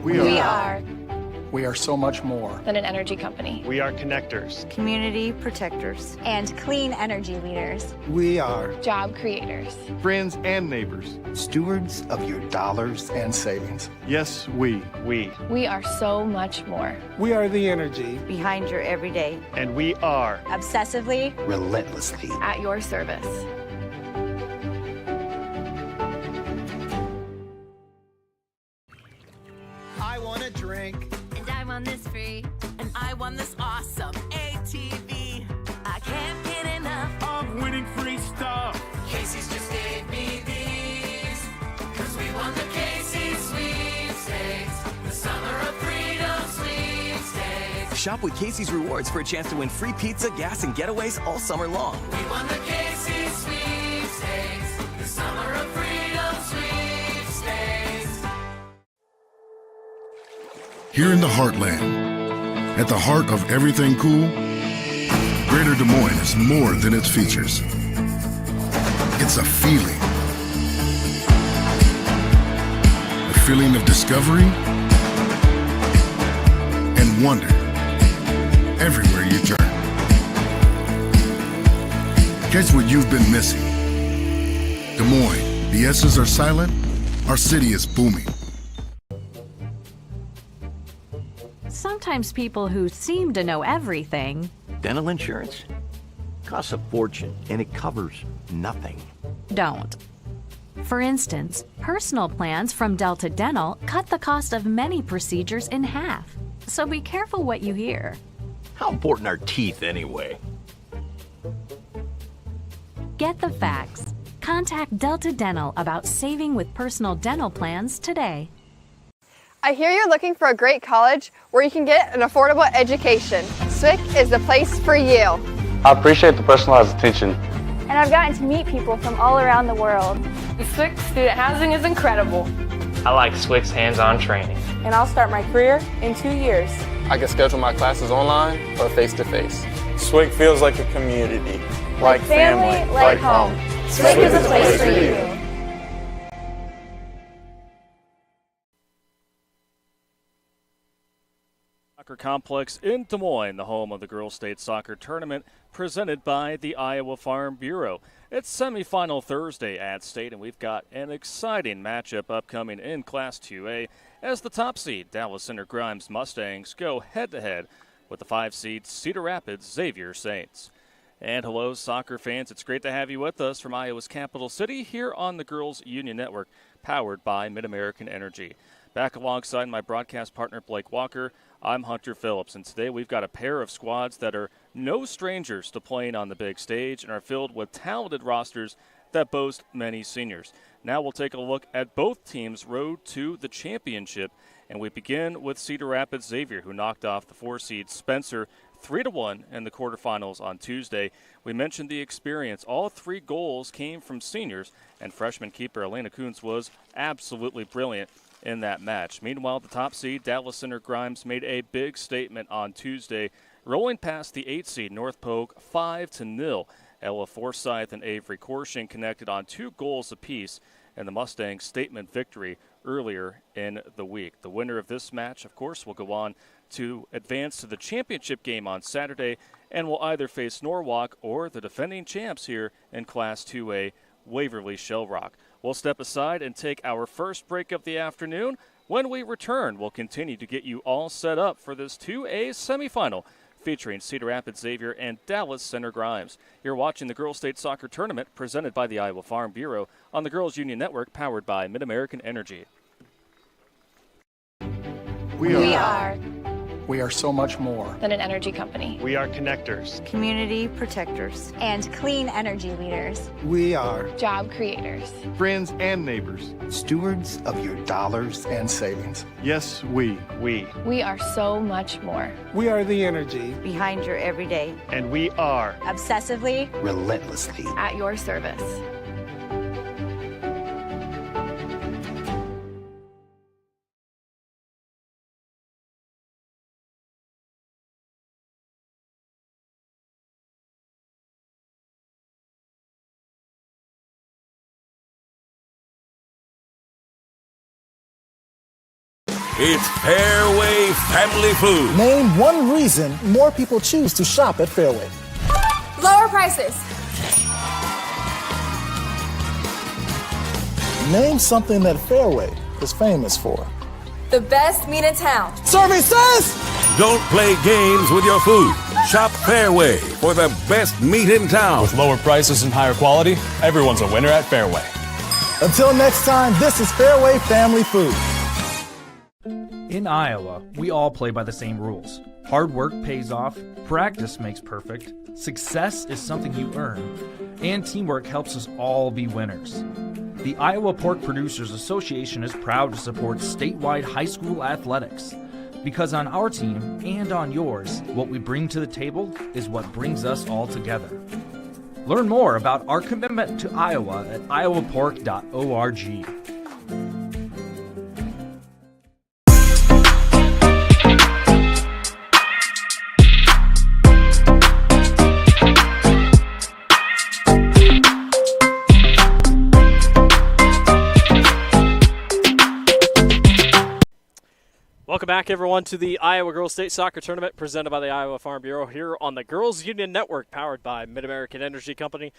We are. We are so much more Than an energy company. We are connectors. Community protectors. And clean energy leaders. We are job creators. Friends and neighbors. Stewards of your dollars and savings. Yes, we. We are so much more. We are the energy behind your everyday. And we are obsessively, relentlessly at your service. I want a drink. And I won this free. And I won this awesome ATV. I can't get enough of winning free stuff. Casey's just gave me these. Cause we won the Casey's sweepstakes. The Summer of Freedom sweepstakes. Shop with Casey's Rewards for a chance to win free pizza, gas, and getaways all summer long. We won the Casey's sweepstakes. The Summer of Freedom sweepstakes. Here in the heartland, at the heart of everything cool, Greater Des Moines is more than its features. It's a feeling. A feeling of discovery and wonder everywhere you turn. Catch what you've been missing. Des Moines, the S's are silent, our city is booming. Sometimes people who seem to know everything. Dental insurance costs a fortune and it covers nothing. Don't. For instance, personal plans from Delta Dental cut the cost of many procedures in half. So be careful what you hear. How important are teeth anyway? Get the facts. Contact Delta Dental about saving with personal dental plans today. I hear you're looking for a great college where you can get an affordable education. SWIC is the place for you. I appreciate the personalized attention. And I've gotten to meet people from all around the world. The SWIC student housing is incredible. I like SWIC's hands-on training. And I'll start my career in 2 years. I can schedule my classes online or face-to-face. SWIC feels like a community. Like family, like home. SWIC is a place for you. Soccer Complex in Des Moines, the home of the Girls State Soccer Tournament, presented by the Iowa Farm Bureau. It's semifinal Thursday at State, and we've got an exciting matchup upcoming in Class 2A as the top seed, Dallas Center Grimes Mustangs, go head-to-head with the 5 seed Cedar Rapids Xavier Saints. And hello, soccer fans. It's great to have you with us from Iowa's capital city here on the Girls Union Network, powered by Mid-American Energy. Back alongside my broadcast partner, Blake Walker, I'm Hunter Phillips, and today we've got a pair of squads that are no strangers to playing on the big stage and are filled with talented rosters that boast many seniors. Now we'll take a look at both teams' road to the championship, and we begin with Cedar Rapids Xavier, who knocked off the 4-seed Spencer 3-1 in the quarterfinals on Tuesday. We mentioned the experience. All 3 goals came from seniors, and freshman keeper Elena Kuntz was absolutely brilliant in that match. Meanwhile, the top seed, Dallas Center Grimes, made a big statement on Tuesday, rolling past the 8-seed North Polk 5-0. Ella Forsyth and Avery Korshin connected on 2 goals apiece in the Mustangs' statement victory earlier in the week. The winner of this match, of course, will go on to advance to the championship game on Saturday and will either face Norwalk or the defending champs here in Class 2A, Waverly Shell Rock. We'll step aside and take our first break of the afternoon. When we return, we'll continue to get you all set up for this 2A semifinal featuring Cedar Rapids Xavier and Dallas Center Grimes. You're watching the Girls State Soccer Tournament presented by the Iowa Farm Bureau on the Girls Union Network, powered by Mid-American Energy. We are. We are so much more than an energy company. We are connectors. Community protectors. And clean energy leaders. We are job creators. Friends and neighbors. Stewards of your dollars and savings. Yes, we. We are so much more. We are the energy behind your everyday. And we are obsessively, relentlessly at your service. It's Fairway Family Food. Name one reason more people choose to shop at Fairway. Lower prices. Name something that Fairway is famous for. The best meat in town. Services! Don't play games with your food. Shop Fairway for the best meat in town. With lower prices and higher quality, everyone's a winner at Fairway. Until next time, this is Fairway Family Food. In Iowa, we all play by the same rules. Hard work pays off, practice makes perfect, success is something you earn, and teamwork helps us all be winners. The Iowa Pork Producers Association is proud to support statewide high school athletics. Because on our team and on yours, what we bring to the table is what brings us all together. Learn more about our commitment to Iowa at iowapork.org. Welcome back, everyone, to the Iowa Girls State Soccer Tournament presented by the Iowa Farm Bureau here on the Girls Union Network, powered by Mid-American Energy Company.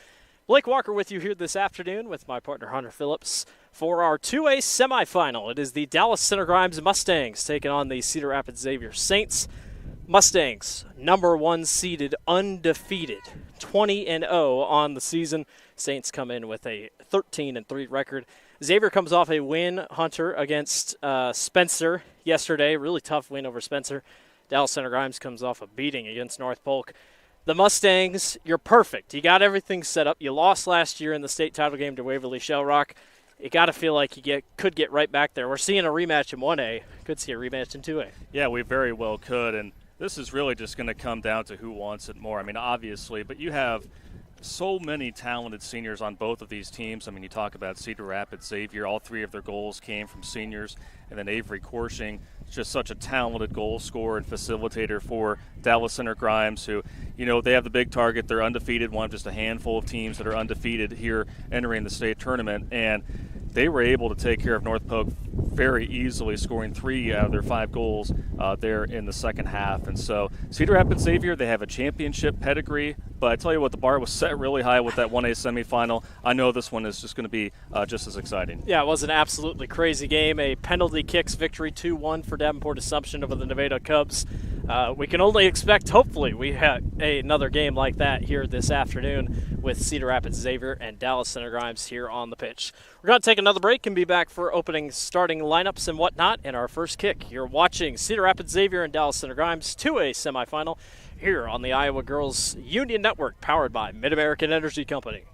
Blake Walker with you here this afternoon with my partner Hunter Phillips for our 2A semifinal. It is the Dallas Center Grimes Mustangs taking on the Cedar Rapids Xavier Saints. Mustangs, number 1 seeded, undefeated, 20-0 on the season. Saints come in with a 13-3 record. Xavier comes off a win, Hunter, against Spencer yesterday. Really tough win over Spencer. Dallas Center Grimes comes off a beating against North Polk. The Mustangs, you're perfect. You got everything set up. You lost last year in the state title game to Waverly Shell Rock. You got to feel like you could get right back there. We're seeing a rematch in 1A. Could see a rematch in 2A. Yeah, we very well could, and this is really just going to come down to who wants it more. I mean, obviously, but you have so many talented seniors on both of these teams. I mean, you talk about Cedar Rapids, Xavier, all 3 of their goals came from seniors, and then Avery Korshing, just such a talented goal scorer and facilitator for Dallas Center Grimes, who, you know, they have the big target. They're undefeated, one of just a handful of teams that are undefeated here entering the state tournament, and they were able to take care of North Polk very easily, scoring 3 out of their 5 goals there in the second half. And so Cedar Rapids Xavier, they have a championship pedigree, but I tell you what, the bar was set really high with that 1A semifinal. I know this one is just going to be just as exciting. Yeah, it was an absolutely crazy game. A penalty kicks victory 2-1 for Davenport Assumption over the Nevada Cubs. We can only expect, hopefully, we have another game like that here this afternoon with Cedar Rapids Xavier and Dallas Center Grimes here on the pitch. We're going to take another break and be back for opening starting lineups and whatnot in our first kick. You're watching Cedar Rapids Xavier and Dallas Center Grimes 2A semifinal here on the Iowa Girls Union Network, powered by Mid-American Energy Company.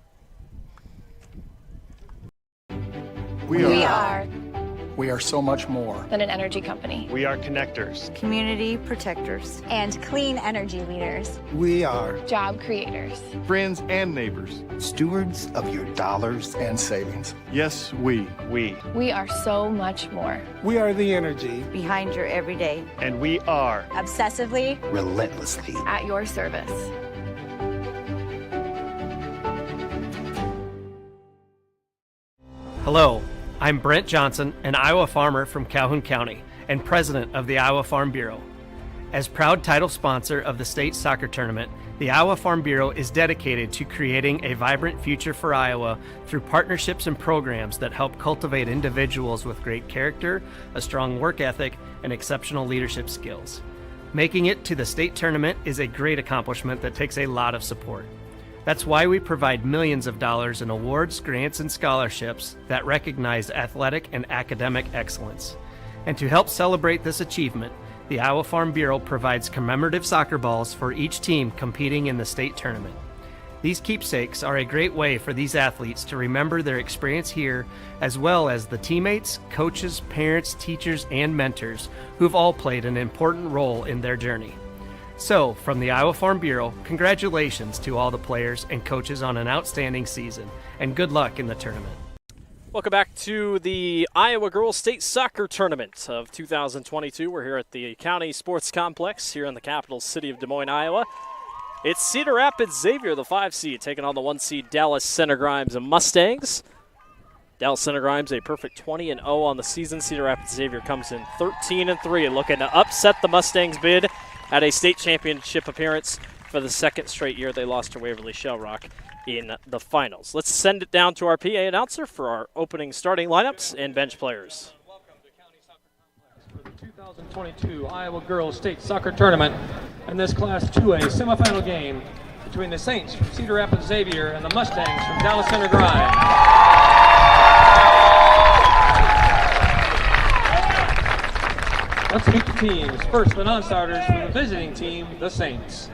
We are so much more than an energy company. We are connectors, community protectors, and clean energy leaders. We are job creators, friends and neighbors, stewards of your dollars and savings. Yes, we are so much more. We are the energy behind your everyday, and we are obsessively, relentlessly at your service. Hello, I'm Brent Johnson, an Iowa farmer from Calhoun County and president of the Iowa Farm Bureau. As proud title sponsor of the state soccer tournament, the Iowa Farm Bureau is dedicated to creating a vibrant future for Iowa through partnerships and programs that help cultivate individuals with great character, a strong work ethic, and exceptional leadership skills. Making it to the state tournament is a great accomplishment that takes a lot of support. That's why we provide millions of dollars in awards, grants, and scholarships that recognize athletic and academic excellence. And to help celebrate this achievement, the Iowa Farm Bureau provides commemorative soccer balls for each team competing in the state tournament. These keepsakes are a great way for these athletes to remember their experience here, as well as the teammates, coaches, parents, teachers, and mentors who've all played an important role in their journey. So, from the Iowa Farm Bureau, congratulations to all the players and coaches on an outstanding season, and good luck in the tournament. Welcome back to the Iowa Girls State Soccer Tournament of 2022. We're here at the County Sports Complex here in the capital city of Des Moines, Iowa. It's Cedar Rapids Xavier, the 5 seed, taking on the 1 seed Dallas Center Grimes and Mustangs. Dallas Center Grimes a perfect 20-0 on the season. Cedar Rapids Xavier comes in 13-3 and looking to upset the Mustangs bid at a state championship appearance for the second straight year. They lost to Waverly Shell Rock in the finals. Let's send it down to our PA announcer for our opening starting lineups and bench players. Welcome to County Soccer Complex for the 2022 Iowa Girls State Soccer Tournament and this Class 2A semifinal game between the Saints from Cedar Rapids Xavier and the Mustangs from Dallas Center Grimes. Let's meet the teams. First, the non-starters for the visiting team, the Saints.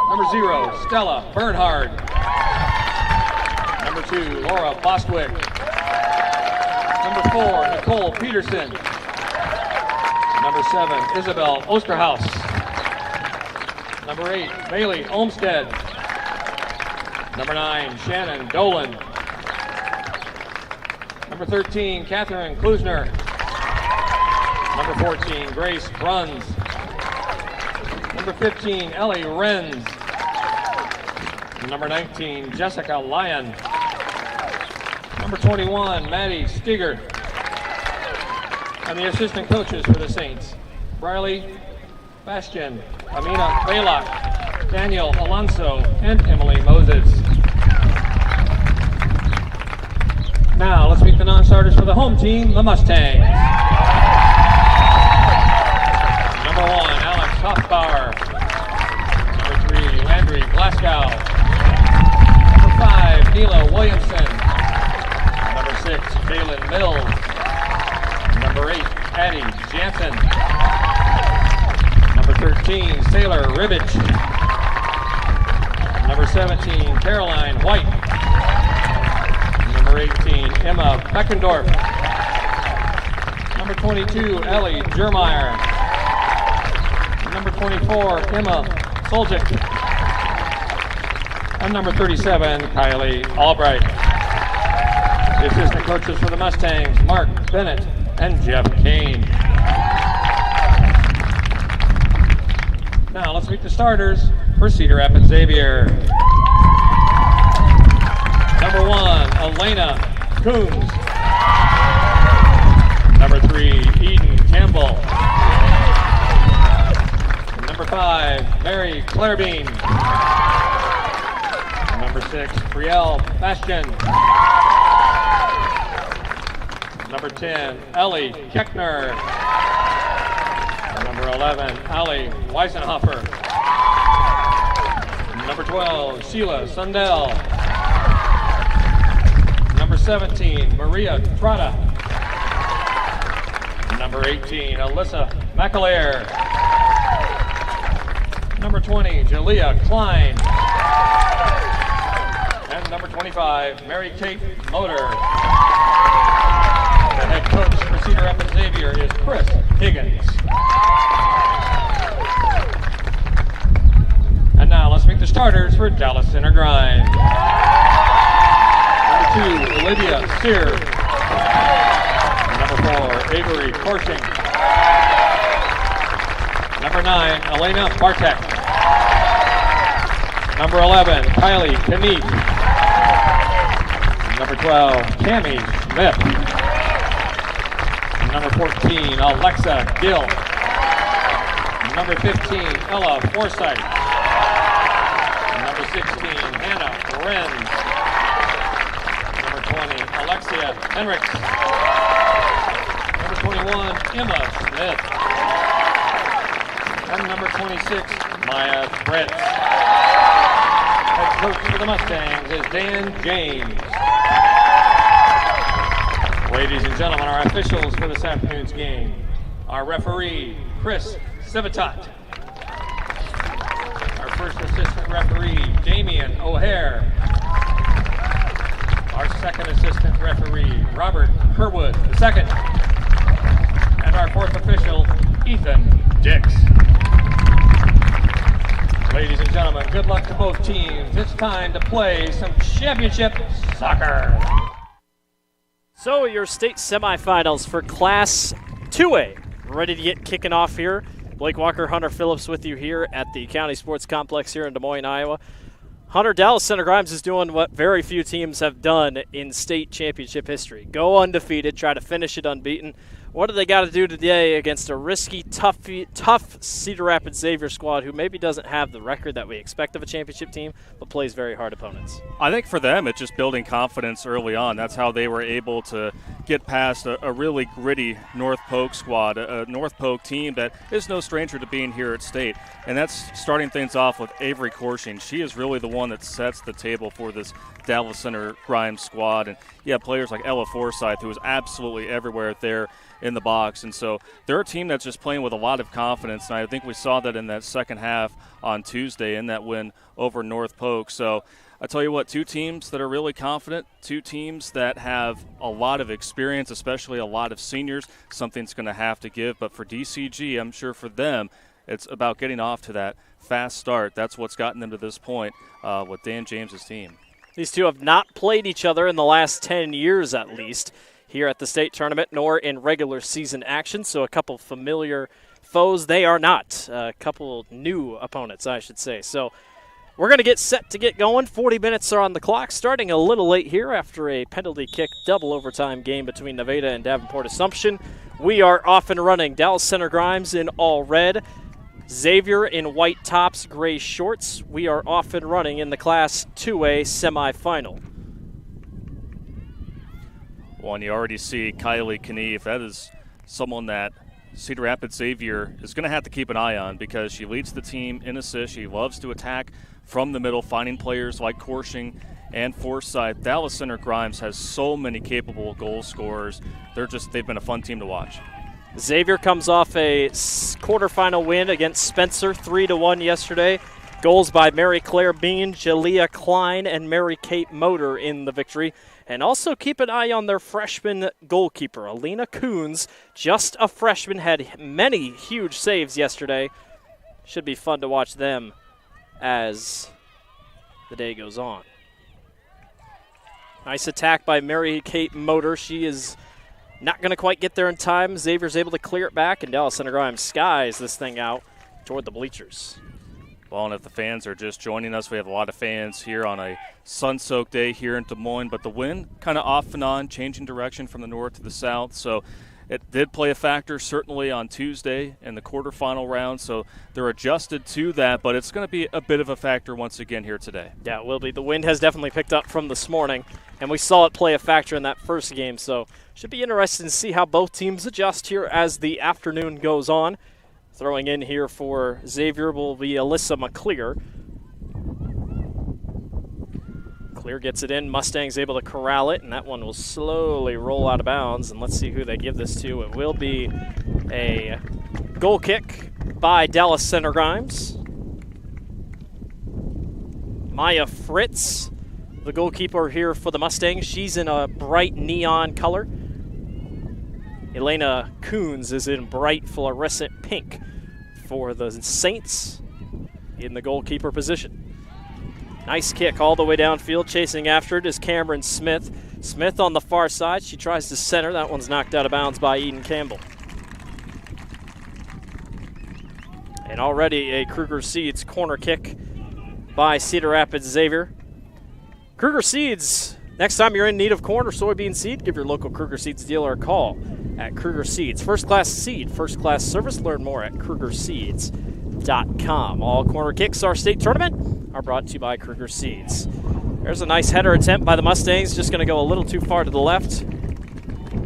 Number 0, Stella Bernhard. Number 2, Laura Bostwick. Number 4, Nicole Peterson. Number 7, Isabel Osterhaus. Number 8, Bailey Olmstead. Number 9, Shannon Dolan. Number 13, Catherine Klusner. Number 14, Grace Bruns. Number 15, Ellie Renz. Number 19, Jessica Lyon. Number 21, Maddie Stiger. And the assistant coaches for the Saints, Briley Bastian, Amina Baylock, Daniel Alonso, and Emily Moses. Now let's meet the non-starters for the home team, the Mustangs. Number 1, Alex Hoffbauer. Number 3, Landry Glasgow. Number 5, Neela Williamson. Number 6, Jalen Mills. Number 8, Addie Jansen. Number 13, Sailor Ribbage. Number 17, Caroline White. Number 18, Emma Beckendorf. Number 22, Ellie Jermeyer. Number 24, Emma Soljic. And number 37, Kylie Albright. The assistant coaches for the Mustangs, Mark Bennett and Jeff Kane. Now let's meet the starters for Cedar Rapids Xavier. Number 1, Elena Coons. Number 3, Eden Campbell. Number 5, Mary Clairbean. Number 6, Brielle Bastian. Number 10, Ellie Keckner. Number 11, Allie Weisenhofer. Number 12, Sheila Sundell. Number 17, Maria Trotta. Number 18, Alyssa McAleer. Number 20, Jalea Klein. And number 25, Mary Kate Motor. The head coach for Cedar Rapids Xavier is Chris Higgins. And now let's meet the starters for Dallas Center Grimes. Number 2, Olivia Sear. Number 4, Avery Coursing. Number 9, Elena Bartek. Number 11, Kylie Knief. Number 12, Cammie Smith. Number 14, Alexa Gill. Number 15, Ella Forsythe. Number 16, Hannah Renz. Number 20, Alexia Henricks. Number 21, Emma Smith. And number 26, Maya Fritz. Head coach for the Mustangs is Dan James. Ladies and gentlemen, our officials for this afternoon's game. Our referee, Chris Civitat. Our first assistant referee, Damian O'Hare. Our second assistant referee, Robert Herwood II. And our fourth official, Ethan Dix. Ladies and gentlemen, good luck to both teams. It's time to play some championship soccer. So your state semifinals for Class 2A. Ready to get kicking off here. Blake Walker, Hunter Phillips with you here at the County Sports Complex here in Des Moines, Iowa. Hunter, Dallas Center Grimes is doing what very few teams have done in state championship history. Go undefeated, try to finish it unbeaten. What do they got to do today against a risky, tough Cedar Rapids Xavier squad who maybe doesn't have the record that we expect of a championship team, but plays very hard opponents? I think for them, it's just building confidence early on. That's how they were able to get past a really gritty North Polk squad, a North Polk team that is no stranger to being here at state. And that's starting things off with Avery Corshing. She is really the one that sets the table for this Dallas Center Grimes squad. And you have players like Ella Forsyth, who is absolutely everywhere there in the box. And so they're a team that's just playing with a lot of confidence, and I think we saw that in that second half on Tuesday in that win over North Polk. So I tell you what, two teams that are really confident, two teams that have a lot of experience, especially a lot of seniors. Something's going to have to give, but for DCG, I'm sure for them, it's about getting off to that fast start. That's what's gotten them to this point with Dan James's team. These two have not played each other in the last 10 years at least here at the state tournament, nor in regular season action. So a couple familiar foes. They are not. A couple new opponents, I should say. So we're going to get set to get going. 40 minutes are on the clock, starting a little late here after a penalty kick double overtime game between Nevada and Davenport Assumption. We are off and running. Dallas Center Grimes in all red. Xavier in white tops, gray shorts. We are off and running in the Class 2A semifinal. Well, and you already see Kylie Knief. That is someone that Cedar Rapids Xavier is going to have to keep an eye on because she leads the team in assists. She loves to attack from the middle, finding players like Corshing and Forsyth. Dallas Center Grimes has so many capable goal scorers. They've been a fun team to watch. Xavier comes off a quarterfinal win against Spencer, 3-1 yesterday. Goals by Mary Claire Bean, Jalea Klein, and Mary Kate Motor in the victory. And also keep an eye on their freshman goalkeeper, Alina Coons. Just a freshman, had many huge saves yesterday. Should be fun to watch them as the day goes on. Nice attack by Mary Kate Motor. She is not going to quite get there in time. Xavier's able to clear it back, and Dallas Center Grimes skies this thing out toward the bleachers. Well, and if the fans are just joining us, we have a lot of fans here on a sun-soaked day here in Des Moines, but the wind kind of off and on, changing direction from the north to the south, so it did play a factor certainly on Tuesday in the quarterfinal round, so they're adjusted to that, but it's going to be a bit of a factor once again here today. Yeah, it will be. The wind has definitely picked up from this morning, and we saw it play a factor in that first game, so should be interesting to see how both teams adjust here as the afternoon goes on. Throwing in here for Xavier will be Alyssa McClear. Clear gets it in. Mustang's able to corral it, and that one will slowly roll out of bounds. And let's see who they give this to. It will be a goal kick by Dallas Center Grimes. Maya Fritz, the goalkeeper here for the Mustangs. She's in a bright neon color. Elena Coons is in bright fluorescent pink for the Saints in the goalkeeper position. Nice kick all the way downfield. Chasing after it is Cameron Smith. Smith on the far side. She tries to center. That one's knocked out of bounds by Eden Campbell. And already a Kruger Seeds corner kick by Cedar Rapids Xavier. Kruger Seeds, next time you're in need of corn or soybean seed, give your local Kruger Seeds dealer a call at Kruger Seeds. First class seed, first class service. Learn more at KrugerSeeds.com. All corner kicks our state tournament are brought to you by Kruger Seeds. There's a nice header attempt by the Mustangs, just going to go a little too far to the left.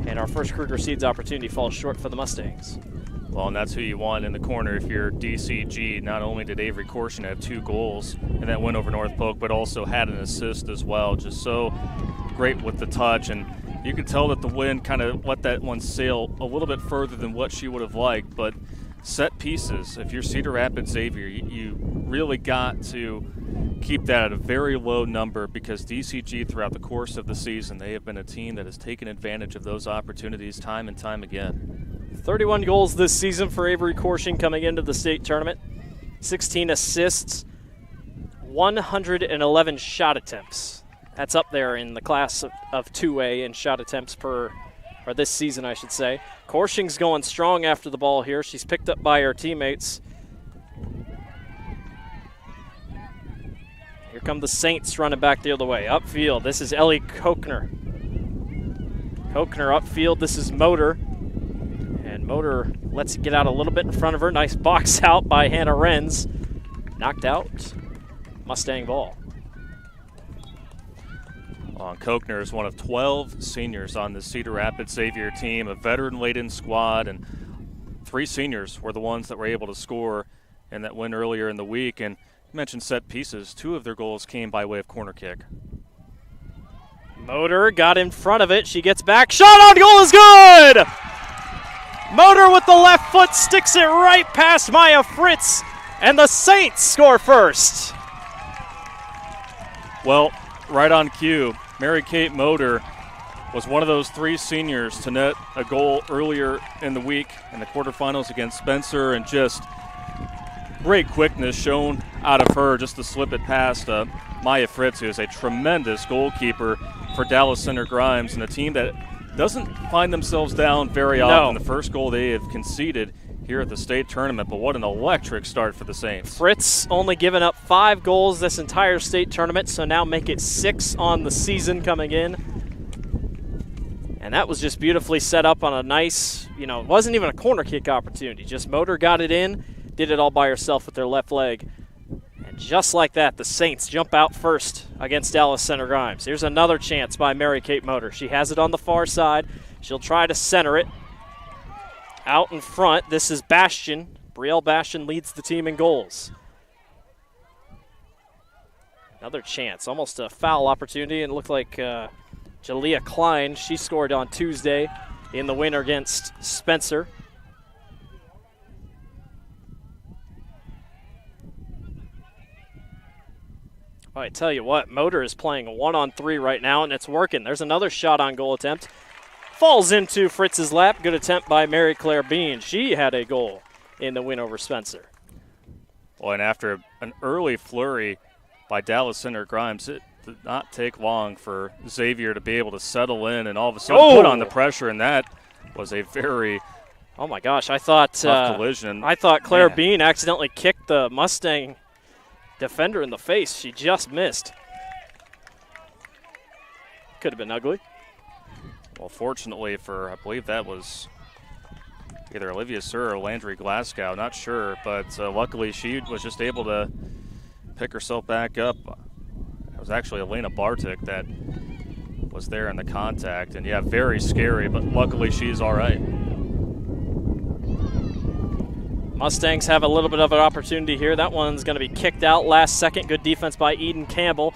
And our first Kruger Seeds opportunity falls short for the Mustangs. Well, and that's who you want in the corner if you're DCG. Not only did Avery Corshing have 2 goals in that win over North Polk, but also had an assist as well. Just so great with the touch. And you can tell that the wind kind of let that one sail a little bit further than what she would have liked. But set pieces, if you're Cedar Rapids Xavier, you really got to keep that at a very low number because DCG throughout the course of the season, they have been a team that has taken advantage of those opportunities time and time again. 31 goals this season for Avery Corshing coming into the state tournament. 16 assists, 111 shot attempts. That's up there in the class of 2A in shot attempts or this season, I should say. Corshing's going strong after the ball here. She's picked up by her teammates. Here come the Saints running back the other way. Upfield, this is Ellie Kochner. Kochner upfield, this is Motor. And Motor lets it get out a little bit in front of her. Nice box out by Hannah Renz. Knocked out. Mustang ball. Kochner is one of 12 seniors on the Cedar Rapids Xavier team, a veteran-laden squad, and 3 seniors were the ones that were able to score in that win earlier in the week. And you mentioned set pieces. 2 of their goals came by way of corner kick. Motor got in front of it. She gets back. Shot on goal is good! Motor with the left foot sticks it right past Maya Fritz, and the Saints score first. Well, right on cue, Mary Kate Motor was one of those 3 seniors to net a goal earlier in the week in the quarterfinals against Spencer, and just great quickness shown out of her just to slip it past Maya Fritz, who is a tremendous goalkeeper for Dallas Center Grimes, and a team that doesn't find themselves down very often. The first goal they have conceded here at the state tournament, but what an electric start for the Saints. Fritz only given up 5 goals this entire state tournament, so now make it 6 on the season coming in. And that was just beautifully set up on a nice, it wasn't even a corner kick opportunity. Just Motor got it in, did it all by herself with their left leg. And just like that, the Saints jump out first against Dallas Center Grimes. Here's another chance by Mary Kate Motor. She has it on the far side. She'll try to center it. Out in front, this is Bastion. Brielle Bastion leads the team in goals. Another chance, almost a foul opportunity, and it looked like Jalea Klein, she scored on Tuesday in the win against Spencer. I tell you what, Motor is playing a 1-on-3 right now, and it's working. There's another shot on goal attempt. Falls into Fritz's lap. Good attempt by Mary Claire Bean. She had a goal in the win over Spencer. Well, and after an early flurry by Dallas Center Grimes, it did not take long for Xavier to be able to settle in and all of a sudden put on the pressure, and that was a very oh my gosh, I thought tough collision. I thought Claire Bean accidentally kicked the Mustang defender in the face. She just missed. Could have been ugly. Well, fortunately for, I believe that was either Olivia Sir or Landry Glasgow, not sure, but luckily she was just able to pick herself back up. It was actually Elena Bartik that was there in the contact, and yeah, very scary, but luckily she's all right. Mustangs have a little bit of an opportunity here. That one's going to be kicked out last second. Good defense by Eden Campbell,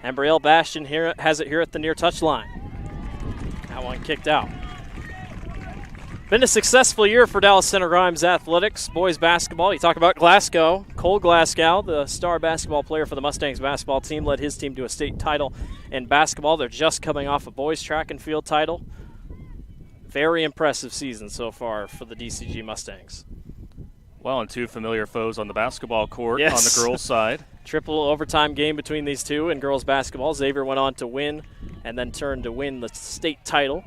and Brielle Bastion here has it here at the near touchline. That one kicked out. Been a successful year for Dallas Center Grimes athletics. Boys basketball, you talk about Glasgow. Cole Glasgow, the star basketball player for the Mustangs basketball team, led his team to a state title in basketball. They're just coming off a boys track and field title. Very impressive season so far for the DCG Mustangs. Well, and 2 familiar foes on the basketball court on the girls' side. Triple overtime game between these 2 in girls basketball. Xavier went on to win and then turned to win the state title.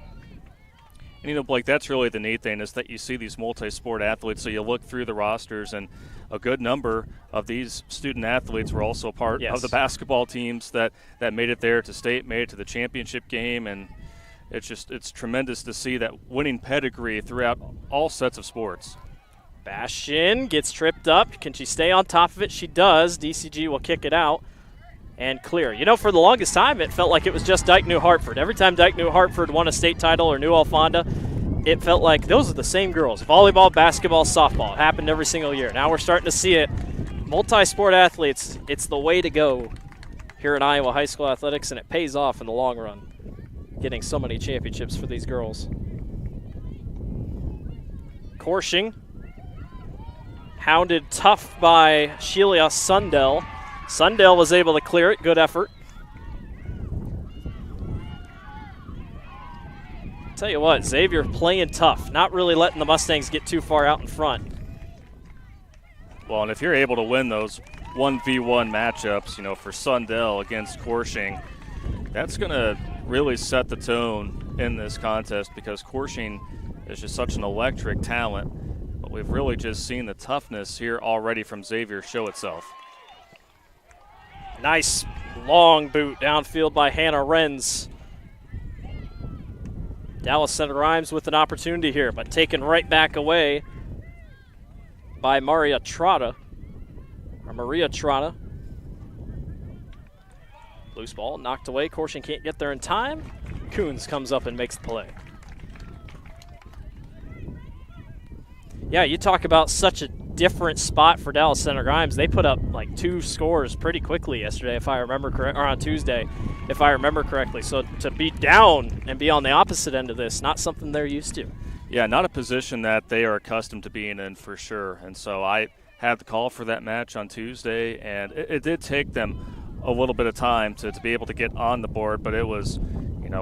And, Blake, that's really the neat thing is that you see these multi-sport athletes. So you look through the rosters, and a good number of these student athletes were also part of the basketball teams that made it there to state, made it to the championship game. And it's tremendous to see that winning pedigree throughout all sets of sports. Bastion gets tripped up. Can she stay on top of it? She does. DCG will kick it out and clear. For the longest time, it felt like it was just Dike New Hartford. Every time Dike New Hartford won a state title or New Alfonda, it felt like those are the same girls. Volleyball, basketball, softball. It happened every single year. Now we're starting to see it. Multi-sport athletes, it's the way to go here in Iowa high school athletics, and it pays off in the long run, getting so many championships for these girls. Korshing. Hounded tough by Sheila Sundell. Sundell was able to clear it. Good effort. Tell you what, Xavier playing tough. Not really letting the Mustangs get too far out in front. Well, and if you're able to win those 1v1 matchups, for Sundell against Korshing, that's going to really set the tone in this contest because Korshing is just such an electric talent. But we've really just seen the toughness here already from Xavier show itself. Nice Long boot downfield by Hannah Renz. Dallas Center Grimes with an opportunity here, but taken right back away by Maria Trotta. Loose ball knocked away. Corshing can't get there in time. Coons comes up and makes the play. Yeah, you talk about such a different spot for Dallas Center Grimes. They put up like 2 scores pretty quickly yesterday, if I remember correct, or on Tuesday, if I remember correctly. So to be down and be on the opposite end of this, not something they're used to. Yeah, not a position that they are accustomed to being in for sure. And so I had the call for that match on Tuesday, and it did take them a little bit of time to be able to get on the board, but it was,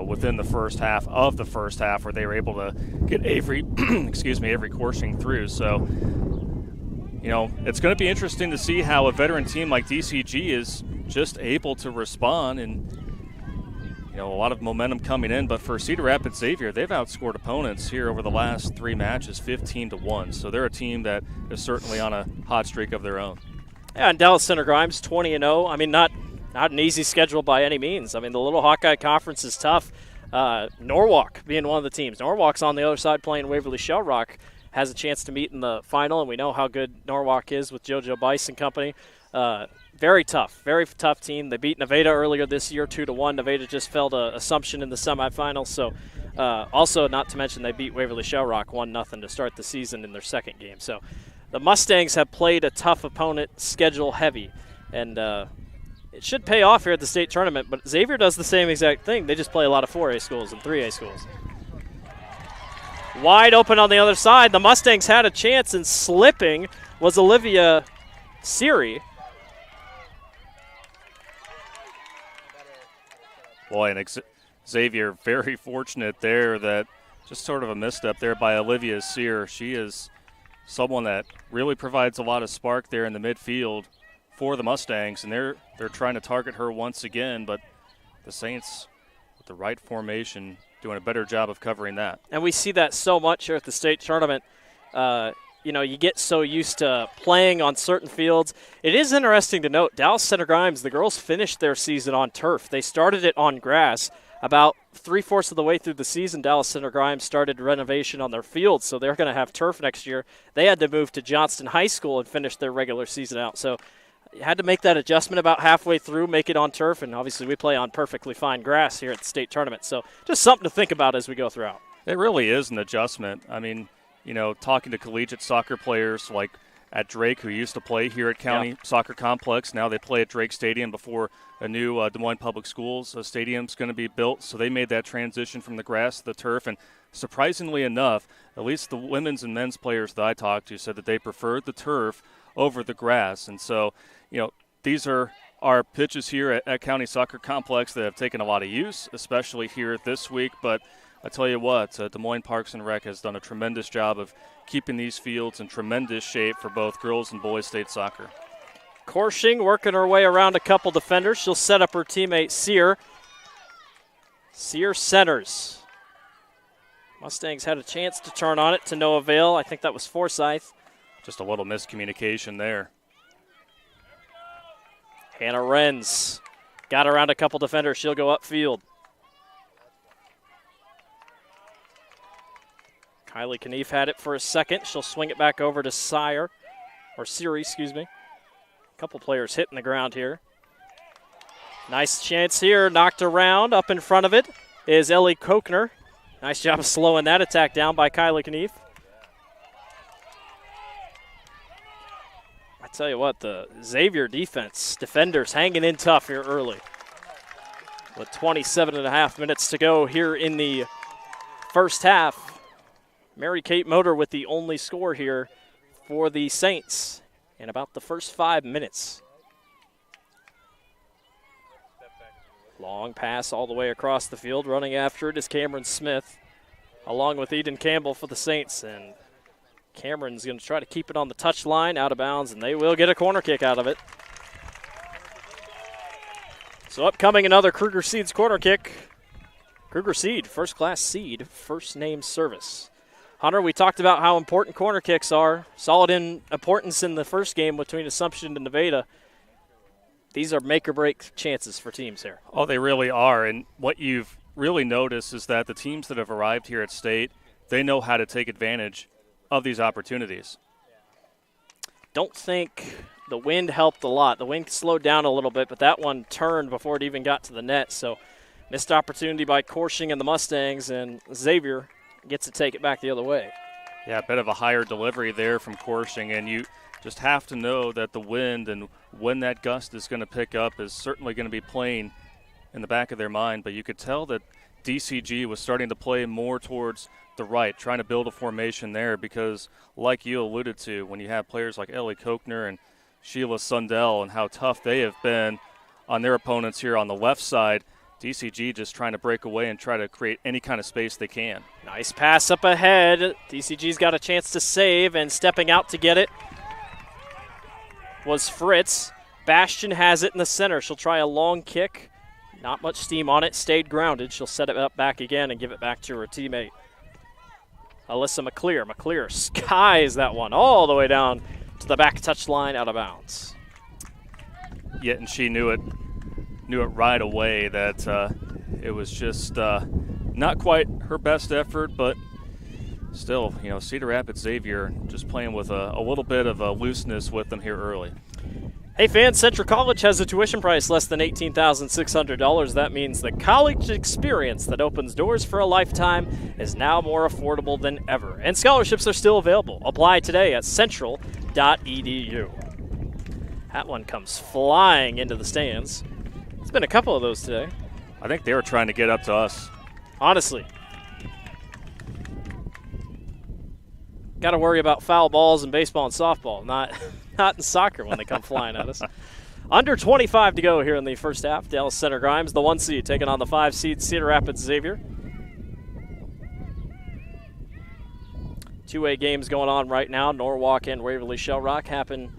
within the first half where they were able to get Avery, Avery Corshing through. So, it's going to be interesting to see how a veteran team like DCG is just able to respond, and, a lot of momentum coming in. But for Cedar Rapids Xavier, they've outscored opponents here over the last 3 matches 15-1. So they're a team that is certainly on a hot streak of their own. Yeah, and Dallas Center Grimes 20-0. I mean, not an easy schedule by any means. I mean, the Little Hawkeye Conference is tough. Norwalk being one of the teams. Norwalk's on the other side playing Waverly Shell Rock. Has a chance to meet in the final, and we know how good Norwalk is with JoJo Bice and company. Very tough team. They beat Nevada earlier this year 2-1. Nevada just fell to Assumption in the semifinals. So also, not to mention, they beat Waverly Shell Rock 1-0 to start the season in their second game. So the Mustangs have played a tough opponent, schedule heavy, and it should pay off here at the state tournament. But Xavier does the same exact thing. They just play a lot of 4A schools and 3A schools. Wide open on the other side. The Mustangs had a chance, and slipping was Olivia Siri. Boy, and Xavier very fortunate there that just sort of a misstep there by Olivia Sear. She is someone that really provides a lot of spark there in the midfield for the Mustangs, and they're trying to target her once again, but the Saints with the right formation doing a better job of covering that. And we see that so much here at the state tournament. You get so used to playing on certain fields. It is interesting to note, Dallas Center Grimes, the girls finished their season on turf. They started it on grass. About 3/4 of the way through the season, Dallas Center Grimes started renovation on their field, so they're going to have turf next year. They had to move to Johnston High School and finish their regular season out. So you had to make that adjustment about halfway through, make it on turf, and obviously we play on perfectly fine grass here at the state tournament. So just something to think about as we go throughout. It really is an adjustment. I mean, talking to collegiate soccer players like at Drake, who used to play here at County Soccer Complex. Now they play at Drake Stadium before a new Des Moines Public Schools stadium's going to be built. So they made that transition from the grass to the turf. And surprisingly enough, at least the women's and men's players that I talked to said that they preferred the turf over the grass. And so, these are our pitches here at County Soccer Complex that have taken a lot of use, especially here this week. But I tell you what, Des Moines Parks and Rec has done a tremendous job of keeping these fields in tremendous shape for both girls and boys state soccer. Corshing working her way around a couple defenders. She'll set up her teammate Sear. Sear centers. Mustangs had a chance to turn on it to no avail. I think that was Forsyth. Just a little miscommunication there. Hannah Renz got around a couple defenders. She'll go upfield. Kylie Knief had it for a second. She'll swing it back over to Siri, excuse me. A couple players hitting the ground here. Nice chance here, knocked around. Up in front of it is Ellie Kochner. Nice job of slowing that attack down by Kylie Knief. I tell you what, the Xavier defenders hanging in tough here early. With 27.5 minutes to go here in the first half. Mary Kate Motor with the only score here for the Saints in about the first 5 minutes. Long pass all the way across the field. Running after it is Cameron Smith, along with Eden Campbell for the Saints. And Cameron's going to try to keep it on the touchline, out of bounds, and they will get a corner kick out of it. So upcoming another Kruger Seeds corner kick. Kruger Seed, first class seed, first name service. Hunter, we talked about how important corner kicks are. Solid in importance in the first game between Assumption and Nevada. these are make-or-break chances for teams here. Oh, they really are. And what you've really noticed is that the teams that have arrived here at State, they know how to take advantage of these opportunities. Don't think the wind helped a lot. The wind slowed down a little bit, but that one turned before it even got to the net. So missed opportunity by Korshing and the Mustangs, and Xavier gets to take it back the other way. Yeah, a bit of a higher delivery there from Korshing, and you just have to know that the wind and when that gust is going to pick up is certainly going to be playing in the back of their mind. But you could tell that DCG was starting to play more towards the right, trying to build a formation there because, like you alluded to, when you have players like Ellie Kochner and Sheila Sundell and how tough they have been on their opponents here on the left side, DCG just trying to break away and try to create any kind of space they can. Nice pass up ahead. DCG's got a chance to save, and stepping out to get it was Fritz. Bastion has it in the center. She'll try a long kick. Not much steam on it. Stayed grounded. She'll set it up back again and give it back to her teammate, Alyssa McClear. McClear skies that one all the way down to the back touch line, out of bounds. Yeah, and she knew it right away that it was just not quite her best effort, but still, Cedar Rapids Xavier just playing with a little bit of a looseness with them here early. Hey fans, Central College has a tuition price less than $18,600. That means the college experience that opens doors for a lifetime is now more affordable than ever. And scholarships are still available. Apply today at central.edu. That one comes flying into the stands. There's been a couple of those today. I think they were trying to get up to us. Honestly. Got to worry about foul balls in baseball and softball, not in soccer when they come flying at us. Under 25 to go here in the first half. Dallas Center Grimes, the 1 seed, taking on the 5 seed Cedar Rapids Xavier. 2A games going on right now. Norwalk and Waverly Shell Rock happening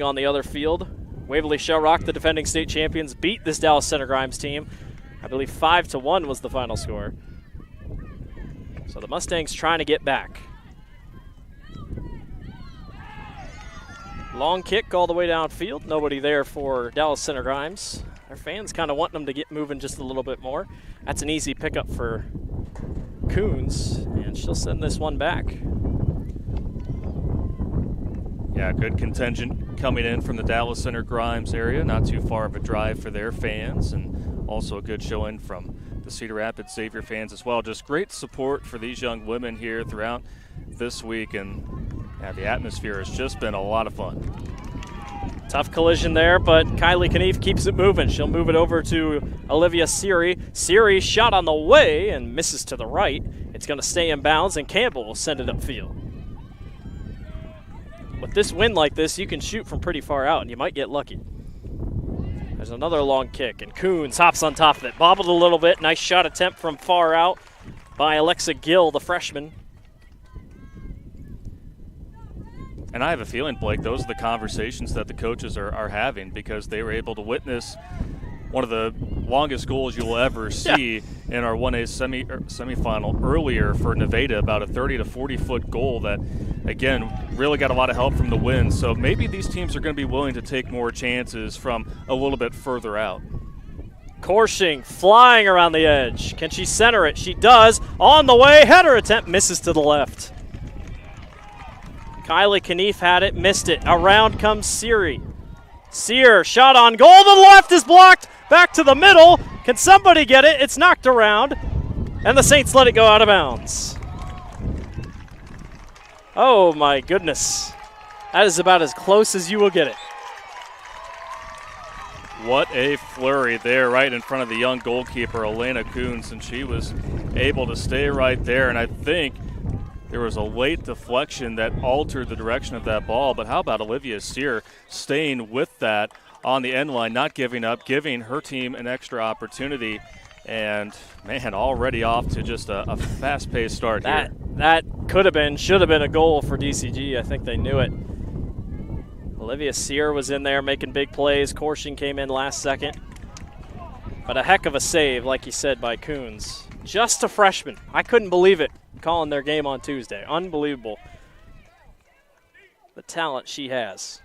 on the other field. Waverly Shell Rock, the defending state champions, beat this Dallas Center Grimes team. I believe 5-1 was the final score. So the Mustangs trying to get back. Long kick all the way downfield. Nobody there for Dallas Center Grimes. Their fans kind of want them to get moving just a little bit more. That's an easy pickup for Coons, and she'll send this one back. Yeah, good contingent coming in from the Dallas Center Grimes area. Not too far of a drive for their fans, and also a good showing from the Cedar Rapids Xavier fans as well. Just great support for these young women here throughout this week, and the atmosphere has just been a lot of fun. Tough collision there, but Kylie Knief keeps it moving. She'll move it over to Olivia Siri. Siri shot on the way and misses to the right. It's going to stay in bounds, and Campbell will send it upfield. With this wind like this, you can shoot from pretty far out, and you might get lucky. There's another long kick, and Coons hops on top of it. Bobbled a little bit. Nice shot attempt from far out by Alexa Gill, the freshman. And I have a feeling, Blake, those are the conversations that the coaches are having, because they were able to witness one of the longest goals you'll ever see in our 1A semifinal earlier for Nevada, about a 30 to 40-foot goal that, again, really got a lot of help from the wind. So maybe these teams are going to be willing to take more chances from a little bit further out. Korshing flying around the edge. Can she center it? She does. On the way, header attempt misses to the left. Kylie Knief had it, missed it. Around comes Siri. Sear, shot on goal to the left is blocked. Back to the middle. Can somebody get it? It's knocked around. And the Saints let it go out of bounds. Oh my goodness. That is about as close as you will get it. What a flurry there right in front of the young goalkeeper, Elena Coons, and she was able to stay right there. And I think there was a late deflection that altered the direction of that ball, but how about Olivia Sear staying with that on the end line, not giving up, giving her team an extra opportunity, and, man, already off to just a fast-paced start here. That could have been, should have been a goal for DCG. I think they knew it. Olivia Sear was in there making big plays. Korshing came in last second. But a heck of a save, like you said, by Coons. Just a freshman. I couldn't believe it. Calling their game on Tuesday. Unbelievable. The talent she has.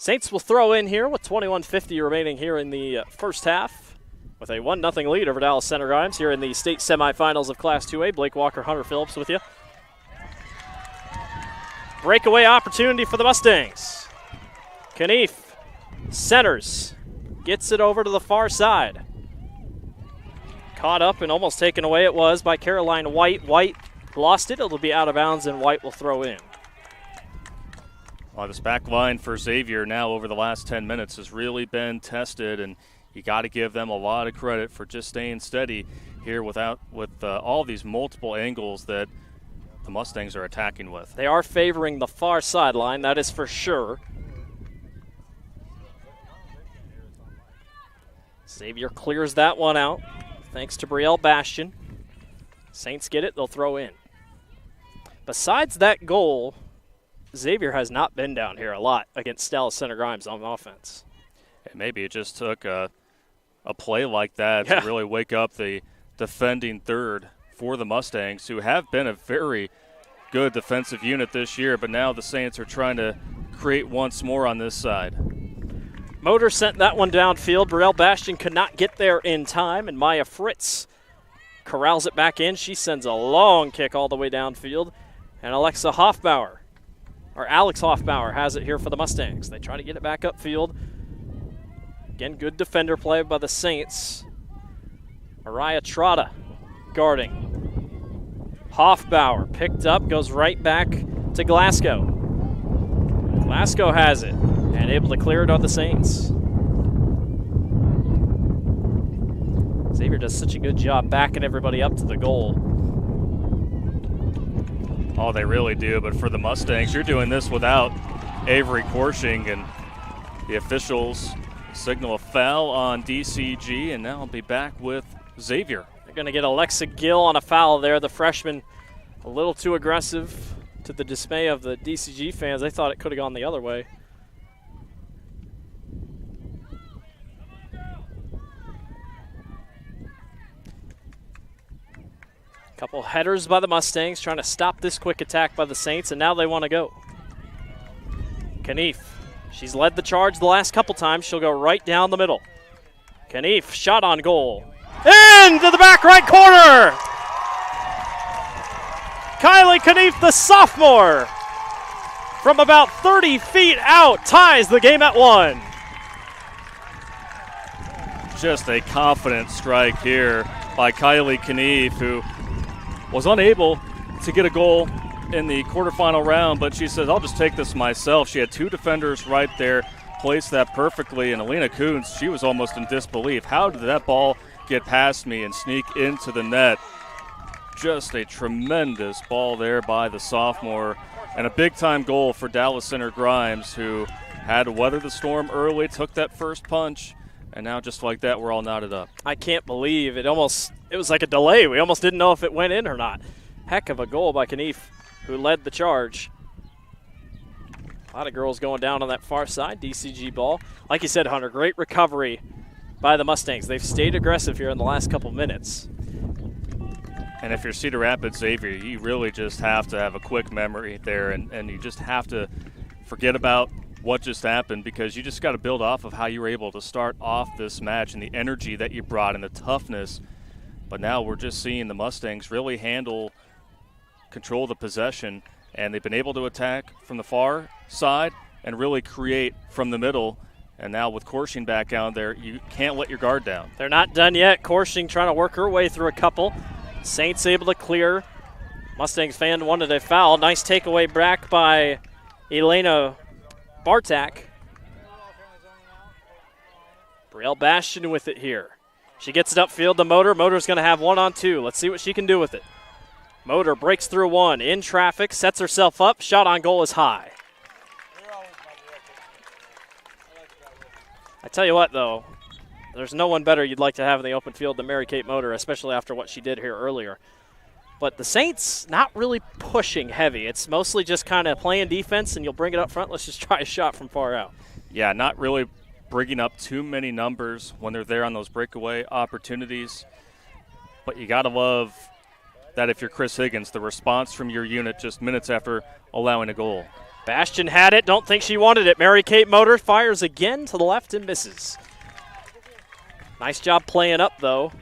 Saints will throw in here with 21:50 remaining here in the first half with a 1-0 lead over Dallas Center Grimes here in the state semifinals of Class 2A. Blake Walker, Hunter Phillips with you. Breakaway opportunity for the Mustangs. Knief centers, gets it over to the far side. Caught up and almost taken away it was by Caroline White. White lost it. It'll be out of bounds and White will throw in. Well, this back line for Xavier now over the last 10 minutes has really been tested, and you got to give them a lot of credit for just staying steady here with all these multiple angles that the Mustangs are attacking with. They are favoring the far sideline, that is for sure. Xavier clears that one out thanks to Brielle Bastion. Saints get it, they'll throw in. Besides that goal, Xavier has not been down here a lot against Dallas Center Grimes on offense. And maybe it just took a play like that to really wake up the defending third for the Mustangs, who have been a very good defensive unit this year, but now the Saints are trying to create once more on this side. Motor sent that one downfield. Brielle Bastion could not get there in time, and Maya Fritz corrals it back in. She sends a long kick all the way downfield, and Alex Hoffbauer has it here for the Mustangs. They try to get it back upfield. Again, good defender play by the Saints. Mariah Trotta guarding. Hoffbauer picked up, goes right back to Glasgow. Glasgow has it and able to clear it on the Saints. Xavier does such a good job backing everybody up to the goal. Oh, they really do, but for the Mustangs, you're doing this without Avery Korshing, and the officials signal a foul on DCG, and now I'll be back with Xavier. They're going to get Alexa Gill on a foul there. The freshman a little too aggressive to the dismay of the DCG fans. They thought it could have gone the other way. Couple headers by the Mustangs trying to stop this quick attack by the Saints, and now they want to go. Knief, she's led the charge the last couple times. She'll go right down the middle. Knief, shot on goal. Into the back right corner! Kylie Knief, the sophomore, from about 30 feet out, ties the game at 1. Just a confident strike here by Kylie Knief, who was unable to get a goal in the quarterfinal round, but she says, I'll just take this myself. She had two defenders right there, placed that perfectly, and Alina Kuhns, she was almost in disbelief. How did that ball get past me and sneak into the net? Just a tremendous ball there by the sophomore, and a big-time goal for Dallas Center Grimes, who had to weather the storm early, took that first punch, and now just like that, we're all knotted up. I can't believe it. It was like a delay. We almost didn't know if it went in or not. Heck of a goal by Knief, who led the charge. A lot of girls going down on that far side. DCG ball. Like you said, Hunter, great recovery by the Mustangs. They've stayed aggressive here in the last couple minutes. And if you're Cedar Rapids Xavier, you really just have to have a quick memory there, and you just have to forget about what just happened, because you just got to build off of how you were able to start off this match and the energy that you brought and the toughness. But now we're just seeing the Mustangs really control the possession, and they've been able to attack from the far side and really create from the middle. And now with Korshing back out there, you can't let your guard down. They're not done yet. Korshing trying to work her way through a couple. Saints able to clear. Mustangs fan wanted a foul. Nice takeaway back by Elena Bartak. Brielle Bastion with it here. She gets it upfield to Motor. Motor's going to have 1-on-2. Let's see what she can do with it. Motor breaks through one. In traffic, sets herself up. Shot on goal is high. I tell you what, though, there's no one better you'd like to have in the open field than Mary-Kate Motor, especially after what she did here earlier. But the Saints not really pushing heavy. It's mostly just kind of playing defense, and you'll bring it up front. Let's just try a shot from far out. Yeah, not really bringing up too many numbers when they're there on those breakaway opportunities. But you got to love that if you're Chris Higgins, the response from your unit just minutes after allowing a goal. Bastion had it. Don't think she wanted it. Mary-Kate Motor fires again to the left and misses. Nice job playing up, though.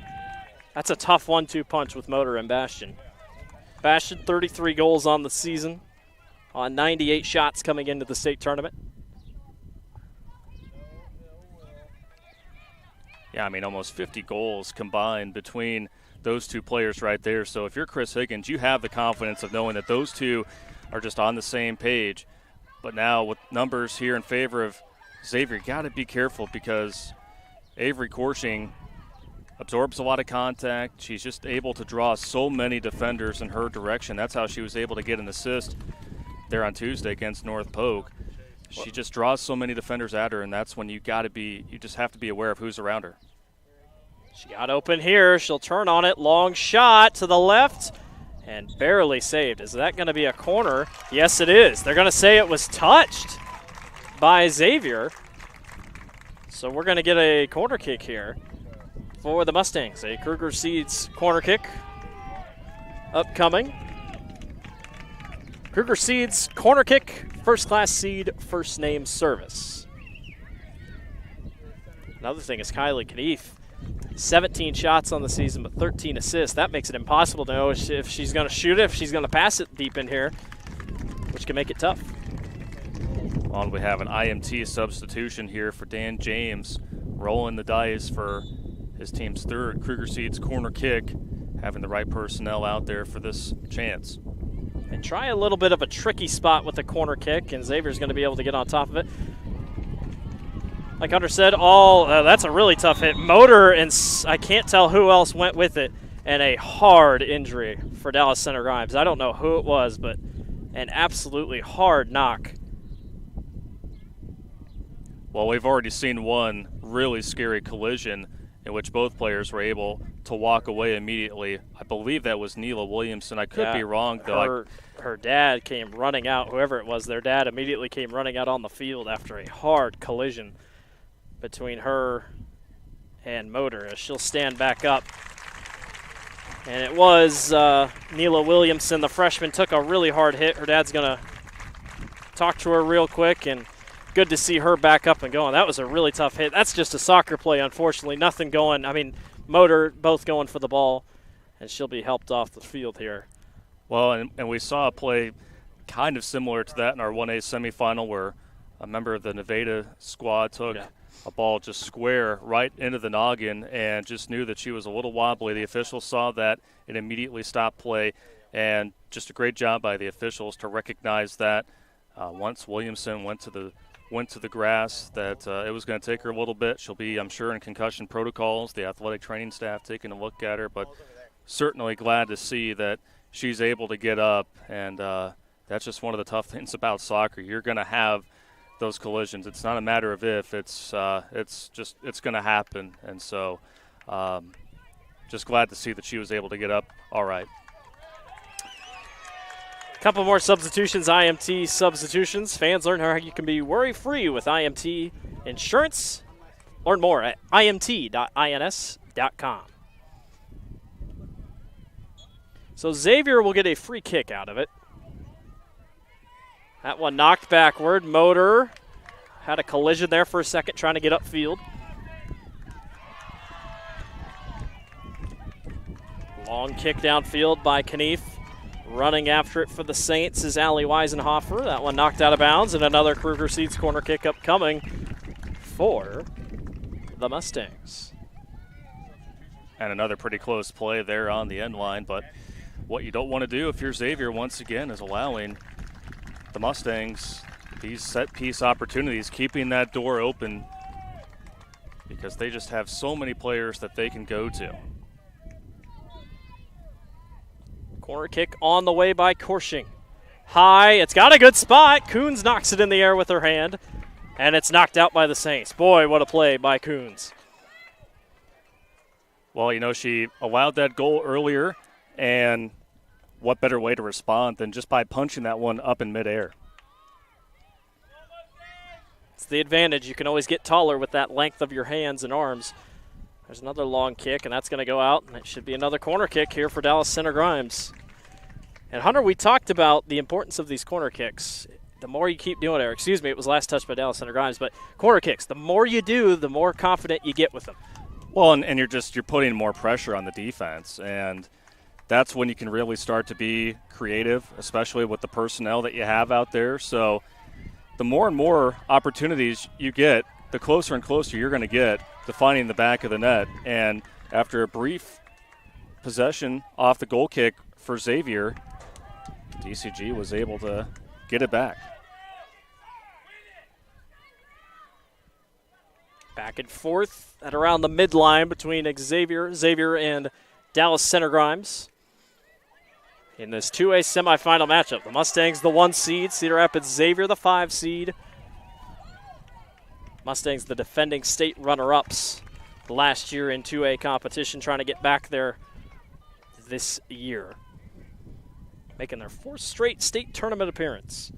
That's a tough 1-2 punch with Motor and Bastion. Bastion, 33 goals on the season, on 98 shots coming into the state tournament. Yeah, I mean, almost 50 goals combined between those two players right there. So if you're Chris Higgins, you have the confidence of knowing that those two are just on the same page. But now with numbers here in favor of Xavier, you got to be careful because Avery Korshing absorbs a lot of contact. She's just able to draw so many defenders in her direction. That's how she was able to get an assist there on Tuesday against North Polk. She just draws so many defenders at her, and that's when you just have to be aware of who's around her. She got open here. She'll turn on it. Long shot to the left and barely saved. Is that going to be a corner? Yes, it is. They're going to say it was touched by Xavier. So we're going to get a corner kick here for the Mustangs. A Kruger Seeds corner kick upcoming. Kruger Seeds corner kick, first-class seed, first-name service. Another thing is Kylie Knief. 17 shots on the season, but 13 assists. That makes it impossible to know if she's going to shoot it, if she's going to pass it deep in here, which can make it tough. Well, we have an IMT substitution here for Dan James, rolling the dice for his team's third Kruger Seeds corner kick, having the right personnel out there for this chance. And try a little bit of a tricky spot with the corner kick, and Xavier's going to be able to get on top of it. Like Hunter said, that's a really tough hit. Motor, and I can't tell who else went with it, and a hard injury for Dallas Center Grimes. I don't know who it was, but an absolutely hard knock. Well, we've already seen one really scary collision in which both players were able to walk away immediately. I believe that was Neela Williamson. I could be wrong, though. Her dad came running out, whoever it was, their dad immediately came running out on the field after a hard collision between her and Motor as she'll stand back up. And it was Neela Williamson, the freshman, took a really hard hit. Her dad's going to talk to her real quick, and good to see her back up and going. That was a really tough hit. That's just a soccer play, unfortunately. Nothing going. I mean, Motor both going for the ball, and she'll be helped off the field here. Well, and we saw a play kind of similar to that in our 1A semifinal where a member of the Nevada squad took a ball just square right into the noggin and just knew that she was a little wobbly. The officials saw that and immediately stopped play, and just a great job by the officials to recognize that once Williamson went to the grass that it was going to take her a little bit. She'll be, I'm sure, in concussion protocols, the athletic training staff taking a look at her, but certainly glad to see that she's able to get up, and that's just one of the tough things about soccer. You're going to have those collisions. It's not a matter of if, it's going to happen, and so just glad to see that she was able to get up all right. Couple more substitutions, IMT substitutions. Fans learn how you can be worry-free with IMT insurance. Learn more at imt.ins.com. So Xavier will get a free kick out of it. That one knocked backward. Motor had a collision there for a second trying to get upfield. Long kick downfield by Knief. Running after it for the Saints is Allie Weisenhofer. That one knocked out of bounds, and another Kruger Seeds corner kick upcoming for the Mustangs. And another pretty close play there on the end line, but what you don't want to do if you're Xavier, once again, is allowing the Mustangs these set-piece opportunities, keeping that door open because they just have so many players that they can go to. Corner kick on the way by Korshing. High, it's got a good spot. Coons knocks it in the air with her hand, and it's knocked out by the Saints. Boy, what a play by Coons. Well, you know, she allowed that goal earlier, and what better way to respond than just by punching that one up in midair? It's the advantage. You can always get taller with that length of your hands and arms. There's another long kick, and that's going to go out, and it should be another corner kick here for Dallas Center Grimes. And Hunter, we talked about the importance of these corner kicks. the more you keep doing it, or excuse me, it was last touch by Dallas Center Grimes, but corner kicks, the more you do, the more confident you get with them. Well, and you're putting more pressure on the defense, and that's when you can really start to be creative, especially with the personnel that you have out there. So the more and more opportunities you get, the closer and closer you're going to get to finding the back of the net. And after a brief possession off the goal kick for Xavier, DCG was able to get it back. Back and forth at around the midline between Xavier and Dallas Center Grimes. In this 2A semifinal matchup, the Mustangs the 1 seed, Cedar Rapids Xavier the 5 seed. Mustangs the defending state runner-ups last year in 2A competition, trying to get back there this year. Making their 4th straight state tournament appearance.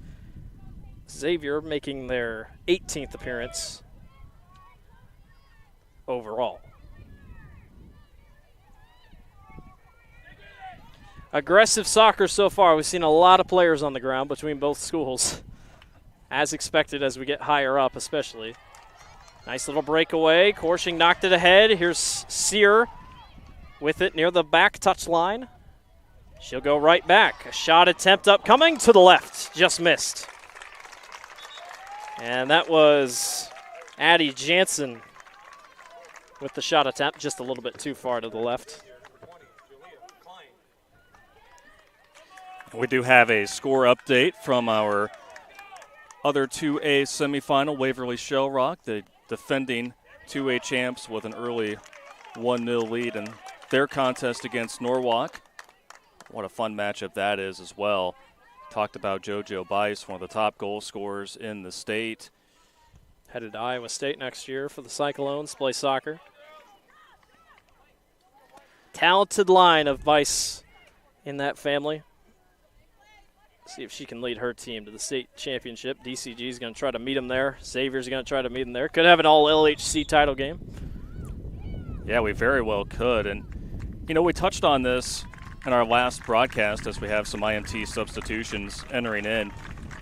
Xavier making their 18th appearance overall. Aggressive soccer so far. We've seen a lot of players on the ground between both schools, as expected as we get higher up especially. Nice little breakaway. Korshing knocked it ahead. Here's Sear with it near the back touchline. She'll go right back. A shot attempt upcoming to the left. Just missed. And that was Addie Jansen with the shot attempt, just a little bit too far to the left. We do have a score update from our other 2A semifinal, Waverly Shell Rock, the defending 2A champs with an early 1-0 lead in their contest against Norwalk. What a fun matchup that is as well. Talked about JoJo Bice, one of the top goal scorers in the state. Headed to Iowa State next year for the Cyclones, play soccer. Talented line of Bice in that family. See if she can lead her team to the state championship. DCG is going to try to meet them there. Xavier's going to try to meet them there. Could have an all LHC title game. Yeah, we very well could. And, you know, we touched on this in our last broadcast as we have some IMT substitutions entering in.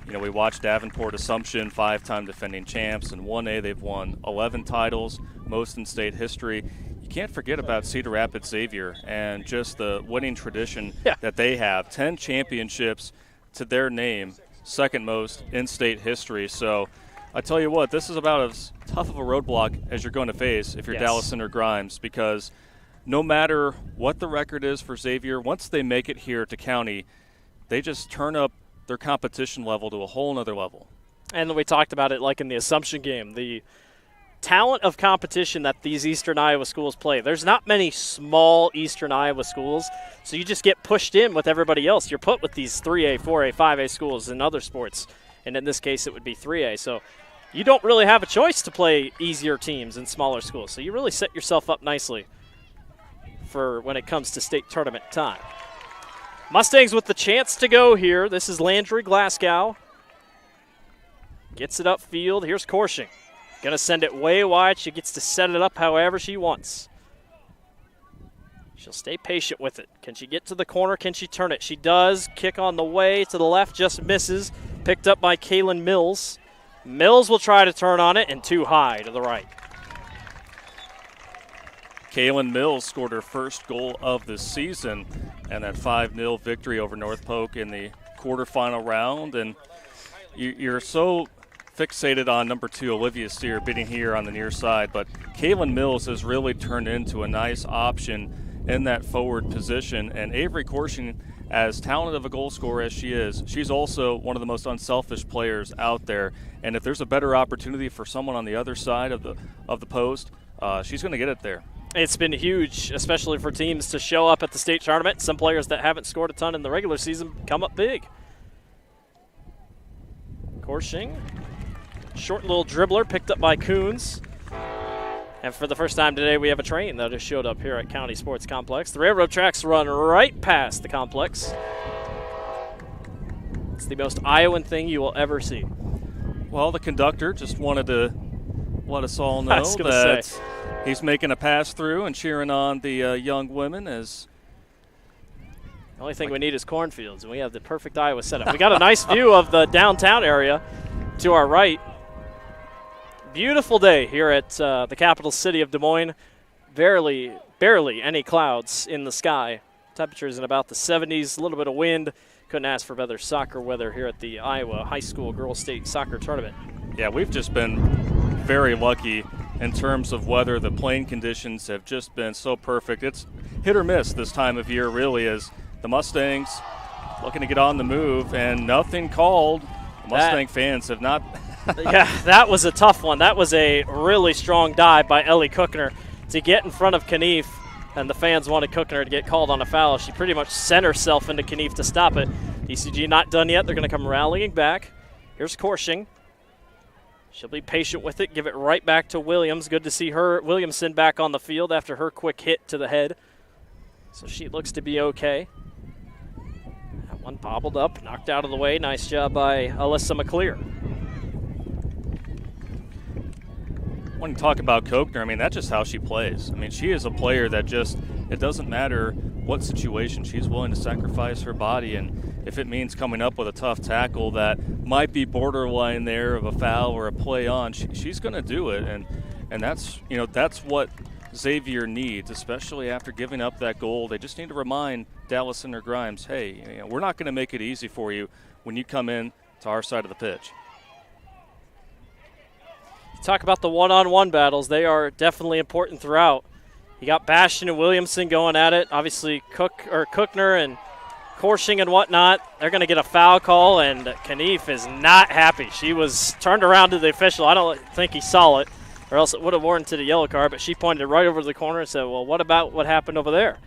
You know, we watched Davenport Assumption, 5-time defending champs. In 1A, they've won 11 titles, most in state history. You can't forget about Cedar Rapids Xavier and just the winning tradition that they have. 10 championships to their name, second most in state history. So I tell you what, this is about as tough of a roadblock as you're going to face if you're Dallas Center Grimes, because no matter what the record is for Xavier, once they make it here to county, they just turn up their competition level to a whole nother level. And we talked about it like in the Assumption game, the talent of competition that these Eastern Iowa schools play. There's not many small Eastern Iowa schools, so you just get pushed in with everybody else. You're put with these 3A, 4A, 5A schools in other sports, and in this case it would be 3A. So you don't really have a choice to play easier teams in smaller schools. So you really set yourself up nicely for when it comes to state tournament time. Mustangs with the chance to go here. This is Landry Glasgow. Gets it upfield. Here's Korshing. Going to send it way wide. She gets to set it up however she wants. She'll stay patient with it. Can she get to the corner? Can she turn it? She does. Kick on the way to the left, just misses. Picked up by Kaylin Mills. Mills will try to turn on it, and too high to the right. Kaylin Mills scored her first goal of the season and that 5-0 victory over North Polk in the quarterfinal round. And you're so fixated on number 2, Olivia Steer, beating here on the near side, but Kaylin Mills has really turned into a nice option in that forward position. And Avery Korshing, as talented of a goal scorer as she is, she's also one of the most unselfish players out there. And if there's a better opportunity for someone on the other side of the post, she's going to get it there. It's been huge, especially for teams to show up at the state tournament. Some players that haven't scored a ton in the regular season come up big. Korshing. Short little dribbler picked up by Coons. And for the first time today, we have a train that has showed up here at County Sports Complex. The railroad tracks run right past the complex. It's the most Iowan thing you will ever see. Well, the conductor just wanted to let us all know that he's making a pass through and cheering on the young women as The only thing we need is cornfields, and we have the perfect Iowa setup. We got a nice view of the downtown area to our right. Beautiful day here at the capital city of Des Moines. Barely any clouds in the sky. Temperatures in about the 70s, a little bit of wind. Couldn't ask for better soccer weather here at the Iowa High School Girls State Soccer Tournament. Yeah, we've just been very lucky in terms of weather. The playing conditions have just been so perfect. It's hit or miss this time of year, really, as the Mustangs looking to get on the move, and nothing called. The Mustang fans have not. Yeah, that was a tough one. That was a really strong dive by Ellie Cookner to get in front of Knief, and the fans wanted Cookner to get called on a foul. She pretty much sent herself into Knief to stop it. DCG not done yet. They're going to come rallying back. Here's Korshing. She'll be patient with it, give it right back to Williams. Good to see her, Williamson, back on the field after her quick hit to the head. So she looks to be okay. That one bobbled up, knocked out of the way. Nice job by Alyssa McClear. When you talk about Kochner, I mean, that's just how she plays. I mean, she is a player that just, it doesn't matter what situation, she's willing to sacrifice her body, and if it means coming up with a tough tackle that might be borderline there of a foul or a play on, she's going to do it, and that's, you know, that's what Xavier needs, especially after giving up that goal. They just need to remind Dallas or Grimes, hey, you know, we're not going to make it easy for you when you come in to our side of the pitch. Talk about the one-on-one battles. They are definitely important throughout. You got Bastion and Williamson going at it. Obviously, Cookner and Korshing and whatnot. They're going to get a foul call, and Knief is not happy. She was turned around to the official. I don't think he saw it, or else it would have warranted a yellow card, but she pointed right over to the corner and said, well, what about what happened over there?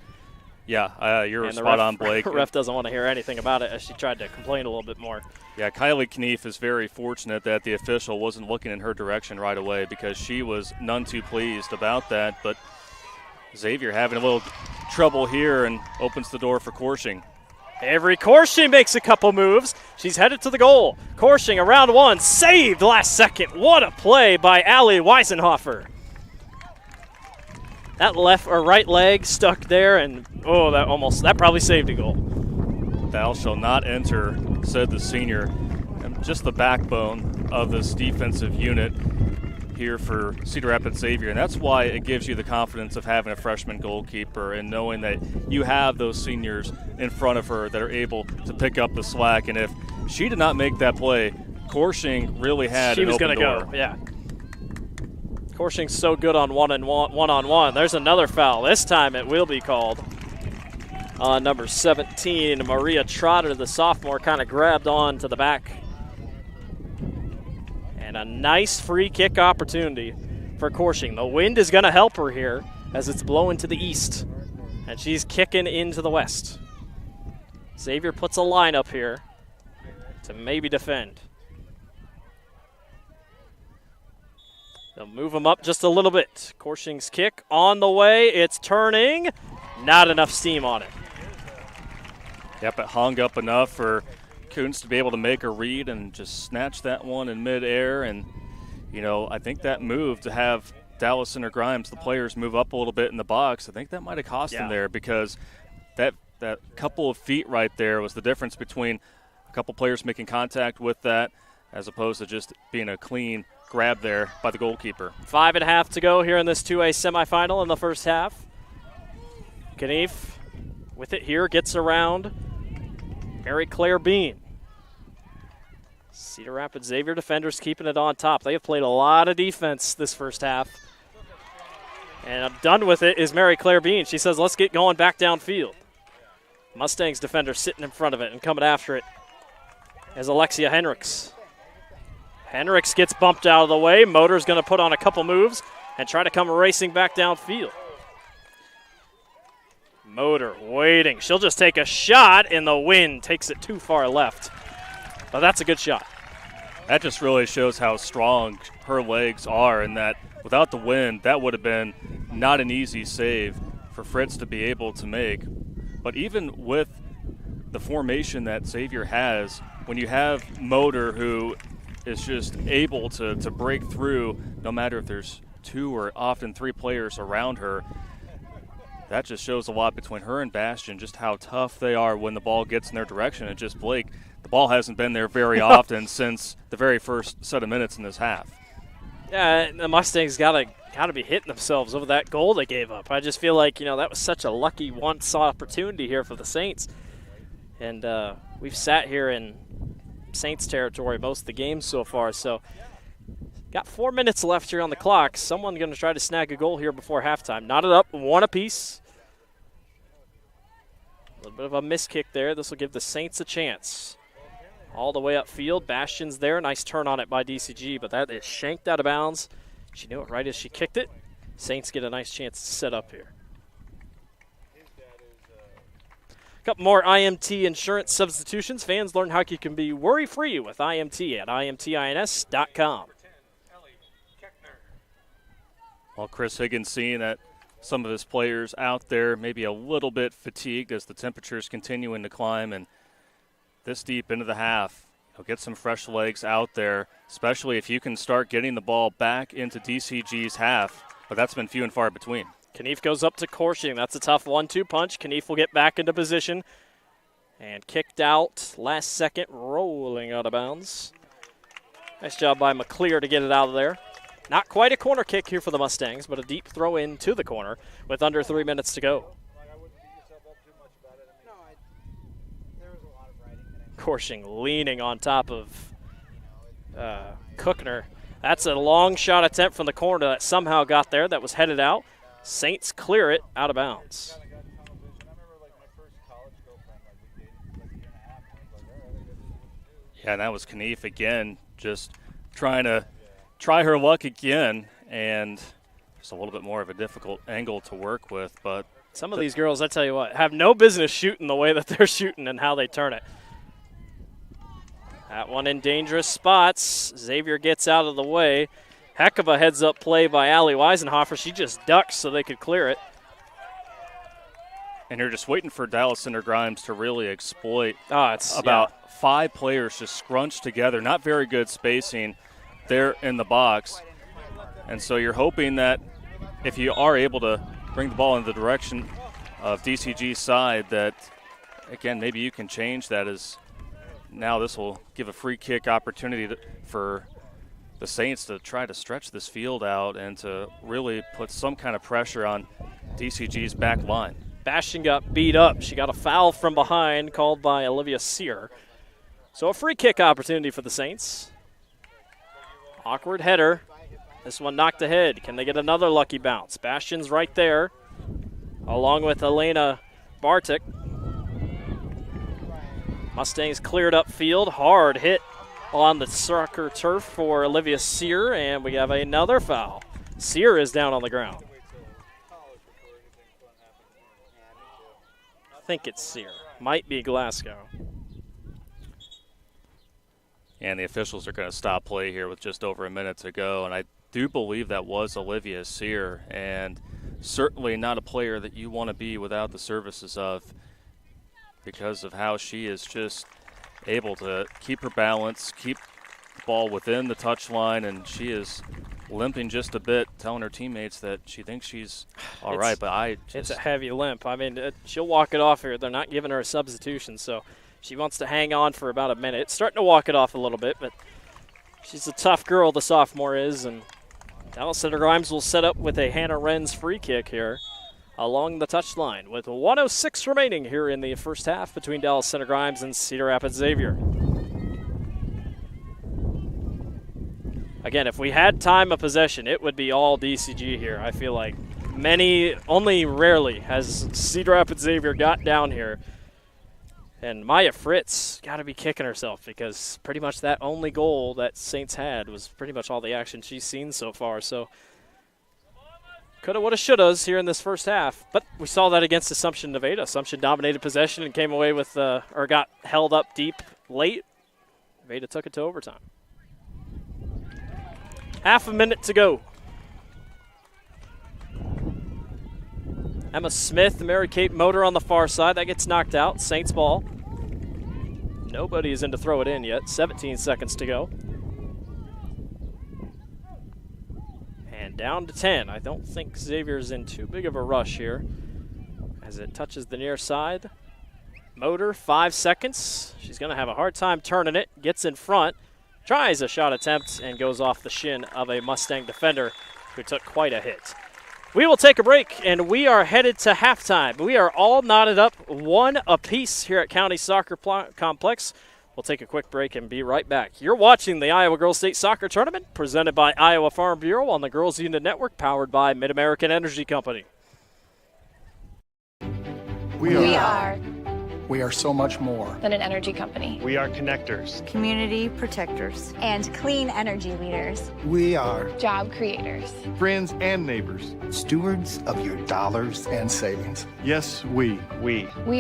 Yeah, you're spot on, Blake. The ref doesn't want to hear anything about it, as she tried to complain a little bit more. Yeah, Kylie Knief is very fortunate that the official wasn't looking in her direction right away, because she was none too pleased about that. But Xavier having a little trouble here and opens the door for Korshing. Avery Korshing makes a couple moves. She's headed to the goal. Korshing around one, saved last second. What a play by Allie Weisenhofer. That left or right leg stuck there, and that probably saved a goal. Thou shall not enter, said the senior. And just the backbone of this defensive unit here for Cedar Rapids Xavier, and that's why it gives you the confidence of having a freshman goalkeeper and knowing that you have those seniors in front of her that are able to pick up the slack. And if she did not make that play, Korshing really had an open door. She was going to go, yeah. Korshing's so good on one-on-one. There's another foul. This time it will be called on number 17. Maria Trotter, the sophomore, kind of grabbed on to the back. And a nice free kick opportunity for Korshing. The wind is going to help her here as it's blowing to the east. And she's kicking into the west. Xavier puts a line up here to maybe defend. They'll move them up just a little bit. Korshing's kick on the way. It's turning. Not enough steam on it. Yep, it hung up enough for Kuntz to be able to make a read and just snatch that one in midair. And, you know, I think that move to have Dallas or Grimes, the players, move up a little bit in the box, I think that might have cost them there, because that couple of feet right there was the difference between a couple players making contact with that as opposed to just being a clean grab there by the goalkeeper. 5.5 to go here in this 2A semifinal in the first half. Knief with it here, gets around Mary Claire Bean. Cedar Rapids Xavier defenders keeping it on top. They have played a lot of defense this first half. And I'm done with it is Mary Claire Bean. She says, let's get going back downfield. Mustangs defender sitting in front of it and coming after it is Alexia Henricks. Henricks gets bumped out of the way. Motor's going to put on a couple moves and try to come racing back downfield. Motor waiting. She'll just take a shot, and the wind takes it too far left. But that's a good shot. That just really shows how strong her legs are, and that without the wind, that would have been not an easy save for Fritz to be able to make. But even with the formation that Xavier has, when you have Motor who is just able to break through, no matter if there's two or often three players around her, that just shows a lot between her and Bastion, just how tough they are when the ball gets in their direction. And just Blake, the ball hasn't been there very often since the very first set of minutes in this half. Yeah, the Mustangs got to be hitting themselves over that goal they gave up. I just feel like, that was such a lucky once opportunity here for the Saints. And we've sat here in Saints territory most of the games so far. So got 4 minutes left here on the clock. Someone going to try to snag a goal here before halftime. Knotted up, one apiece. A little bit of a miss kick there. This will give the Saints a chance. All the way upfield. Bastion's there. Nice turn on it by DCG, but that is shanked out of bounds. She knew it right as she kicked it. Saints get a nice chance to set up here. A couple more IMT insurance substitutions. Fans learn how you can be worry-free with IMT at imtins.com. Well, Chris Higgins seeing that some of his players out there maybe a little bit fatigued as the temperatures continuing to climb, and this deep into the half, get some fresh legs out there, especially if you can start getting the ball back into DCG's half, but that's been few and far between. Knief goes up to Korshing. That's a tough 1-2 punch. Knief will get back into position and kicked out last second, rolling out of bounds. Nice job by McClear to get it out of there. Not quite a corner kick here for the Mustangs, but a deep throw in to the corner with under 3 minutes to go. Korshing leaning on top of Cookner. That's a long shot attempt from the corner that somehow got there. That was headed out. Saints clear it out of bounds. Yeah, and that was Knief again, just trying to try her luck again, and just a little bit more of a difficult angle to work with. But some of these girls, I tell you what, have no business shooting the way that they're shooting and how they turn it. That one in dangerous spots. Xavier gets out of the way. Heck of a heads-up play by Allie Weisenhofer. She just ducks so they could clear it. And you're just waiting for Dallas Center Grimes to really exploit it's about 5 players just scrunched together. Not very good spacing there in the box. And so you're hoping that if you are able to bring the ball in the direction of DCG's side, that, again, maybe you can change that as now this will give a free kick opportunity for the Saints to try to stretch this field out and to really put some kind of pressure on DCG's back line. Bastion got beat up. She got a foul from behind called by Olivia Sear. So a free kick opportunity for the Saints. Awkward header. This one knocked ahead. Can they get another lucky bounce? Bastion's right there, along with Elena Bartik. Mustangs cleared up field. Hard hit on the soccer turf for Olivia Sear, and we have another foul. Sear is down on the ground. I think it's Sear. Might be Glasgow. And the officials are going to stop play here with just over a minute to go, and I do believe that was Olivia Sear, and certainly not a player that you want to be without the services of, because of how she is just able to keep her balance, keep the ball within the touch line, and she is limping just a bit, telling her teammates that she thinks she's all right, but it's a heavy limp. I mean, she'll walk it off here. They're not giving her a substitution, so she wants to hang on for about a minute. It's starting to walk it off a little bit, but she's a tough girl, the sophomore is, and Dallas Center Grimes will set up with a Hannah Renz free kick here along the touchline with 1:06 remaining here in the first half between Dallas Center Grimes and Cedar Rapids Xavier. Again, if we had time of possession, it would be all DCG here. I feel like only rarely has Cedar Rapids Xavier got down here. And Maya Fritz got to be kicking herself, because pretty much that only goal that Saints had was pretty much all the action she's seen so far. So coulda, woulda, shouldas here in this first half. But we saw that against Assumption Nevada. Assumption dominated possession and came away with, or got held up deep late. Nevada took it to overtime. Half a minute to go. Emma Smith, the Mary Kate Motor on the far side. That gets knocked out. Saints ball. Nobody is in to throw it in yet. 17 seconds to go. And down to 10. I don't think Xavier's in too big of a rush here. as it touches the near side. Motor, 5 seconds. She's going to have a hard time turning it. Gets in front, tries a shot attempt, and goes off the shin of a Mustang defender who took quite a hit. We will take a break, and we are headed to halftime. We are all knotted up, 1 apiece here at County Soccer Complex. We'll take a quick break and be right back. You're watching the Iowa Girls State Soccer Tournament, presented by Iowa Farm Bureau on the Girls Union Network, powered by Mid-American Energy Company. We are. We are so much more than an energy company. We are connectors, community protectors, and clean energy leaders. We are job creators, friends and neighbors, stewards of your dollars and savings. Yes, we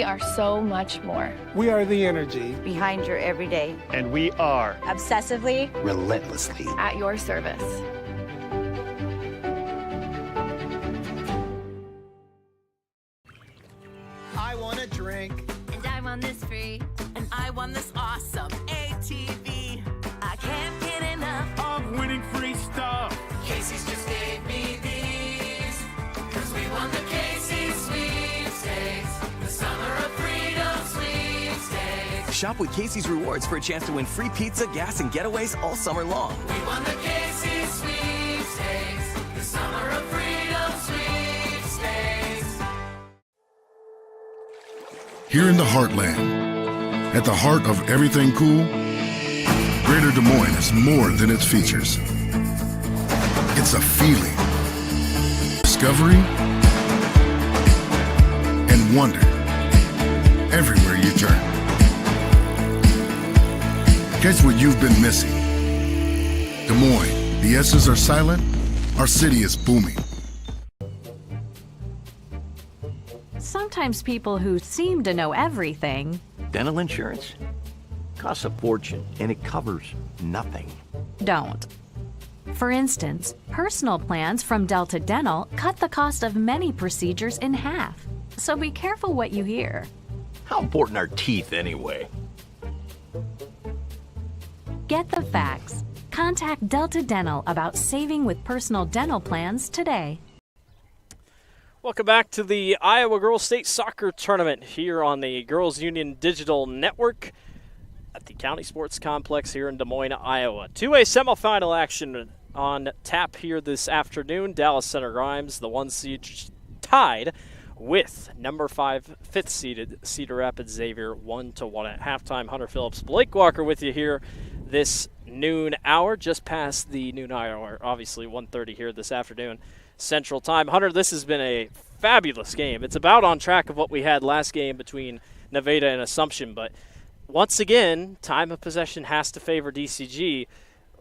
are so much more. We are the energy behind your everyday, and we are obsessively, relentlessly at your service. I want a drink. I want this free, and I want this awesome ATV. I can't get enough of winning free stuff. Casey's just gave me these, 'cause we won the Casey's sweepstakes, the Summer of Freedom sweepstakes. Shop with Casey's Rewards for a chance to win free pizza, gas, and getaways all summer long. We won the Casey's sweepstakes, the Summer of Freedom sweepstakes. Here in the heartland, at the heart of everything cool, Greater Des Moines is more than its features. It's a feeling, discovery, and wonder everywhere you turn. Catch what you've been missing. Des Moines, the S's are silent, our city is booming. Sometimes people who seem to know everything. Dental insurance costs a fortune and it covers nothing. Don't. For instance, personal plans from Delta Dental cut the cost of many procedures in half. So be careful what you hear. How important are teeth anyway? Get the facts. Contact Delta Dental about saving with personal dental plans today. Welcome back to the Iowa Girls State Soccer Tournament here on the Girls Union Digital Network at the County Sports Complex here in Des Moines, Iowa. 2A semifinal action on tap here this afternoon. Dallas Center Grimes, the 1 seed, tied with number 5, 5th seeded Cedar Rapids Xavier, 1-1 at halftime. Hunter Phillips, Blake Walker with you here this noon hour, just past the noon hour, obviously 1:30 here this afternoon. Central Time. Hunter, this has been a fabulous game. It's about on track of what we had last game between Nevada and Assumption, but once again, time of possession has to favor DCG.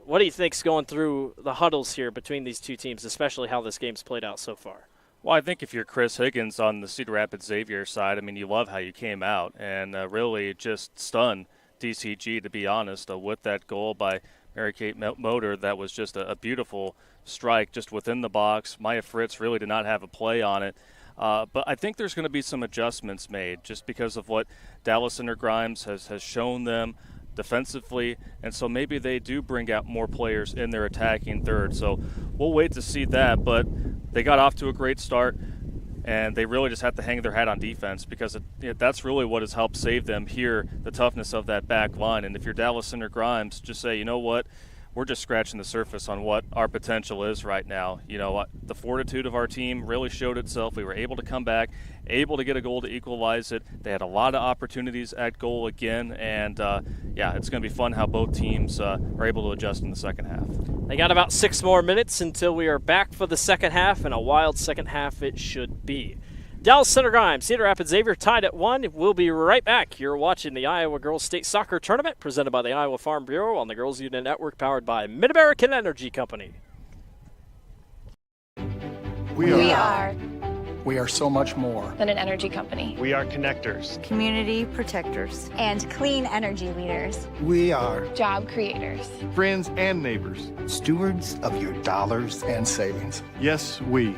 What do you think's going through the huddles here between these two teams, especially how this game's played out so far? Well, I think if you're Chris Higgins on the Cedar Rapids Xavier side, I mean, you love how you came out and really just stunned DCG, to be honest, with that goal by Mary Kate Motor. That was just a beautiful strike just within the box. Maya Fritz really did not have a play on it. But I think there's going to be some adjustments made just because of what Dallas Center Grimes has shown them defensively, and so maybe they do bring out more players in their attacking third. So we'll wait to see that, but they got off to a great start, and they really just have to hang their hat on defense because that's really what has helped save them here, the toughness of that back line. And if you're Dallas Center Grimes, just say, you know what, we're just scratching the surface on what our potential is right now. You know, the fortitude of our team really showed itself. We were able to come back, able to get a goal to equalize it. They had a lot of opportunities at goal again, and it's going to be fun how both teams are able to adjust in the second half. They got about 6 more minutes until we are back for the second half, and a wild second half it should be. Dallas Center Grimes, Cedar Rapids Xavier tied at 1. We'll be right back. You're watching the Iowa Girls State Soccer Tournament presented by the Iowa Farm Bureau on the Girls Union Network, powered by Mid-American Energy Company. We are. We are so much more than an energy company. We are connectors, community protectors, and clean energy leaders. We are job creators, friends and neighbors, stewards of your dollars and savings. Yes, we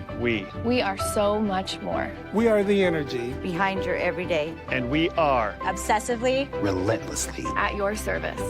are so much more. We are the energy behind your everyday, and we are obsessively, relentlessly at your service.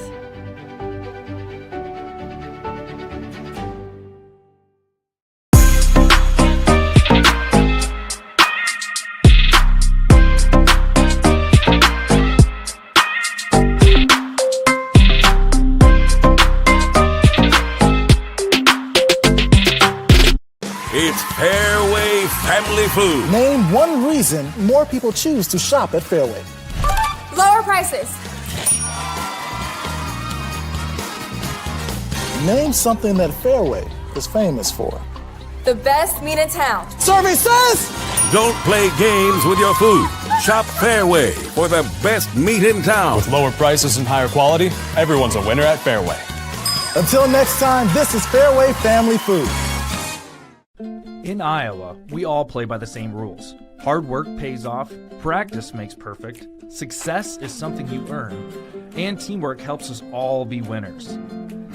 Fairway Family Food. Name one reason more people choose to shop at Fairway. Lower prices. Name something that Fairway is famous for. The best meat in town. Services! Don't play games with your food. Shop Fairway for the best meat in town. With lower prices and higher quality, everyone's a winner at Fairway. Until next time, this is Fairway Family Food. In Iowa, we all play by the same rules. Hard work pays off, practice makes perfect, success is something you earn, and teamwork helps us all be winners.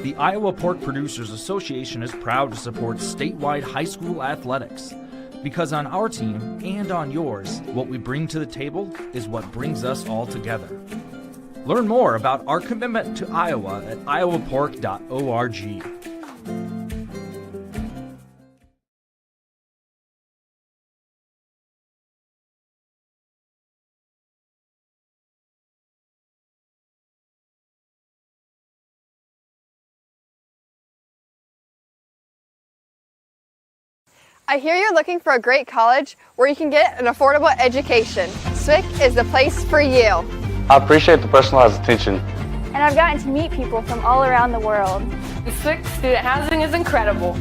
The Iowa Pork Producers Association is proud to support statewide high school athletics. Because on our team and on yours, what we bring to the table is what brings us all together. Learn more about our commitment to Iowa at iowapork.org. I hear you're looking for a great college where you can get an affordable education. SWIC is the place for you. I appreciate the personalized attention. And I've gotten to meet people from all around the world. The SWIC student housing is incredible.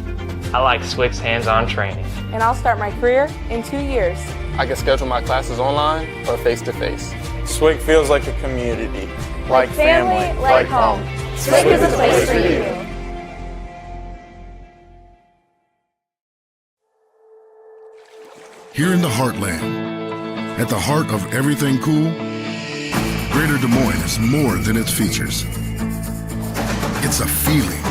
I like SWIC's hands-on training. And I'll start my career in 2 years. I can schedule my classes online or face-to-face. SWIC feels like a community. Like family, like home. SWIC is a place for you. Here in the heartland, at the heart of everything cool, Greater Des Moines is more than its features. It's a feeling.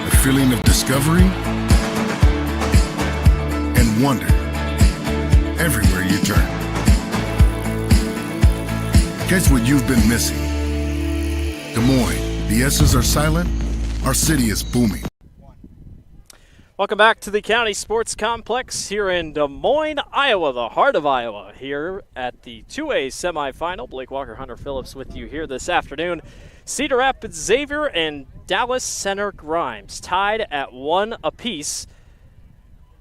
A feeling of discovery and wonder everywhere you turn. Catch what you've been missing. Des Moines, the S's are silent, our city is booming. Welcome back to the County Sports Complex here in Des Moines, Iowa, the heart of Iowa, here at the 2A semifinal. Blake Walker, Hunter Phillips with you here this afternoon. Cedar Rapids Xavier and Dallas Center Grimes tied at 1 apiece.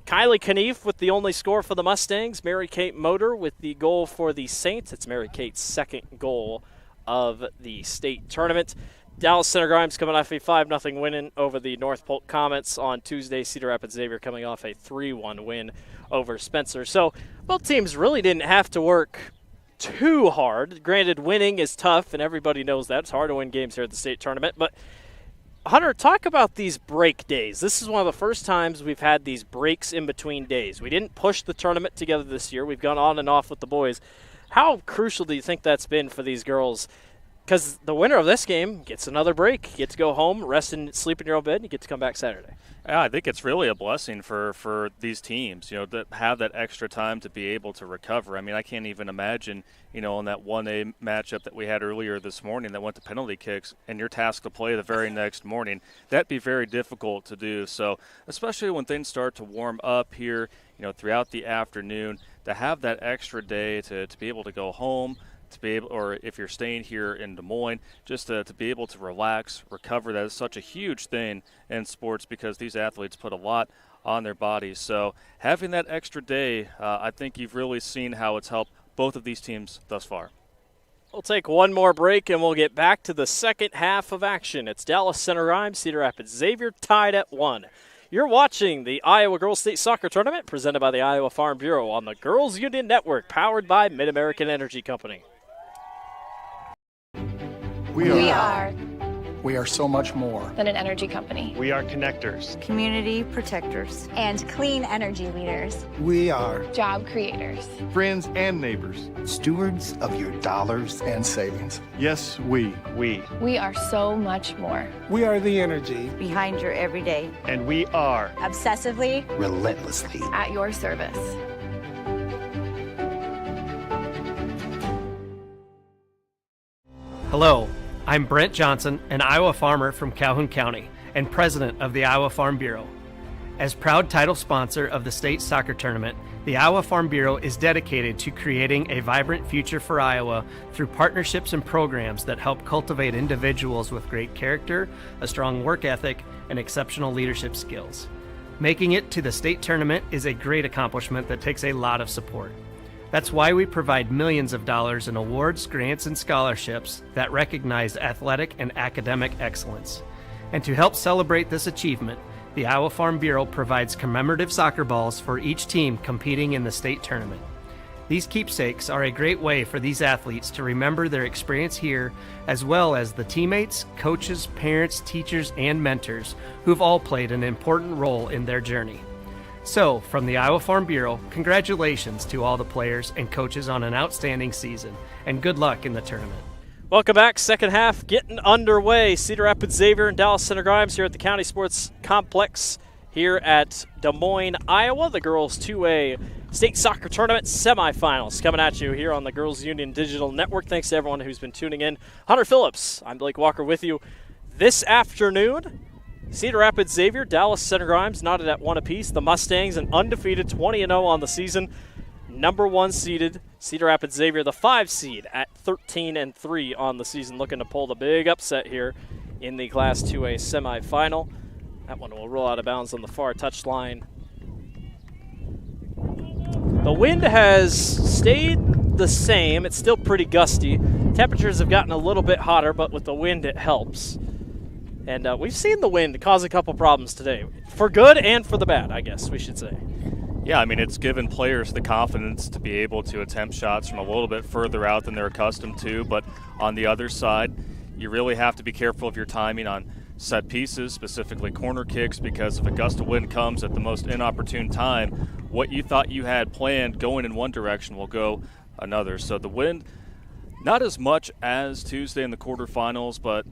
Kylie Knief with the only score for the Mustangs. Mary Kate Motor with the goal for the Saints. It's Mary Kate's second goal of the state tournament. Dallas Center Grimes coming off a 5-0 win over the North Polk Comets on Tuesday. Cedar Rapids Xavier coming off a 3-1 win over Spencer. So both teams really didn't have to work too hard. Granted, winning is tough, and everybody knows that. It's hard to win games here at the state tournament. But, Hunter, talk about these break days. This is one of the first times we've had these breaks in between days. We didn't push the tournament together this year. We've gone on and off with the boys. How crucial do you think that's been for these girls? Because the winner of this game gets another break. You get to go home, rest and sleep in your own bed, and you get to come back Saturday. Yeah, I think it's really a blessing for these teams, to have that extra time to be able to recover. I mean, I can't even imagine, in that 1A matchup that we had earlier this morning that went to penalty kicks, and you're tasked to play the very next morning. That'd be very difficult to do. So, especially when things start to warm up here, throughout the afternoon, to have that extra day to be able to go home, to be able, or if you're staying here in Des Moines, just to be able to relax, recover. That is such a huge thing in sports because these athletes put a lot on their bodies. So having that extra day, I think you've really seen how it's helped both of these teams thus far. We'll take one more break, and we'll get back to the second half of action. It's Dallas Center Grimes, Cedar Rapids Xavier tied at 1. You're watching the Iowa Girls State Soccer Tournament presented by the Iowa Farm Bureau on the Girls Union Network, powered by Mid-American Energy Company. We are so much more than an energy company. We are connectors, community protectors, and clean energy leaders. We are job creators, friends and neighbors, stewards of your dollars and savings. Yes, we are so much more. We are the energy behind your everyday, and we are obsessively, relentlessly at your service. Hello, I'm Brent Johnson, an Iowa farmer from Calhoun County and president of the Iowa Farm Bureau. As proud title sponsor of the state soccer tournament, The Iowa Farm Bureau is dedicated to creating a vibrant future for Iowa through partnerships and programs that help cultivate individuals with great character, a strong work ethic, and exceptional leadership skills. Making it to the state tournament is a great accomplishment that takes a lot of support. That's why we provide millions of dollars in awards, grants, and scholarships that recognize athletic and academic excellence. And to help celebrate this achievement, the Iowa Farm Bureau provides commemorative soccer balls for each team competing in the state tournament. These keepsakes are a great way for these athletes to remember their experience here, as well as the teammates, coaches, parents, teachers, and mentors who've all played an important role in their journey. So, from the Iowa Farm Bureau, congratulations to all the players and coaches on an outstanding season, and good luck in the tournament. Welcome back. Second half getting underway. Cedar Rapids Xavier and Dallas Center Grimes here at the County Sports Complex here at Des Moines, Iowa. The girls 2A state soccer tournament semifinals coming at you here on the Girls Union Digital Network. Thanks to everyone who's been tuning in. Hunter Phillips, I'm Blake Walker with you this afternoon. Cedar Rapids Xavier, Dallas Center Grimes knotted at 1 apiece. The Mustangs an undefeated 20-0 on the season. Number 1 seeded Cedar Rapids Xavier, the 5 seed at 13-3 on the season, looking to pull the big upset here in the Class 2A semifinal. That one will roll out of bounds on the far touchline. The wind has stayed the same. It's still pretty gusty. Temperatures have gotten a little bit hotter, but with the wind it helps. And we've seen the wind cause a couple problems today, for good and for the bad, I guess we should say. Yeah, I mean, it's given players the confidence to be able to attempt shots from a little bit further out than they're accustomed to. But on the other side, you really have to be careful of your timing on set pieces, specifically corner kicks, because if a gust of wind comes at the most inopportune time, what you thought you had planned going in one direction will go another. So the wind, not as much as Tuesday in the quarterfinals, but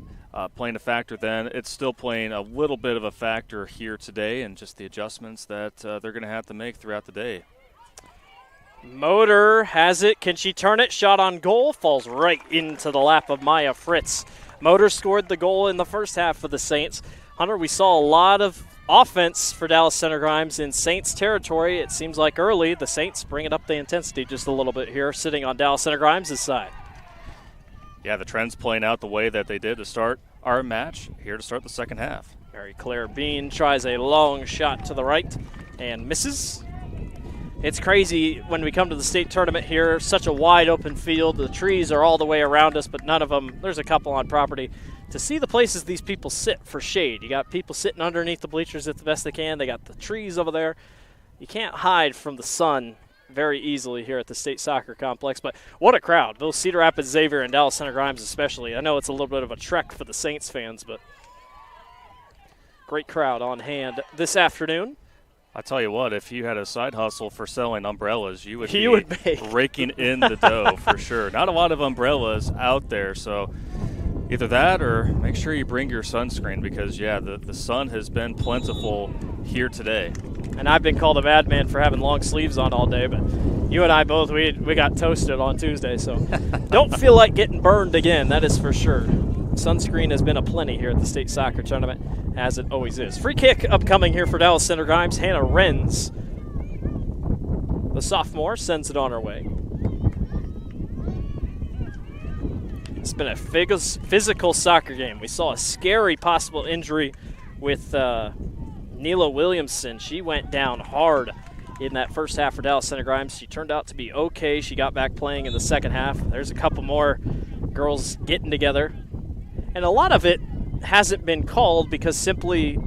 playing a factor then. It's still playing a little bit of a factor here today, and just the adjustments that they're going to have to make throughout the day. Motor has it. Can she turn it? Shot on goal. Falls right into the lap of Maya Fritz. Motor scored the goal in the first half for the Saints. Hunter, we saw a lot of offense for Dallas Center Grimes in Saints territory. It seems like early the Saints bringing up the intensity just a little bit here, sitting on Dallas Center Grimes' side. Yeah, the trend's playing out the way that they did to start our match here to start the second half. Mary Claire Bean tries a long shot to the right and misses. It's crazy when we come to the state tournament here, such a wide open field. The trees are all the way around us, but none of them, there's a couple on property. To see the places these people sit for shade. You got people sitting underneath the bleachers at the best they can. They got the trees over there. You can't hide from the sun very easily here at the State Soccer Complex. But what a crowd. Both Cedar Rapids Xavier and Dallas Center Grimes especially. I know it's a little bit of a trek for the Saints fans, but great crowd on hand this afternoon. I tell you what, if you had a side hustle for selling umbrellas, you would be raking in the dough for sure. Not a lot of umbrellas out there, so either that or make sure you bring your sunscreen because, yeah, the sun has been plentiful here today. And I've been called a madman for having long sleeves on all day, but you and I both, we got toasted on Tuesday, so don't feel like getting burned again, that is for sure. Sunscreen has been aplenty here at the State Soccer Tournament, as it always is. Free kick upcoming here for Dallas Center Grimes. Hannah Renz, the sophomore, sends it on her way. It's been a physical soccer game. We saw a scary possible injury with Neela Williamson. She went down hard in that first half for Dallas Center Grimes. She turned out to be okay. She got back playing in the second half. There's a couple more girls getting together. And a lot of it hasn't been called because simply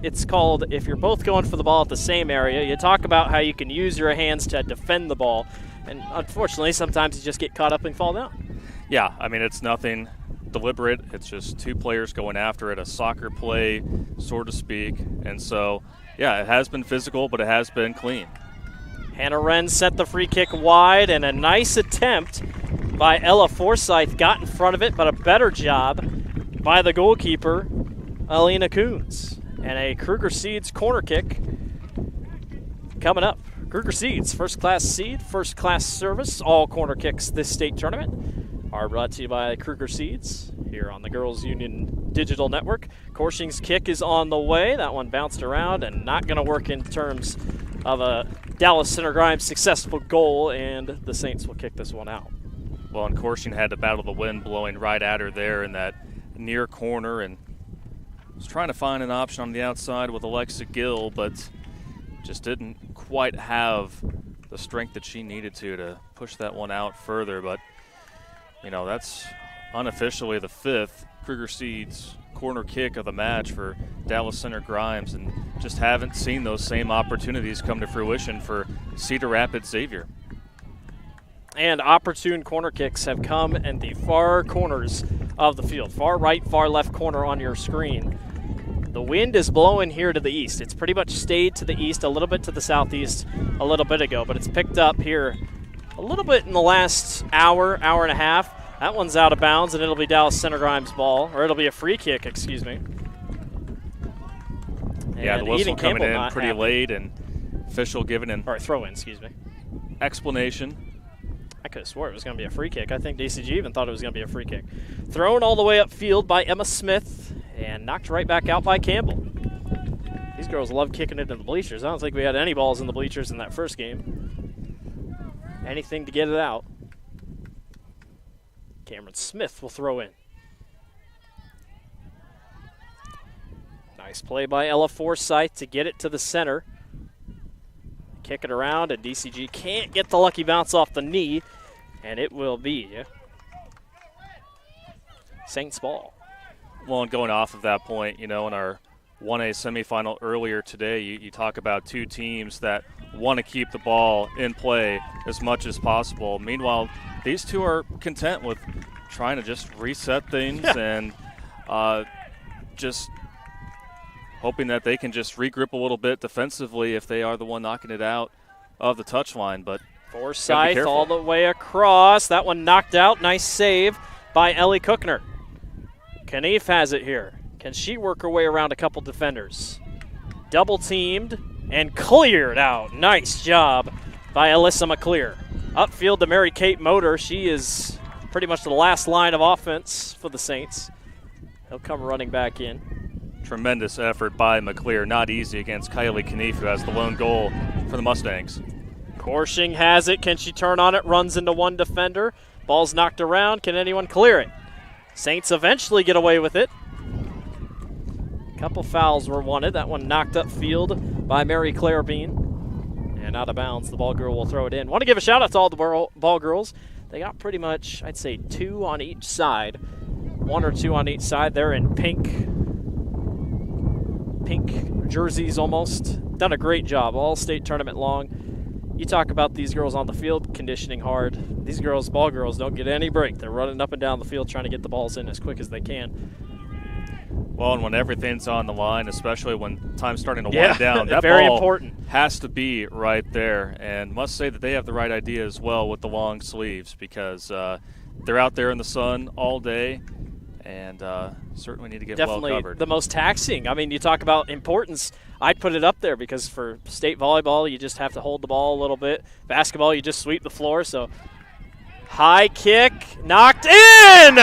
it's called if you're both going for the ball at the same area. You talk about how you can use your hands to defend the ball. And unfortunately, sometimes you just get caught up and fall down. Yeah, I mean, it's nothing deliberate. It's just two players going after it, a soccer play, so to speak. And so, yeah, it has been physical, but it has been clean. Hannah Wren sent the free kick wide, and a nice attempt by Ella Forsyth got in front of it, but a better job by the goalkeeper, Alina Coons. And a Kruger Seeds corner kick coming up. Kruger Seeds, first-class seed, first-class service. All corner kicks this state tournament are brought to you by Kruger Seeds here on the Girls Union Digital Network. Corshing's kick is on the way. That one bounced around and not going to work in terms of a Dallas Center Grimes' successful goal, and the Saints will kick this one out. Well, and Corshing had to battle the wind blowing right at her there in that near corner, and was trying to find an option on the outside with Alexa Gill, but just didn't quite have the strength that she needed to push that one out further. But, you know, that's unofficially the 5th Kruger Seeds corner kick of the match for Dallas Center Grimes, and just haven't seen those same opportunities come to fruition for Cedar Rapids Xavier. And opportune corner kicks have come in the far corners of the field. Far right, far left corner on your screen. The wind is blowing here to the east. It's pretty much stayed to the east, a little bit to the southeast a little bit ago, but it's picked up here a little bit in the last hour, hour and a half. That one's out of bounds, and it'll be Dallas Center Grimes' ball, or it'll be a free kick, excuse me. Yeah, the whistle coming in pretty happy. Late, and official giving an throw in, excuse me. Explanation. I could have swore it was going to be a free kick. I think DCG even thought it was going to be a free kick. Thrown all the way upfield by Emma Smith and knocked right back out by Campbell. These girls love kicking it in the bleachers. I don't think we had any balls in the bleachers in that first game. Anything to get it out. Cameron Smith will throw in. Nice play by Ella Forsyth to get it to the center. Kick it around, and DCG can't get the lucky bounce off the knee, and it will be Saints ball. Well, and going off of that point, you know, in our 1A semifinal earlier today, you talk about two teams that want to keep the ball in play as much as possible. Meanwhile, these two are content with trying to just reset things and just hoping that they can just regroup a little bit defensively if they are the one knocking it out of the touchline. But Forsyth all the way across. That one knocked out. Nice save by Ellie Cookner. Knief has it here. Can she work her way around a couple defenders? Double teamed and cleared out. Nice job by Alyssa McClear. Upfield to Mary Kate Motor. She is pretty much the last line of offense for the Saints. He'll come running back in. Tremendous effort by McClear. Not easy against Kylie Knief, who has the lone goal for the Mustangs. Corshing has it. Can she turn on it? Runs into one defender. Ball's knocked around. Can anyone clear it? Saints eventually get away with it. Couple fouls were wanted. That one knocked upfield by Mary Claire Bean. And out of bounds, the ball girl will throw it in. Want to give a shout out to all the ball girls. They got pretty much, I'd say, 2 on each side. 1 or 2 on each side. They're in pink jerseys almost. Done a great job. All state tournament long. You talk about these girls on the field conditioning hard. These girls, ball girls, don't get any break. They're running up and down the field trying to get the balls in as quick as they can. Well, and when everything's on the line, especially when time's starting to wind down, that very ball important. Has to be right there. And must say that they have the right idea as well with the long sleeves, because they're out there in the sun all day and certainly need to get well covered. Definitely the most taxing. I mean, you talk about importance. I'd put it up there because for state volleyball, you just have to hold the ball a little bit. Basketball, you just sweep the floor. So high kick, knocked in!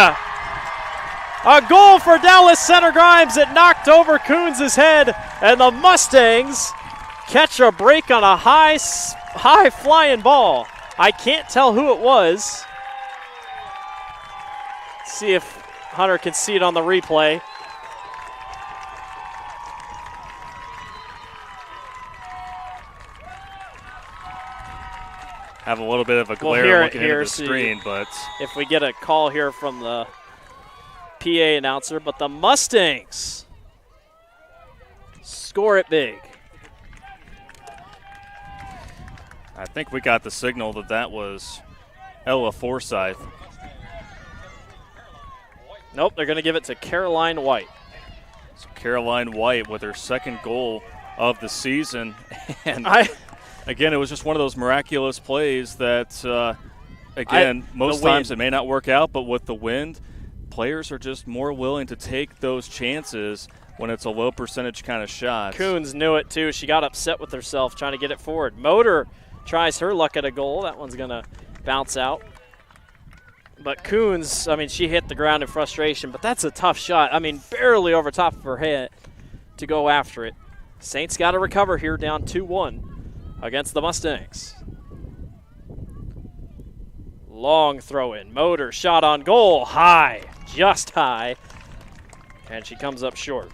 A goal for Dallas Center Grimes. It knocked over Coons' head, and the Mustangs catch a break on a high flying ball. I can't tell who it was. Let's see if Hunter can see it on the replay. Have a little bit of a glare looking into the so screen, but if we get a call here from the PA announcer, but the Mustangs score it big. I think we got the signal that was Ella Forsyth. Nope, they're going to give it to Caroline White. So Caroline White with her second goal of the season. And again, it was just one of those miraculous plays that, most times it may not work out, but with the wind, players are just more willing to take those chances when it's a low percentage kind of shot. Coons knew it too. She got upset with herself trying to get it forward. Motor tries her luck at a goal. That one's going to bounce out. But Coons, I mean, she hit the ground in frustration, but that's a tough shot. I mean, barely over top of her head to go after it. Saints got to recover here, down 2-1. against the Mustangs. Long throw in. Motor shot on goal. High. Just high. And she comes up short.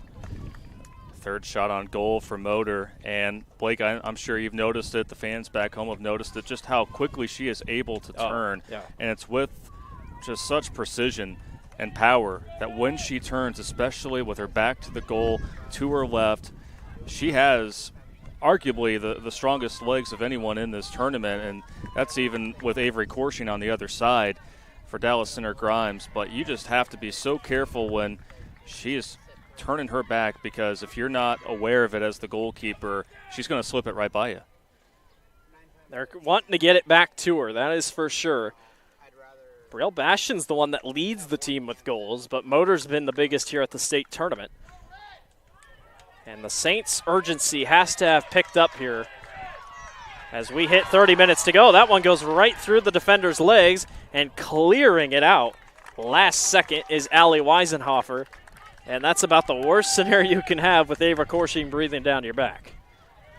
Third shot on goal for Motor. And Blake, I'm sure you've noticed it. The fans back home have noticed it, just how quickly she is able to turn. Yeah. And it's with just such precision and power that when she turns, especially with her back to the goal, to her left, she has arguably the strongest legs of anyone in this tournament, and that's even with Avery Corshing on the other side for Dallas Center Grimes. But you just have to be so careful when she is turning her back, because if you're not aware of it as the goalkeeper, she's going to slip it right by you. They're wanting to get it back to her, that is for sure. Brielle Bastion's the one that leads the team with goals, but Motor's been the biggest here at the state tournament. And the Saints' urgency has to have picked up here as we hit 30 minutes to go. That one goes right through the defender's legs, and clearing it out last second is Allie Weisenhofer. And that's about the worst scenario you can have with Ava Corshing breathing down your back.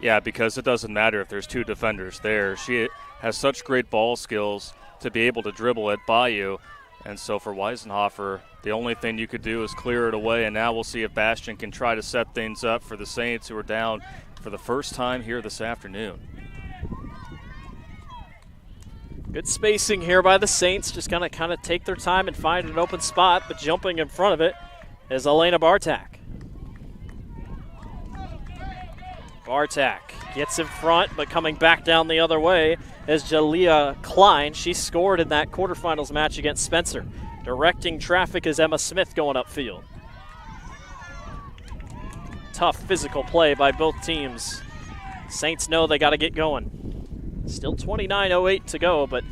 Yeah, because it doesn't matter if there's two defenders there. She has such great ball skills to be able to dribble it by you. And so for Weisenhofer, the only thing you could do is clear it away. And now we'll see if Bastion can try to set things up for the Saints, who are down for the first time here this afternoon. Good spacing here by the Saints. Just going to kind of take their time and find an open spot, but jumping in front of it is Elena Bartak. Bartak gets in front, but coming back down the other way is Jalea Klein. She scored in that quarterfinals match against Spencer. Directing traffic is Emma Smith going upfield. Tough physical play by both teams. Saints know they got to get going. Still 29:08 to go, but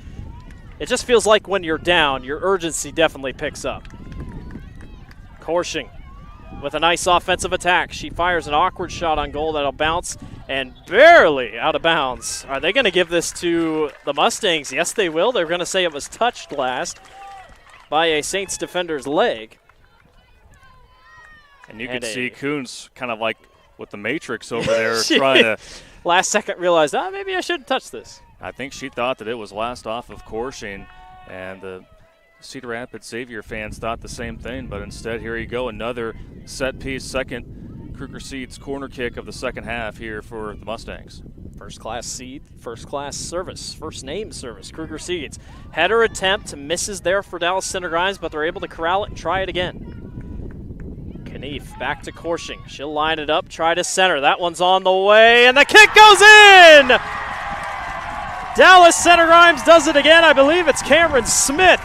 it just feels like when you're down, your urgency definitely picks up. Corshing with a nice offensive attack. She fires an awkward shot on goal that'll bounce and barely out of bounds. Are they going to give this to the Mustangs? Yes, they will. They're going to say it was touched last by a Saints defender's leg. And you can see Coons kind of like with the Matrix over there she trying to. Last second realized, maybe I shouldn't touch this. I think she thought that it was last off of Corshing, and the Cedar Rapids Xavier fans thought the same thing, but instead here you go, another set piece, second Kruger Seeds corner kick of the second half here for the Mustangs. First class seed, first class service, first name service, Kruger Seeds. Header attempt misses there for Dallas Center Grimes, but they're able to corral it and try it again. Knief back to Corshing. She'll line it up, try to center. That one's on the way, and the kick goes in! Dallas Center Grimes does it again. I believe it's Cameron Smith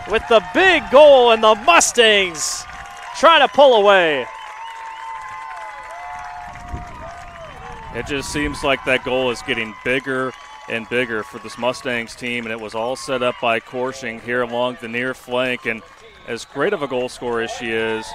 with the big goal, and the Mustangs try to pull away. It just seems like that goal is getting bigger and bigger for this Mustangs team, and it was all set up by Corshing here along the near flank. And as great of a goal scorer as she is,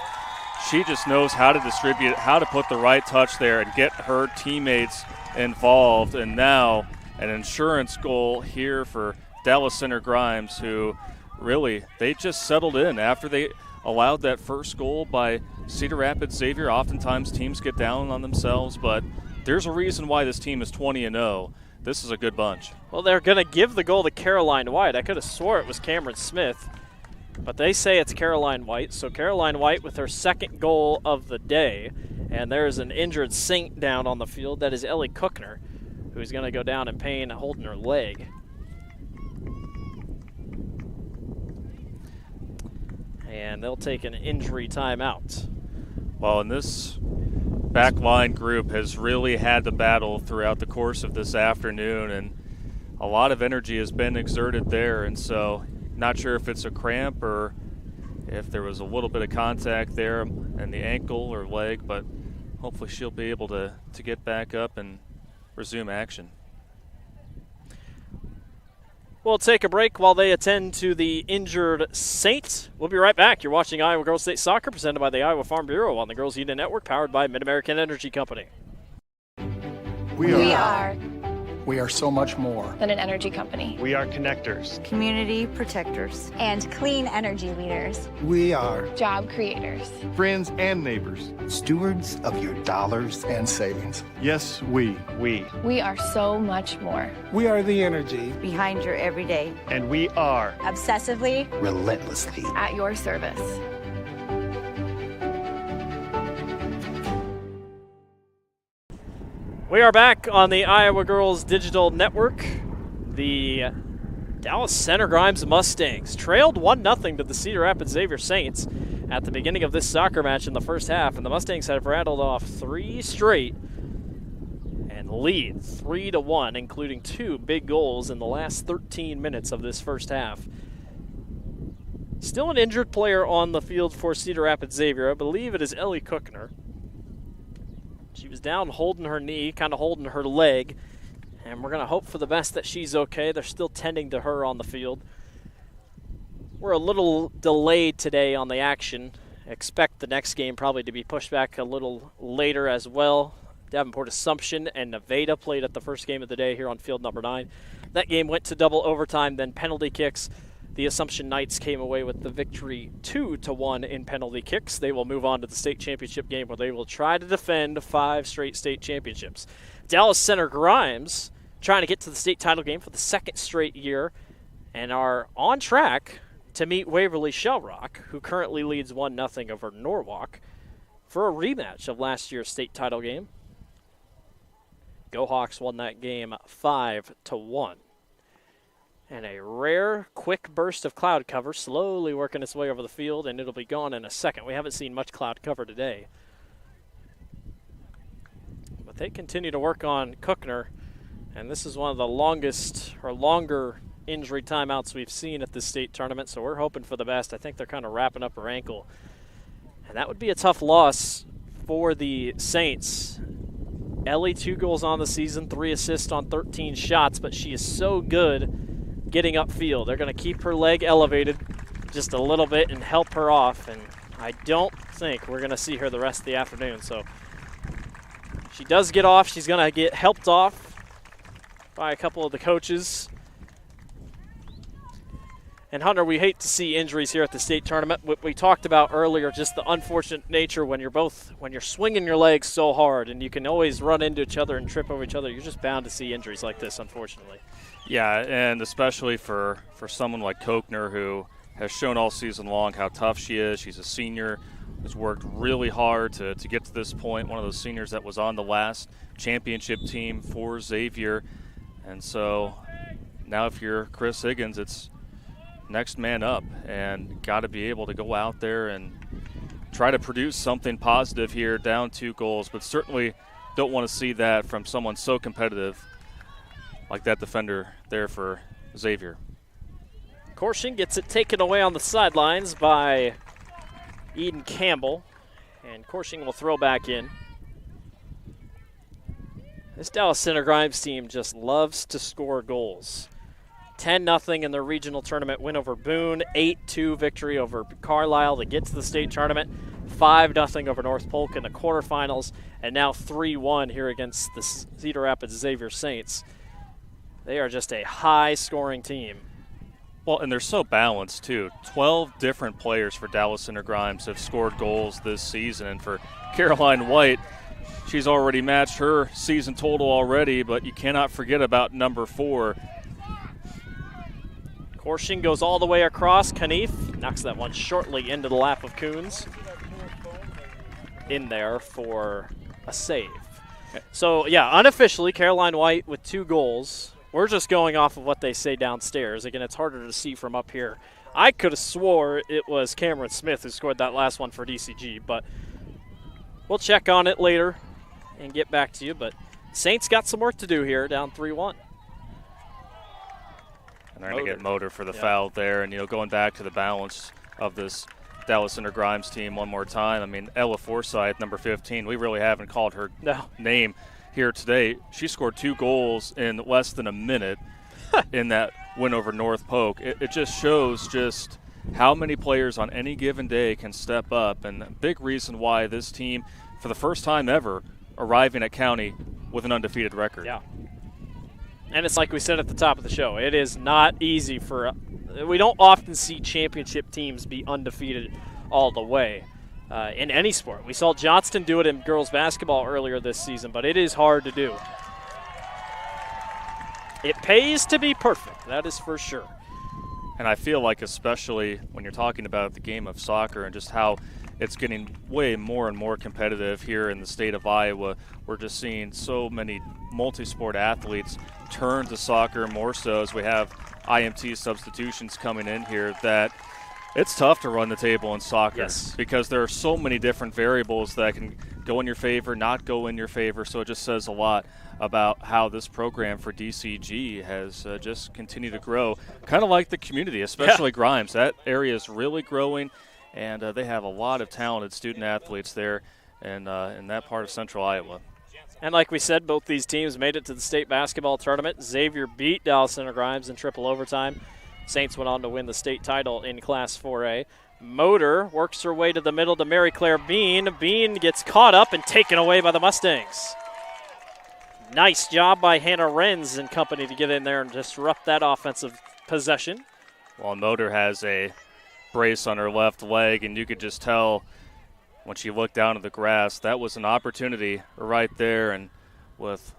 she just knows how to distribute, how to put the right touch there and get her teammates involved. And now an insurance goal here for Dallas Center Grimes, who really, they just settled in after they allowed that first goal by Cedar Rapids Xavier. Oftentimes teams get down on themselves, but there's a reason why this team is 20-0. This is a good bunch. Well, they're going to give the goal to Caroline White. I could have swore it was Cameron Smith, but they say it's Caroline White. So Caroline White with her second goal of the day. And there's an injured Saint down on the field. That is Ellie Cookner, who's going to go down in pain holding her leg. And they'll take an injury timeout. Well, and this backline group has really had to battle throughout the course of this afternoon, and a lot of energy has been exerted there. And so not sure if it's a cramp or if there was a little bit of contact there in the ankle or leg, but hopefully she'll be able to get back up and resume action. We'll take a break while they attend to the injured Saint. We'll be right back. You're watching Iowa Girls State Soccer, presented by the Iowa Farm Bureau on the Girls Union Network, powered by Mid-American Energy Company. We are. We are so much more than an energy company. We are connectors. Community protectors. And clean energy leaders. We are Job creators. Friends and neighbors. Stewards of your dollars and savings. Yes, we. We are so much more. We are the energy Behind your everyday. And we are Obsessively. Relentlessly. At your service. We are back on the Iowa Girls Digital Network. The Dallas Center Grimes Mustangs trailed 1-0 to the Cedar Rapids Xavier Saints at the beginning of this soccer match in the first half, and the Mustangs have rattled off 3 straight and lead 3-1, including 2 big goals in the last 13 minutes of this first half. Still an injured player on the field for Cedar Rapids Xavier. I believe it is Ellie Cookner. She was down holding her knee, kind of holding her leg, and we're going to hope for the best that she's okay. They're still tending to her on the field. We're a little delayed today on the action. Expect the next game probably to be pushed back a little later as well. Davenport Assumption and Nevada played at the first game of the day here on field number 9. That game went to double overtime, then penalty kicks. The Assumption Knights came away with the victory 2-1 in penalty kicks. They will move on to the state championship game where they will try to defend 5 straight state championships. Dallas Center Grimes trying to get to the state title game for the 2nd straight year and are on track to meet Waverly Shell Rock, who currently leads 1-0 over Norwalk, for a rematch of last year's state title game. Go Hawks won that game 5-1. And a rare, quick burst of cloud cover slowly working its way over the field, and it'll be gone in a second. We haven't seen much cloud cover today. But they continue to work on Cookner, and this is one of the longer injury timeouts we've seen at this state tournament, so we're hoping for the best. I think they're kind of wrapping up her ankle. And that would be a tough loss for the Saints. Ellie, 2 goals on the season, 3 assists on 13 shots, but she is so good getting upfield. They're going to keep her leg elevated just a little bit and help her off, and I don't think we're going to see her the rest of the afternoon. So she does get off. She's going to get helped off by a couple of the coaches. And Hunter, we hate to see injuries here at the state tournament. What we talked about earlier, just the unfortunate nature when you're swinging your legs so hard and you can always run into each other and trip over each other, you're just bound to see injuries like this, unfortunately. Yeah, and especially for someone like Cochner, who has shown all season long how tough she is. She's a senior, has worked really hard to get to this point, one of those seniors that was on the last championship team for Xavier. And so now if you're Chris Higgins, it's next man up, and got to be able to go out there and try to produce something positive here, down 2 goals, but certainly don't want to see that from someone so competitive like that defender there for Xavier. Corshing gets it taken away on the sidelines by Eden Campbell, and Corshing will throw back in. This Dallas Center Grimes team just loves to score goals. 10-0 in their regional tournament win over Boone, 8-2 victory over Carlisle to get to the state tournament, 5-0 over North Polk in the quarterfinals, and now 3-1 here against the Cedar Rapids Xavier Saints. They are just a high-scoring team. Well, and they're so balanced, too. 12 different players for Dallas Center Grimes have scored goals this season. And for Caroline White, she's already matched her season total already, but you cannot forget about number 4. Corshing goes all the way across. Knief knocks that one shortly into the lap of Coons. In there for a save. So, yeah, unofficially, Caroline White with 2 goals. We're just going off of what they say downstairs. Again, it's harder to see from up here. I could have swore it was Cameron Smith who scored that last one for DCG, but we'll check on it later and get back to you. But Saints got some work to do here, down 3-1. And they're going to get Motor for the foul there. And, going back to the balance of this Dallas Center Grimes team one more time. I mean, Ella Forsyth, number 15, we really haven't called her name here today. She scored 2 goals in less than a minute in that win over North Polk. It just shows just how many players on any given day can step up, and a big reason why this team, for the first time ever, arriving at county with an undefeated record. Yeah. And it's like we said at the top of the show, it is not easy we don't often see championship teams be undefeated all the way in any sport. We saw Johnston do it in girls basketball earlier this season, but it is hard to do. It pays to be perfect, that is for sure. And I feel like, especially when you're talking about the game of soccer and just how it's getting way more and more competitive here in the state of Iowa, we're just seeing so many multi-sport athletes turn to soccer more so as we have IMT substitutions coming in here, that it's tough to run the table in soccer because there are so many different variables that can go in your favor, not go in your favor. So it just says a lot about how this program for DCG has just continued to grow, kind of like the community, especially Grimes. That area is really growing, and they have a lot of talented student athletes there in that part of central Iowa. And like we said, both these teams made it to the state basketball tournament. Xavier beat Dallas Center Grimes in triple overtime. Saints went on to win the state title in Class 4A. Motor works her way to the middle to Mary Claire Bean. Bean gets caught up and taken away by the Mustangs. Nice job by Hannah Renz and company to get in there and disrupt that offensive possession. Well, Motor has a brace on her left leg, and you could just tell when she looked down at the grass, that was an opportunity right there. And with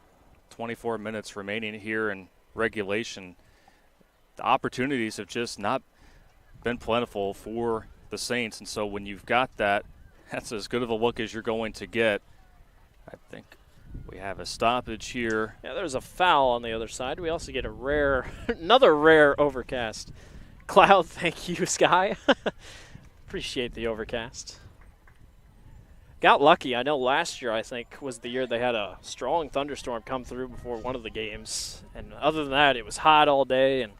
24 minutes remaining here in regulation, the opportunities have just not been plentiful for the Saints. And so when you've got that, that's as good of a look as you're going to get. I think we have a stoppage here. Yeah, there's a foul on the other side. We also get another rare overcast cloud. Thank you, Sky. Appreciate the overcast. Got lucky. I know last year, I think, was the year they had a strong thunderstorm come through before one of the games. And other than that, it was hot all day. And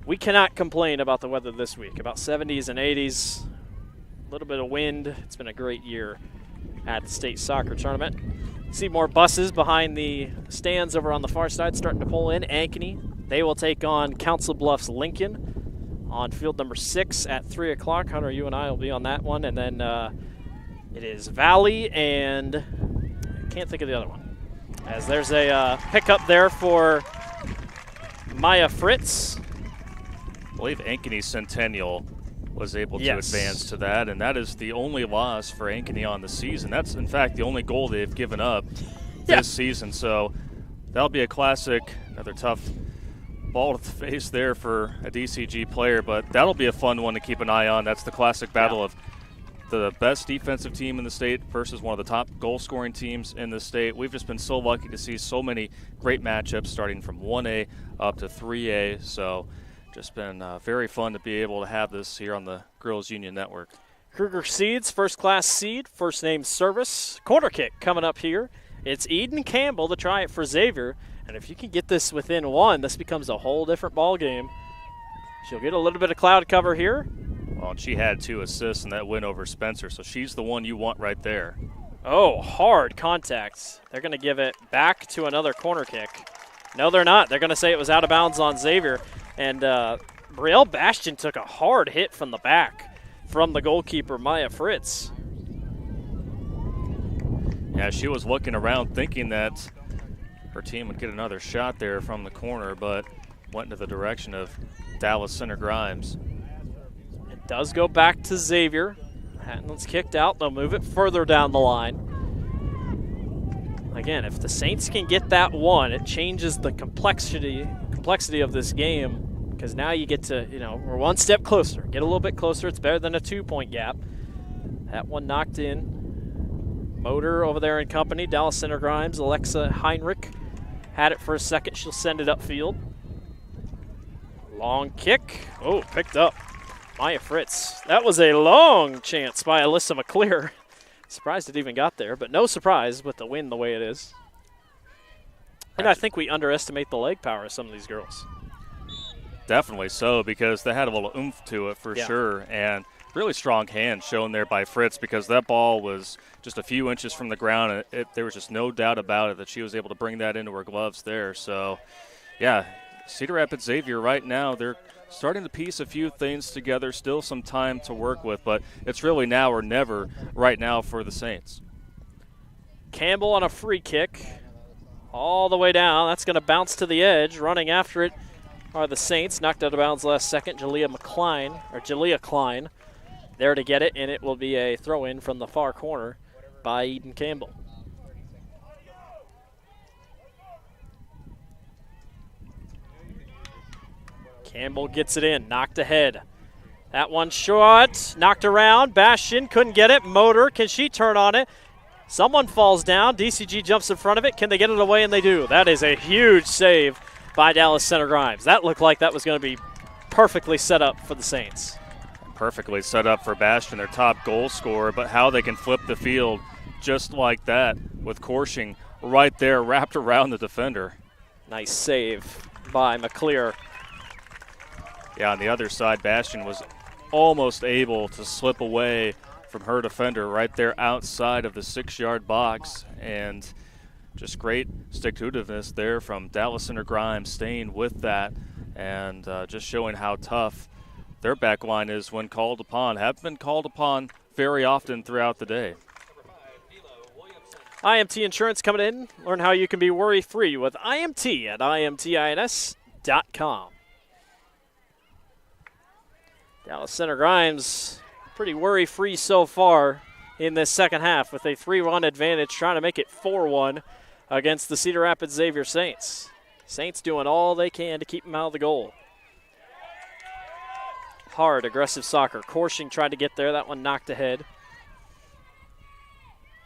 we cannot complain about the weather this week. About 70s and 80s, a little bit of wind. It's been a great year at the state soccer tournament. See more buses behind the stands over on the far side starting to pull in. Ankeny, they will take on Council Bluffs Lincoln on field number 6 at 3 o'clock. Hunter, you and I will be on that one. And then it is Valley and I can't think of the other one. As there's a pickup there for Maya Fritz. I believe Ankeny Centennial was able to advance to that, and that is the only loss for Ankeny on the season. That's, in fact, the only goal they've given up this season. So that'll be a classic, another tough ball to the face there for a DCG player, but that'll be a fun one to keep an eye on. That's the classic battle of the best defensive team in the state versus one of the top goal-scoring teams in the state. We've just been so lucky to see so many great matchups starting from 1A up to 3A. So just been very fun to be able to have this here on the Girls Union Network. Kruger Seeds, first-class seed, first-name service. Corner kick coming up here. It's Eden Campbell to try it for Xavier. And if you can get this within one, this becomes a whole different ball game. She'll get a little bit of cloud cover here. Well, and she had 2 assists in that win over Spencer, so she's the one you want right there. Oh, hard contact. They're going to give it back to another corner kick. No, they're not. They're going to say it was out of bounds on Xavier. And Brielle Bastion took a hard hit from the back from the goalkeeper, Maya Fritz. Yeah, she was looking around thinking that her team would get another shot there from the corner, but went into the direction of Dallas Center Grimes. It does go back to Xavier. Hatton's kicked out. They'll move it further down the line. Again, if the Saints can get that one, it changes the complexity of this game, because now you get to, we're one step closer. Get a little bit closer. It's better than a 2-point gap. That one knocked in. Motor over there in company. Dallas Center Grimes. Alexa Heinrich had it for a second. She'll send it upfield. Long kick. Oh, picked up. Maya Fritz. That was a long chance by Alyssa McClear. Surprised it even got there, but no surprise with the win the way it is. And I think we underestimate the leg power of some of these girls. Definitely so, because they had a little oomph to it for sure. And really strong hand shown there by Fritz, because that ball was just a few inches from the ground. And there was just no doubt about it that she was able to bring that into her gloves there. So, yeah, Cedar Rapids Xavier right now, they're starting to piece a few things together. Still some time to work with, but it's really now or never right now for the Saints. Campbell on a free kick. all the way down. That's going to bounce to the edge. Running after it are the Saints. Knocked out of bounds last second. Jalea Klein there to get it, and it will be a throw-in from the far corner by Eden Campbell. Campbell gets it in, knocked ahead. That one short, knocked around. Bastion couldn't get it. Motor, can she turn on it? Someone falls down. DCG jumps in front of it. Can they get it away? And they do. That is a huge save by Dallas Center Grimes. That looked like that was going to be perfectly set up for the Saints. Perfectly set up for Bastion, their top goal scorer, but how they can flip the field just like that with Corshing right there wrapped around the defender. Nice save by McClear. Yeah, on the other side, Bastion was almost able to slip away from her defender right there outside of the 6-yard box. And just great stick-to-itiveness there from Dallas Center Grimes, staying with that and just showing how tough their back line is when called upon. Have been called upon very often throughout the day. IMT Insurance coming in. Learn how you can be worry-free with IMT at imtins.com. Dallas Center Grimes pretty worry-free so far in this second half with a 3-1 advantage, trying to make it 4-1 against the Cedar Rapids Xavier Saints. Saints doing all they can to keep them out of the goal. Hard, aggressive soccer. Corshing tried to get there. That one knocked ahead.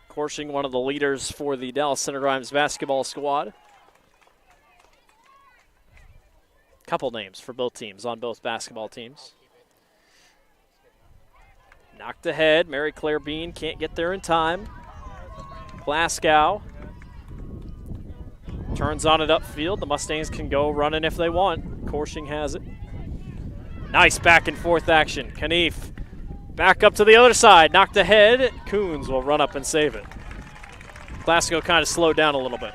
Corshing, one of the leaders for the Dallas Center Grimes basketball squad. Couple names for both teams on both basketball teams. Knocked ahead. Mary Claire Bean can't get there in time. Glasgow turns on it upfield. The Mustangs can go running if they want. Corshing has it. Nice back and forth action. Knief back up to the other side. Knocked ahead. Coons will run up and save it. Glasgow kind of slowed down a little bit.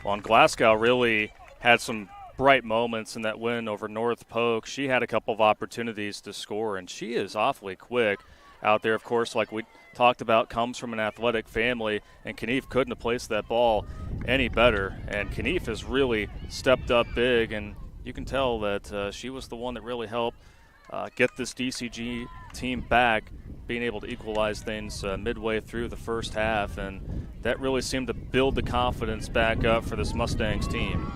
Well, and Glasgow really had some bright moments in that win over North Polk. She had a couple of opportunities to score, and she is awfully quick out there. Of course, like we talked about, comes from an athletic family, and Knief couldn't have placed that ball any better. And Knief has really stepped up big, and you can tell that she was the one that really helped get this DCG team back, being able to equalize things midway through the first half, and that really seemed to build the confidence back up for this Mustangs team.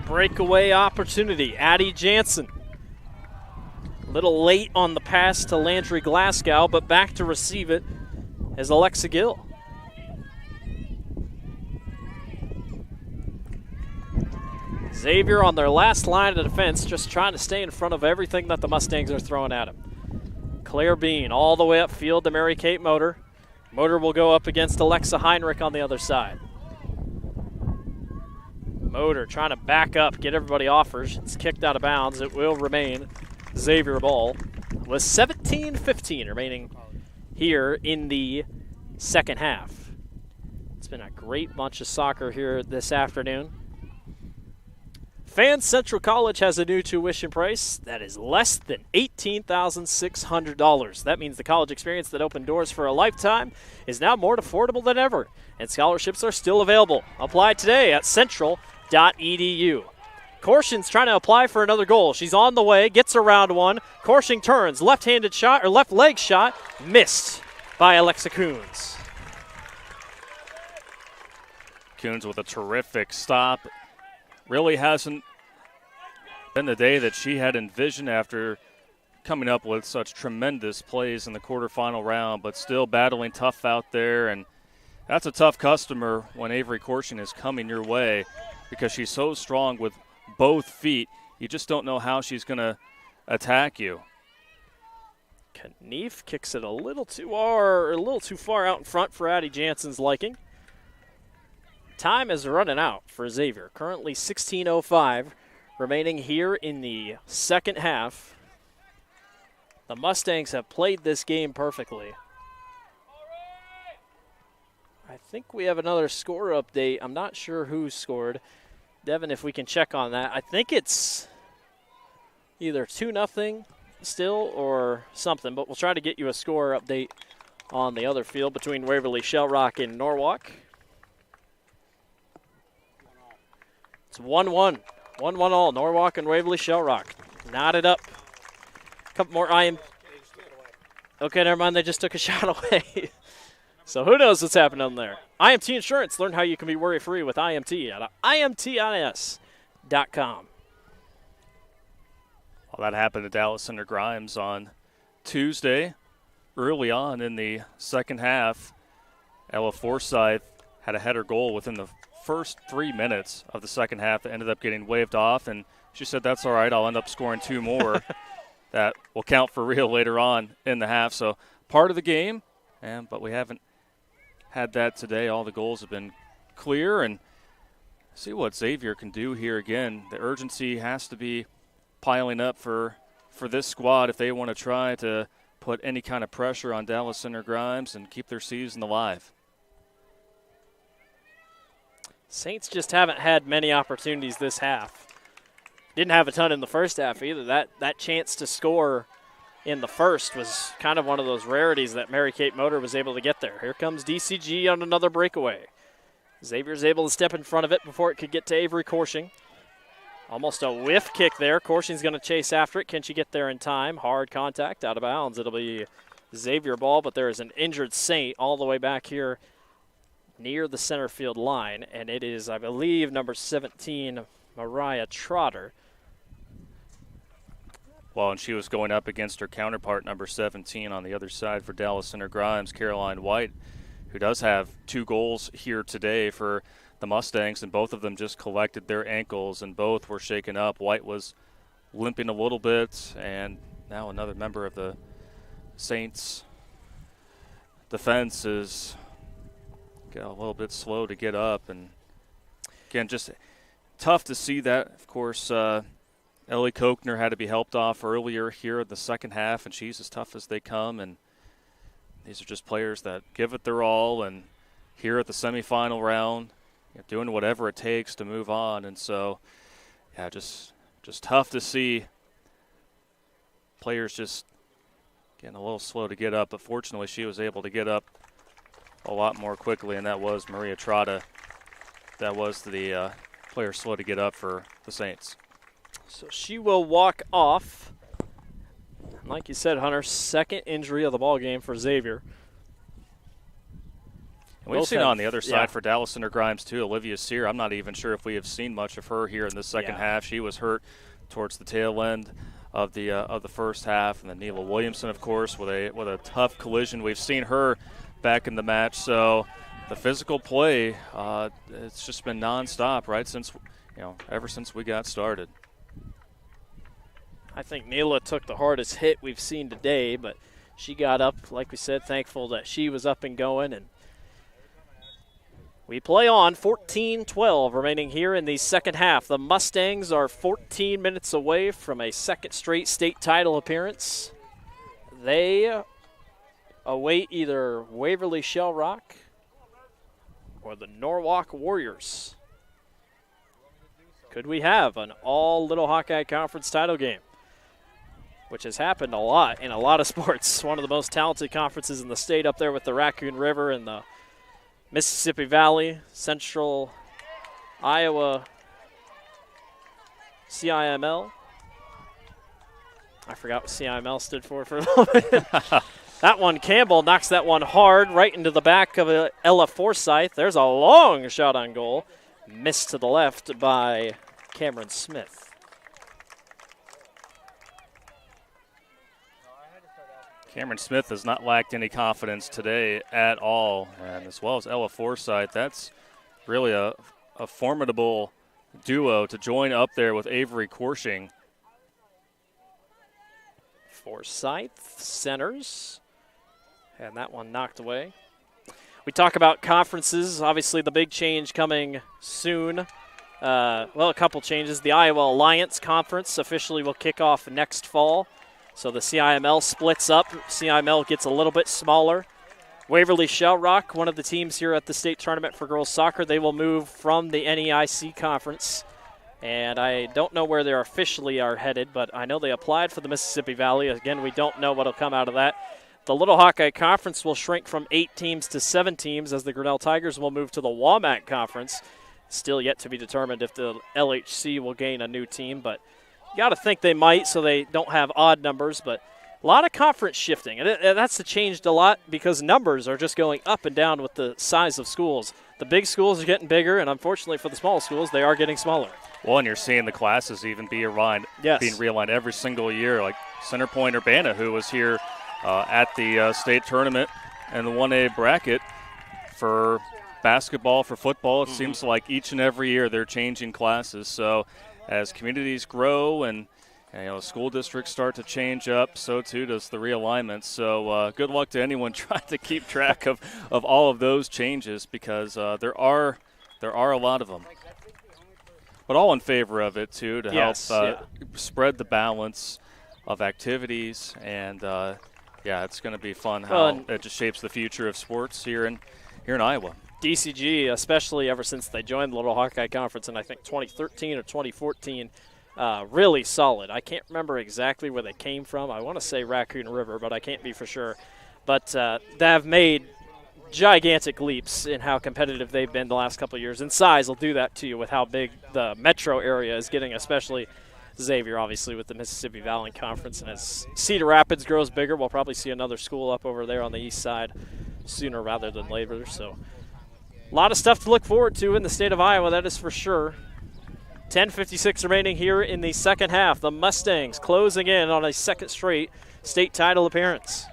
Breakaway opportunity. Addie Jansen. A little late on the pass to Landry Glasgow, but back to receive it is Alexa Gill. Xavier on their last line of defense, just trying to stay in front of everything that the Mustangs are throwing at him. Claire Bean all the way upfield to Mary Kate Motor. Motor will go up against Alexa Heinrich on the other side. Motor trying to back up, get everybody off her. It's kicked out of bounds. It will remain Xavier ball with 17:15 remaining here in the second half. It's been a great bunch of soccer here this afternoon. Fan Central College has a new tuition price that is less than $18,600. That means the college experience that opened doors for a lifetime is now more affordable than ever, and scholarships are still available. Apply today at central.edu. Corshing's trying to apply for another goal. She's on the way, gets around one. Corshing turns, left-handed shot, or left leg shot, missed by Alexa Coons. Coons with a terrific stop. Really hasn't been the day that she had envisioned after coming up with such tremendous plays in the quarterfinal round, but still battling tough out there. And that's a tough customer when Avery Corshing is coming your way, because she's so strong with both feet. You just don't know how she's going to attack you. Knief kicks it a little too far out in front for Addie Jansen's liking. Time is running out for Xavier. Currently 16:05 remaining here in the second half. The Mustangs have played this game perfectly. I think we have another score update. I'm not sure who scored. Devin, if we can check on that. I think it's either 2-0 still or something, but we'll try to get you a score update on the other field between Waverly Shell Rock and Norwalk. It's 1-1. 1-1 all. Norwalk and Waverly Shell Rock. Knotted up. A couple more Okay, never mind. They just took a shot away. So who knows what's happening there. IMT Insurance. Learn how you can be worry-free with IMT at imtis.com. Well, that happened to Dallas Center Grimes on Tuesday. Early on in the second half, Ella Forsyth had a header goal within the first 3 minutes of the second half that ended up getting waved off, and she said, that's all right, I'll end up scoring 2 more that will count for real later on in the half. So part of the game, but we haven't had that today. All the goals have been clear, and see what Xavier can do here again. The urgency has to be piling up for this squad if they want to try to put any kind of pressure on Dallas Center Grimes and keep their season alive. Saints just haven't had many opportunities this half. Didn't have a ton in the first half either. That chance to score in the first was kind of one of those rarities that Mary Kate Motor was able to get there. Here comes DCG on another breakaway. Xavier's able to step in front of it before it could get to Avery Corshing. Almost a whiff kick there. Corshing's going to chase after it. Can she get there in time? Hard contact, out of bounds. It'll be Xavier ball, but there is an injured Saint all the way back here near the center field line, and it is, I believe, number 17, Mariah Trotter. Well, and she was going up against her counterpart, number 17, on the other side for Dallas Center Grimes, Caroline White, who does have 2 goals here today for the Mustangs, and both of them just collected their ankles, and both were shaken up. White was limping a little bit, and now another member of the Saints defense is got a little bit slow to get up, and again, just tough to see that. Of course, Ellie Kochner had to be helped off earlier here in the second half, and she's as tough as they come, and these are just players that give it their all, and here at the semifinal round, doing whatever it takes to move on. And so, yeah, just tough to see players just getting a little slow to get up. But fortunately, she was able to get up a lot more quickly, and that was Maria Trotta. That was the player slow to get up for the Saints. So she will walk off. Like you said, Hunter, second injury of the ball game for Xavier. We've seen on the other side for Dallas Center Grimes, too, Olivia Sear. I'm not even sure if we have seen much of her here in the second half. She was hurt towards the tail end of the first half. And then Neela Williamson, of course, with a tough collision. We've seen her back in the match. So the physical play, it's just been nonstop, right, since ever since we got started. I think Neela took the hardest hit we've seen today, but she got up, like we said, thankful that she was up and going, and we play on. 14-12 remaining here in the second half. The Mustangs are 14 minutes away from a second straight state title appearance. They await either Waverly Shell Rock or the Norwalk Warriors. Could we have an all-Little Hawkeye Conference title game? Which has happened a lot in a lot of sports. One of the most talented conferences in the state up there with the Raccoon River and the Mississippi Valley, Central Iowa CIML. I forgot what CIML stood for a little bit. That one, Campbell knocks that one hard right into the back of Ella Forsyth. There's a long shot on goal. Missed to the left by Cameron Smith. Cameron Smith has not lacked any confidence today at all, and as well as Ella Forsyth. That's really a formidable duo to join up there with Avery Corshing. Forsyth centers, and that one knocked away. We talk about conferences. Obviously, the big change coming soon. A couple changes. The Iowa Alliance Conference officially will kick off next fall. So the CIML splits up. CIML gets a little bit smaller. Waverly Shell Rock, one of the teams here at the state tournament for girls soccer, they will move from the NEIC conference. And I don't know where they officially are headed, but I know they applied for the Mississippi Valley. Again, we don't know what will come out of that. The Little Hawkeye Conference will shrink from 8 teams to 7 teams as the Grinnell Tigers will move to the WAMAC Conference. Still yet to be determined if the LHC will gain a new team, but you got to think they might so they don't have odd numbers. But a lot of conference shifting, and that's changed a lot because numbers are just going up and down with the size of schools. The big schools are getting bigger, and unfortunately for the small schools, they are getting smaller. Well, and you're seeing the classes even being realigned every single year, like Centerpoint Urbana, who was here at the state tournament and the 1A bracket for basketball, for football. It seems like each and every year they're changing classes. So as communities grow and school districts start to change up, so too does the realignment. So good luck to anyone trying to keep track of all of those changes, because there are a lot of them. But all in favor of it, too, to help spread the balance of activities. And, it's going to be fun how it just shapes the future of sports here in Iowa. DCG, especially ever since they joined the Little Hawkeye Conference in, I think, 2013 or 2014, really solid. I can't remember exactly where they came from. I want to say Raccoon River, but I can't be for sure. But they have made gigantic leaps in how competitive they've been the last couple of years. And size will do that to you with how big the metro area is getting, especially Xavier, obviously, with the Mississippi Valley Conference. And as Cedar Rapids grows bigger, we'll probably see another school up over there on the east side sooner rather than later. So a lot of stuff to look forward to in the state of Iowa, that is for sure. 10:56 remaining here in the second half. The Mustangs closing in on a second straight state title appearance.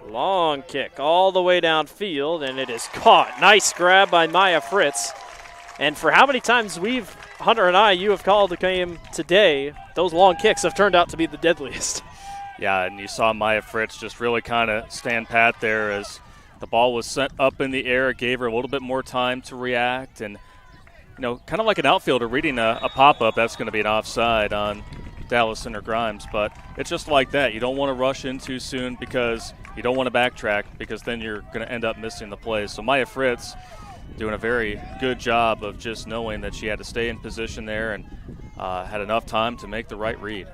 Long kick all the way downfield, and it is caught. Nice grab by Maya Fritz. And for how many times Hunter and you have called the game today, those long kicks have turned out to be the deadliest. Yeah, and you saw Maya Fritz just really kind of stand pat there as the ball was sent up in the air. It gave her a little bit more time to react, and kind of like an outfielder reading a pop-up, that's going to be an offside on Dallas Center Grimes. But it's just like that. You don't want to rush in too soon because you don't want to backtrack, because then you're going to end up missing the play. So Maya Fritz doing a very good job of just knowing that she had to stay in position there and had enough time to make the right read.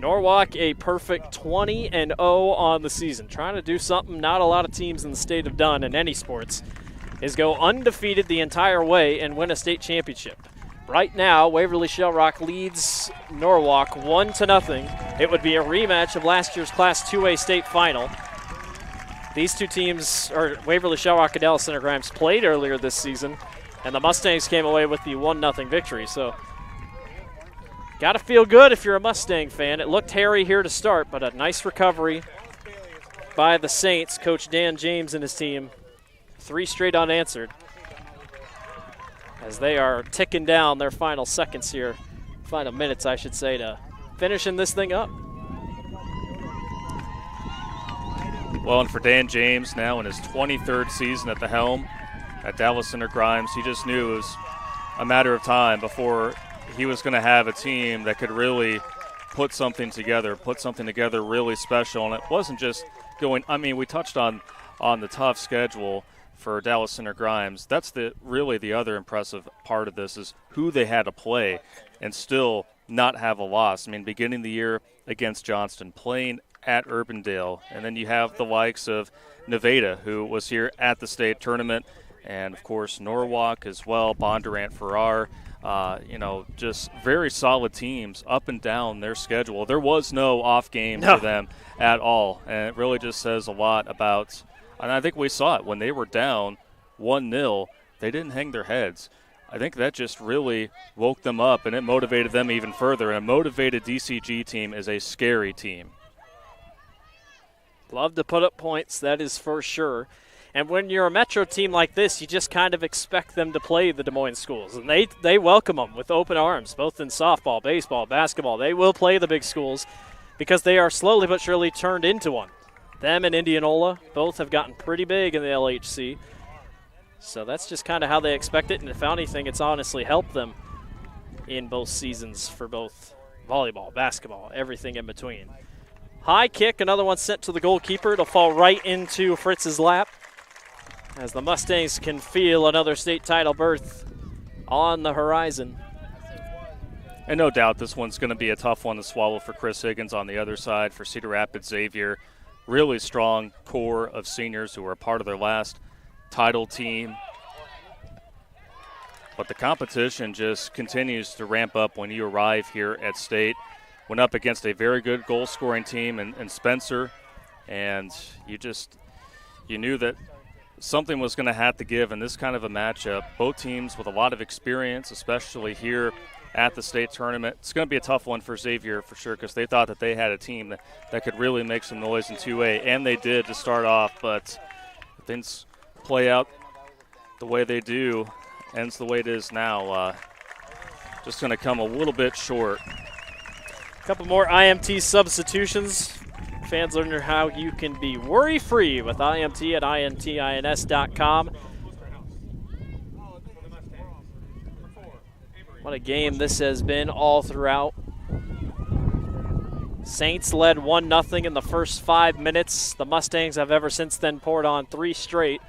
Norwalk a perfect 20-0 on the season. Trying to do something not a lot of teams in the state have done in any sports, is go undefeated the entire way and win a state championship. Right now, Waverly Shell Rock leads Norwalk 1-0. It would be a rematch of last year's Class 2A state final. These two teams, Waverly Shell Rock and Dallas Center Grimes, played earlier this season, and the Mustangs came away with the 1-0 victory. So got to feel good if you're a Mustang fan. It looked hairy here to start, but a nice recovery by the Saints. Coach Dan James and his team, 3 straight unanswered, as they are ticking down their final seconds here, final minutes, I should say, to finishing this thing up. Well, and for Dan James now in his 23rd season at the helm at Dallas Center Grimes, he just knew it was a matter of time before he was going to have a team that could really put something together really special. And it wasn't just going, we touched on the tough schedule for Dallas Center Grimes. That's really the other impressive part of this, is who they had to play and still not have a loss. Beginning the year against Johnston, playing at Urbandale, and then you have the likes of Nevada, who was here at the state tournament, and of course Norwalk as well, Bondurant, Farrar. Just very solid teams up and down their schedule. There was no off game for them at all, and it really just says a lot about, and I think we saw it when they were down 1-0, they didn't hang their heads. I think that just really woke them up, and it motivated them even further. And a motivated DCG team is a scary team. Love to put up points, that is for sure. And when you're a Metro team like this, you just kind of expect them to play the Des Moines schools. And they welcome them with open arms, both in softball, baseball, basketball. They will play the big schools because they are slowly but surely turned into one. Them and Indianola both have gotten pretty big in the LHC. So that's just kind of how they expect it. And if anything, it's honestly helped them in both seasons for both volleyball, basketball, everything in between. High kick, another one sent to the goalkeeper. It'll fall right into Fritz's lap as the Mustangs can feel another state title berth on the horizon. And no doubt this one's going to be a tough one to swallow for Chris Higgins on the other side. For Cedar Rapids, Xavier, really strong core of seniors who were a part of their last title team. But the competition just continues to ramp up when you arrive here at State. Went up against a very good goal-scoring team in Spencer, and you knew that something was going to have to give in this kind of a matchup. Both teams with a lot of experience, especially here at the state tournament. It's going to be a tough one for Xavier for sure, because they thought that they had a team that could really make some noise in 2A, and they did to start off, but things play out the way they do, ends the way it is now. Just going to come a little bit short. A couple more IMT substitutions. Fans learn how you can be worry-free with IMT at imtins.com. What a game this has been all throughout. Saints led 1-0 in the first 5 minutes. The Mustangs have ever since then poured on 3 straight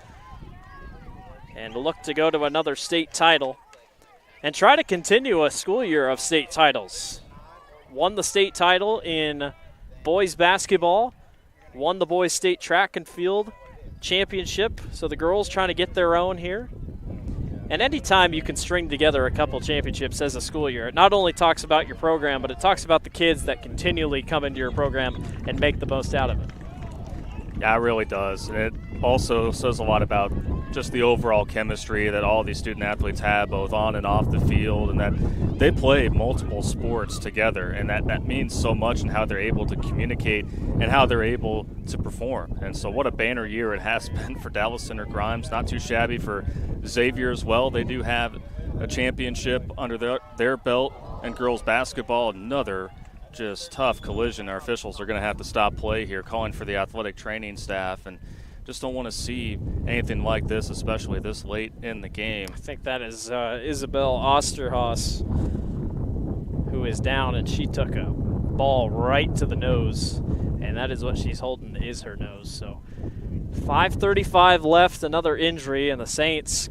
and look to go to another state title and try to continue a school year of state titles. Won the state title in boys basketball, won the boys state track and field championship, so the girls trying to get their own here. And anytime you can string together a couple championships as a school year, it not only talks about your program, but it talks about the kids that continually come into your program and make the most out of it. Yeah, it really does. And it also says a lot about just the overall chemistry that all these student athletes have, both on and off the field, and that they play multiple sports together, and that means so much in how they're able to communicate and how they're able to perform. And so what a banner year it has been for Dallas Center Grimes. Not too shabby for Xavier as well. They do have a championship under their belt, and girls basketball, another just tough collision. Our officials are going to have to stop play here, calling for the athletic training staff, and just don't want to see anything like this, especially this late in the game. I think that is Isabel Osterhaus, who is down, and she took a ball right to the nose, and that is what she's holding, is her nose. So 5:35 left, another injury, and the Saints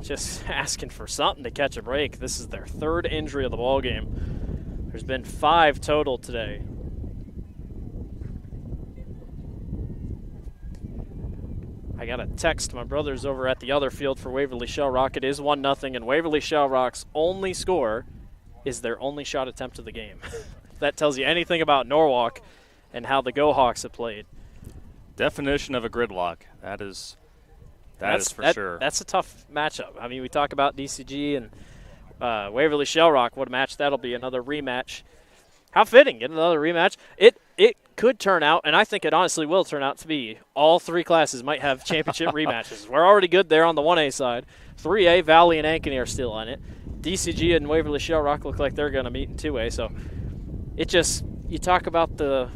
just asking for something to catch a break. This is their 3rd injury of the ball game. There's been 5 total today. I got a text. My brother's over at the other field for Waverly Shell Rock. It is 1-0, and Waverly Shell Rock's only score is their only shot attempt of the game. That tells you anything about Norwalk and how the Go Hawks have played. Definition of a gridlock. That is for sure. That's a tough matchup. I mean, we talk about DCG and Waverly Shell Rock. What a match that'll be, another rematch. How fitting, get another rematch. It could turn out, and I think it honestly will turn out to be, all 3 classes might have championship rematches. We're already good there on the 1A side. 3A, Valley and Ankeny are still on it. DCG and Waverly Shell Rock look like they're going to meet in 2A. So you talk about the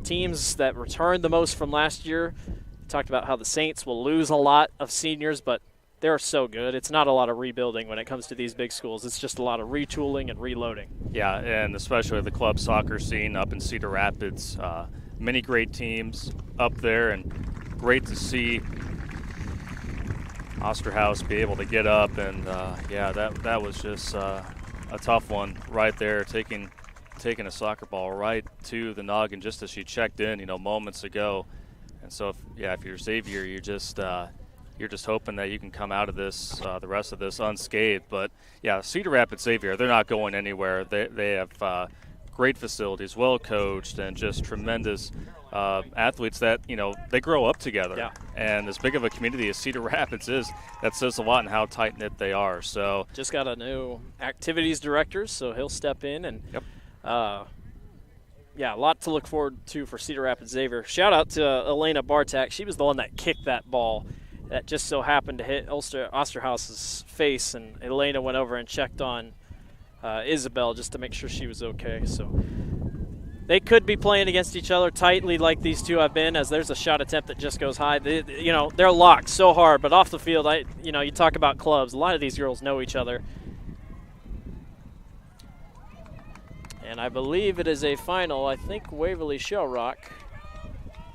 teams that returned the most from last year. You talked about how the Saints will lose a lot of seniors, but they're so good. It's not a lot of rebuilding when it comes to these big schools. It's just a lot of retooling and reloading. Yeah, and especially the club soccer scene up in Cedar Rapids. Many great teams up there, and great to see Osterhaus be able to get up. And, that was just a tough one right there, taking a soccer ball right to the noggin just as she checked in, moments ago. And so, if you're Xavier, you're just hoping that you can come out of this, the rest of this, unscathed. But, Cedar Rapids Xavier, they're not going anywhere. They have great facilities, well coached, and just tremendous athletes that, they grow up together. Yeah. And as big of a community as Cedar Rapids is, that says a lot in how tight-knit they are. So just got a new activities director, so he'll step in. And, a lot to look forward to for Cedar Rapids Xavier. Shout out to Elena Bartak. She was the one that kicked that ball. That just so happened to hit Osterhaus's face, and Elena went over and checked on Isabel just to make sure she was okay. So they could be playing against each other tightly like these two have been, as there's a shot attempt that just goes high. They're locked so hard, but off the field, you talk about clubs. A lot of these girls know each other. And I believe it is a final. I think Waverly Shell Rock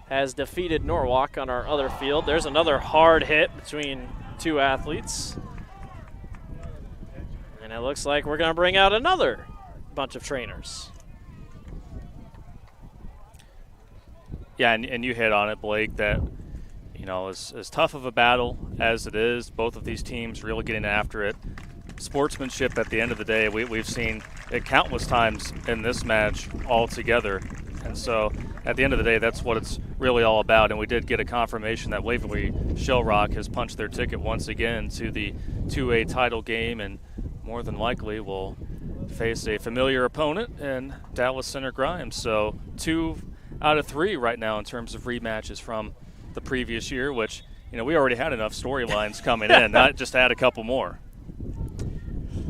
has defeated Norwalk on our other field. There's another hard hit between 2 athletes. And it looks like we're going to bring out another bunch of trainers. Yeah, and you hit on it, Blake, that, as tough of a battle as it is, both of these teams really getting after it. Sportsmanship at the end of the day, we've seen it countless times in this match altogether. And so at the end of the day, that's what it's really all about. And we did get a confirmation that Waverly Shell Rock has punched their ticket once again to the 2A title game, and more than likely will face a familiar opponent in Dallas Center Grimes. So 2 out of 3 right now in terms of rematches from the previous year, which, we already had enough storylines coming in, not just add a couple more.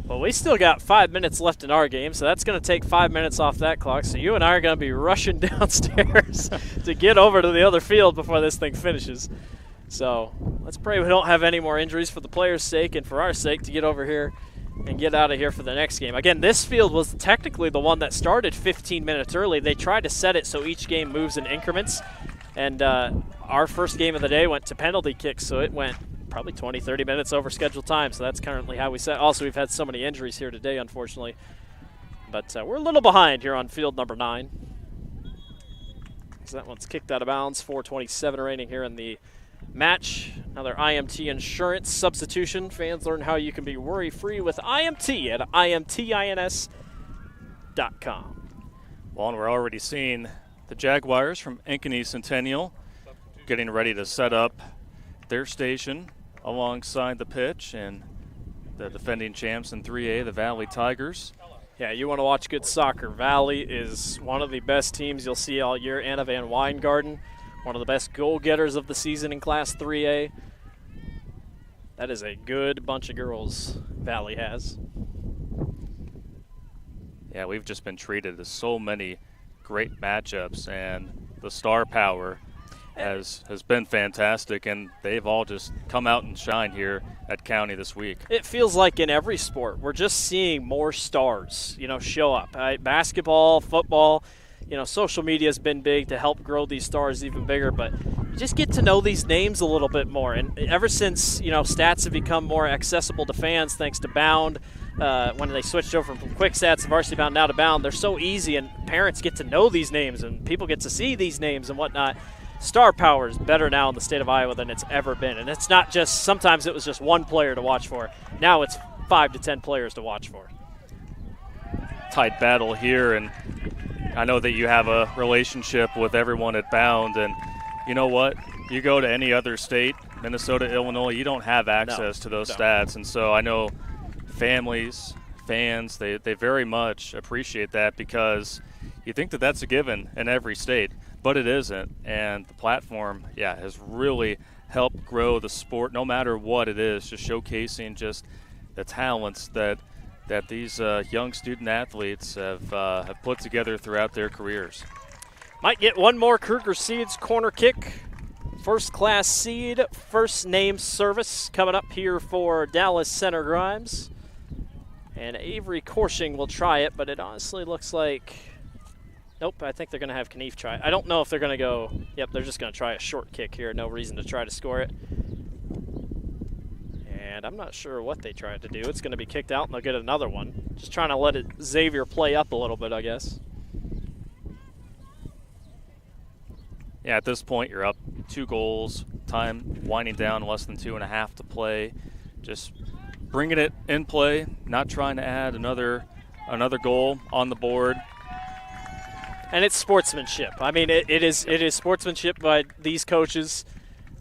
Well, we still got 5 minutes left in our game, so that's going to take 5 minutes off that clock. So you and I are going to be rushing downstairs to get over to the other field before this thing finishes. So let's pray we don't have any more injuries for the players' sake and for our sake to get over here and get out of here for the next game. Again, this field was technically the one that started 15 minutes early. They tried to set it so each game moves in increments. And our first game of the day went to penalty kicks, so it went probably 20, 30 minutes over scheduled time. So that's currently how we set. Also, we've had so many injuries here today, unfortunately. But we're a little behind here on field number 9. So that one's kicked out of bounds. 4:27 remaining here in the match. Another IMT insurance substitution. Fans learn how you can be worry-free with IMT at imtins.com. Well, and we're already seeing the Jaguars from Ankeny Centennial getting ready to set up their station alongside the pitch, and the defending champs in 3A, the Valley Tigers. Yeah, you want to watch good soccer. Valley is one of the best teams you'll see all year. Anna Van Weingarten, one of the best goal-getters of the season in Class 3A. That is a good bunch of girls Valley has. Yeah, we've just been treated to so many great matchups, and the star power has been fantastic, and they've all just come out and shine here at County this week. It feels like in every sport, we're just seeing more stars, show up. Basketball, football, social media has been big to help grow these stars even bigger, but you just get to know these names a little bit more. And ever since, stats have become more accessible to fans thanks to Bound, when they switched over from Quick Stats to Varsity Bound now to Bound, they're so easy, and parents get to know these names, and people get to see these names and whatnot. Star power is better now in the state of Iowa than it's ever been. And it's not just, sometimes it was just one player to watch for. Now it's 5 to 10 players to watch for. Tight battle here, and I know that you have a relationship with everyone at Bound, and you know what? You go to any other state, Minnesota, Illinois, you don't have access to those stats. And so I know families, fans, they very much appreciate that, because you think that that's a given in every state. But it isn't, and the platform, has really helped grow the sport, no matter what it is, just showcasing just the talents that these young student athletes have put together throughout their careers. Might get one more Kruger Seeds corner kick. First class seed, first name service coming up here for Dallas Center Grimes. And Avery Korshing will try it, but it honestly looks like... Nope, I think they're going to have Knief try it. I don't know if they're going to go... Yep, they're just going to try a short kick here. No reason to try to score it. And I'm not sure what they tried to do. It's going to be kicked out, and they'll get another one. Just trying to let Xavier play up a little bit, I guess. Yeah, at this point, you're up 2 goals. Time winding down, less than 2.5 to play. Just bringing it in play, not trying to add another goal on the board. And it's sportsmanship. I mean, it is sportsmanship by these coaches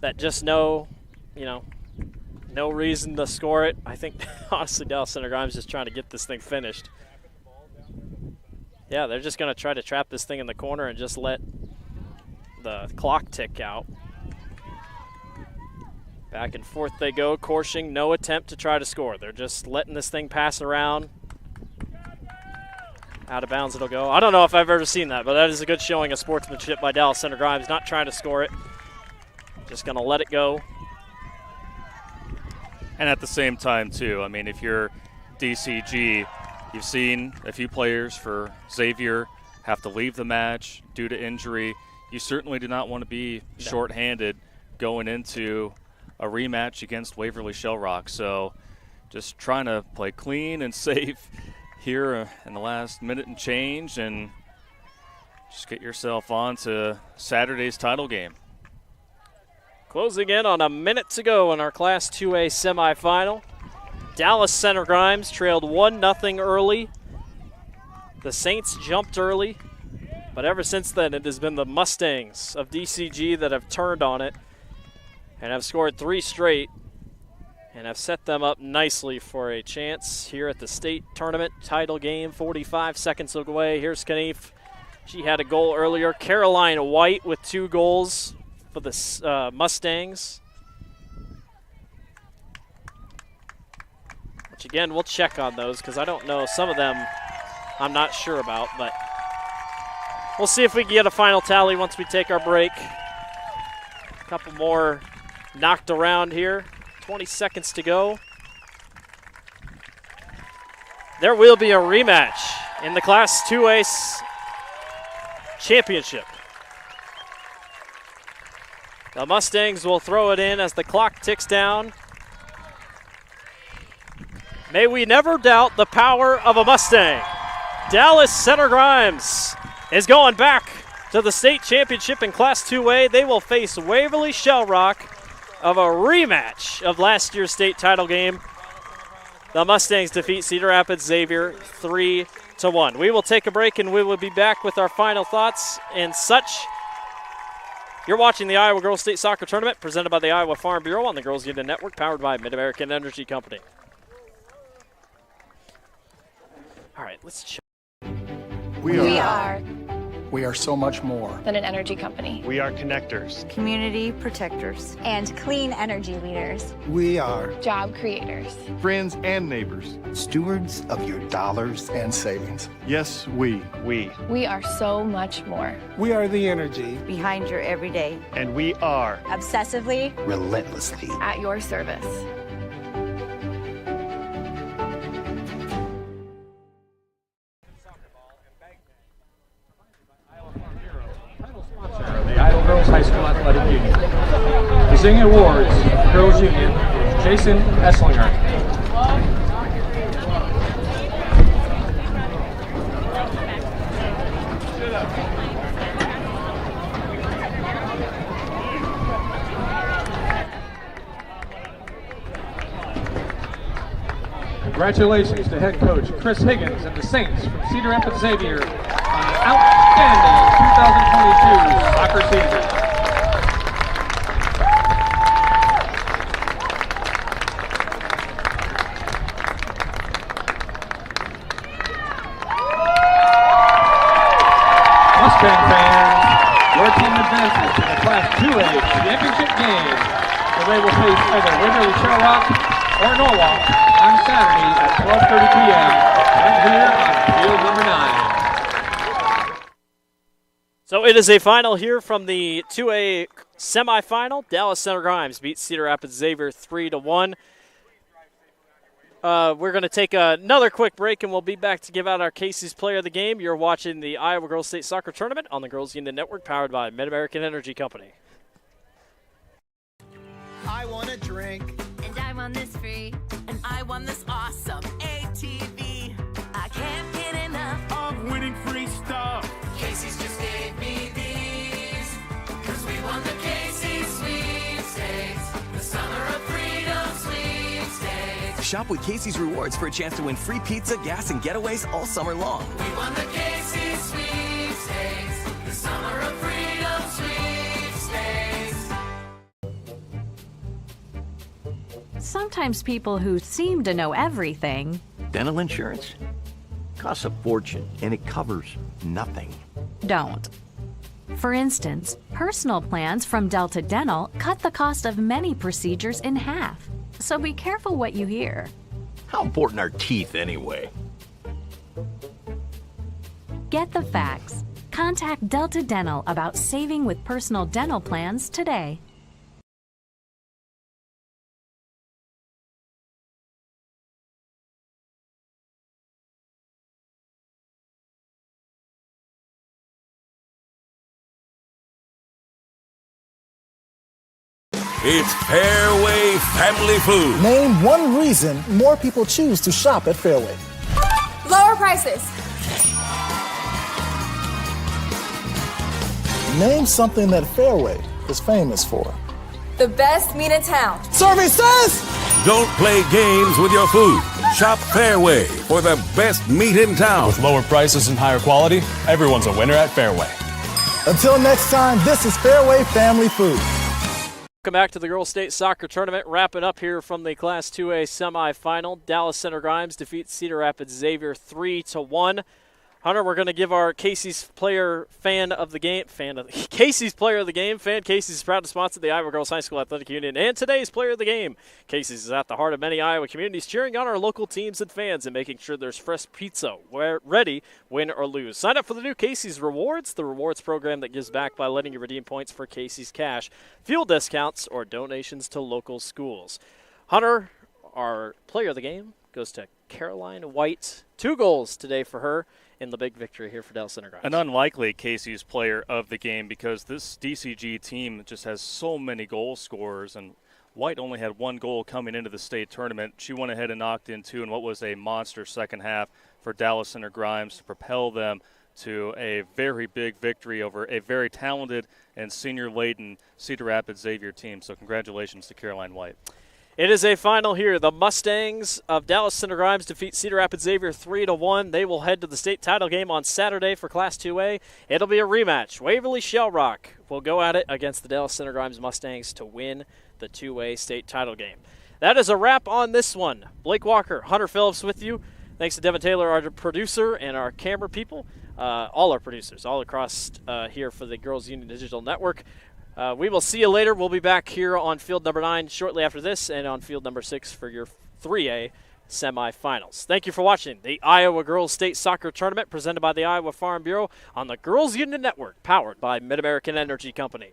that just know, no reason to score it. I think, honestly, Dallas Center Grimes is just trying to get this thing finished. Yeah, they're just going to try to trap this thing in the corner and just let the clock tick out. Back and forth they go. Korshing, no attempt to try to score. They're just letting this thing pass around. Out of bounds it'll go. I don't know if I've ever seen that, but that is a good showing of sportsmanship by Dallas Center Grimes, not trying to score it. Just going to let it go. And at the same time, too, I mean, if you're DCG, you've seen a few players for Xavier have to leave the match due to injury. You certainly do not want to be shorthanded going into a rematch against Waverly Shell Rock. So just trying to play clean and safe here in the last minute and change, and just get yourself on to Saturday's title game. Closing in on a minute to go in our Class 2A semifinal. Dallas Center Grimes trailed 1-0 early. The Saints jumped early, but ever since then it has been the Mustangs of DCG that have turned on it and have scored 3 straight and have set them up nicely for a chance here at the state tournament title game. 45 seconds away. Here's Knief. She had a goal earlier. Caroline White with 2 goals for the Mustangs. Which again, we'll check on those because I don't know. Some of them I'm not sure about, but we'll see if we can get a final tally once we take our break. A couple more knocked around here. 20 seconds to go. There will be a rematch in the Class 2A championship. The Mustangs will throw it in as the clock ticks down. May we never doubt the power of a Mustang. Dallas Center Grimes is going back to the state championship in Class 2A. They will face Waverly Shell Rock of a rematch of last year's state title game. The Mustangs defeat Cedar Rapids Xavier 3-1. We will take a break and we will be back with our final thoughts and such. You're watching the Iowa Girls State Soccer Tournament presented by the Iowa Farm Bureau on the Girls Union Network, powered by Mid-American Energy Company. All right, let's check. We are so much more than an energy company. We are connectors, community protectors, and clean energy leaders. We are job creators, friends and neighbors, stewards of your dollars and savings. Yes, we. We are so much more. We are the energy behind your everyday. And we are obsessively, relentlessly at your service. The Iowa Girls High School Athletic Union. Presenting awards, Girls Union, Jason Esslinger. Congratulations to head coach Chris Higgins and the Saints from Cedar Rapids Xavier on an outstanding 2022 soccer season. Mustang fans, your team advances to the Class 2A championship game, where they will face either Waverly Shell Rock or Norwalk on Saturday at 12:30 p.m. right here on field number 9. So it is a final here from the 2A semifinal. Dallas Center Grimes beat Cedar Rapids Xavier 3-1. We're going to take another quick break, and we'll be back to give out our Casey's Player of the Game. You're watching the Iowa Girls State Soccer Tournament on the Girls Union Network, powered by Mid-American Energy Company. I want a drink. And I want this free. And I want this awesome ATV. I can't get enough of winning free stuff. Casey's just gave me these. Cause we won the Casey's Sweepstakes. The Summer of Freedom Sweepstakes. Shop with Casey's Rewards for a chance to win free pizza, gas, and getaways all summer long. We won the Casey's Sweepstakes. The Summer of Freedom Sweepstakes. Sometimes people who seem to know everything. Dental insurance costs a fortune and it covers nothing. Don't. For instance, personal plans from Delta Dental cut the cost of many procedures in half. So be careful what you hear. How important are teeth anyway? Get the facts. Contact Delta Dental about saving with personal dental plans today. It's Fairway Family Food. Name one reason more people choose to shop at Fairway. Lower prices. Name something that Fairway is famous for. the best meat in town. Services! Don't play games with your food. Shop Fairway for the best meat in town. With lower prices and higher quality, everyone's a winner at Fairway. Until next time, this is Fairway Family Food. Welcome back to the Girls State Soccer Tournament. Wrapping up here from the Class 2A semifinal. Dallas Center Grimes defeats Cedar Rapids Xavier 3-1. Hunter, we're going to give our Casey's Player of the Game fan. Casey's is proud to sponsor the Iowa Girls High School Athletic Union and today's Player of the Game. Casey's is at the heart of many Iowa communities, cheering on our local teams and fans and making sure there's fresh pizza ready, win or lose. Sign up for the new Casey's Rewards, the rewards program that gives back by letting you redeem points for Casey's Cash, fuel discounts, or donations to local schools. Hunter, our Player of the Game, goes to Caroline White. 2 goals today for her in the big victory here for Dallas Center Grimes. An unlikely Casey's Player of the Game because this DCG team just has so many goal scorers, and White only had 1 goal coming into the state tournament. She went ahead and knocked in 2 in what was a monster second half for Dallas Center Grimes to propel them to a very big victory over a very talented and senior-laden Cedar Rapids Xavier team. So congratulations to Caroline White. It is a final here. The Mustangs of Dallas Center Grimes defeat Cedar Rapids Xavier 3-1. They will head to the state title game on Saturday for Class 2A. It'll be a rematch. Waverly Shell Rock will go at it against the Dallas Center Grimes Mustangs to win the 2A state title game. That is a wrap on this one. Blake Walker, Hunter Phillips with you. Thanks to Devin Taylor, our producer, and our camera people. All our producers, all across here for the Girls Union Digital Network. We will see you later. We'll be back here on field number 9 shortly after this and on field number 6 for your 3A semifinals. Thank you for watching the Iowa Girls State Soccer Tournament presented by the Iowa Farm Bureau on the Girls Union Network, powered by Mid-American Energy Company.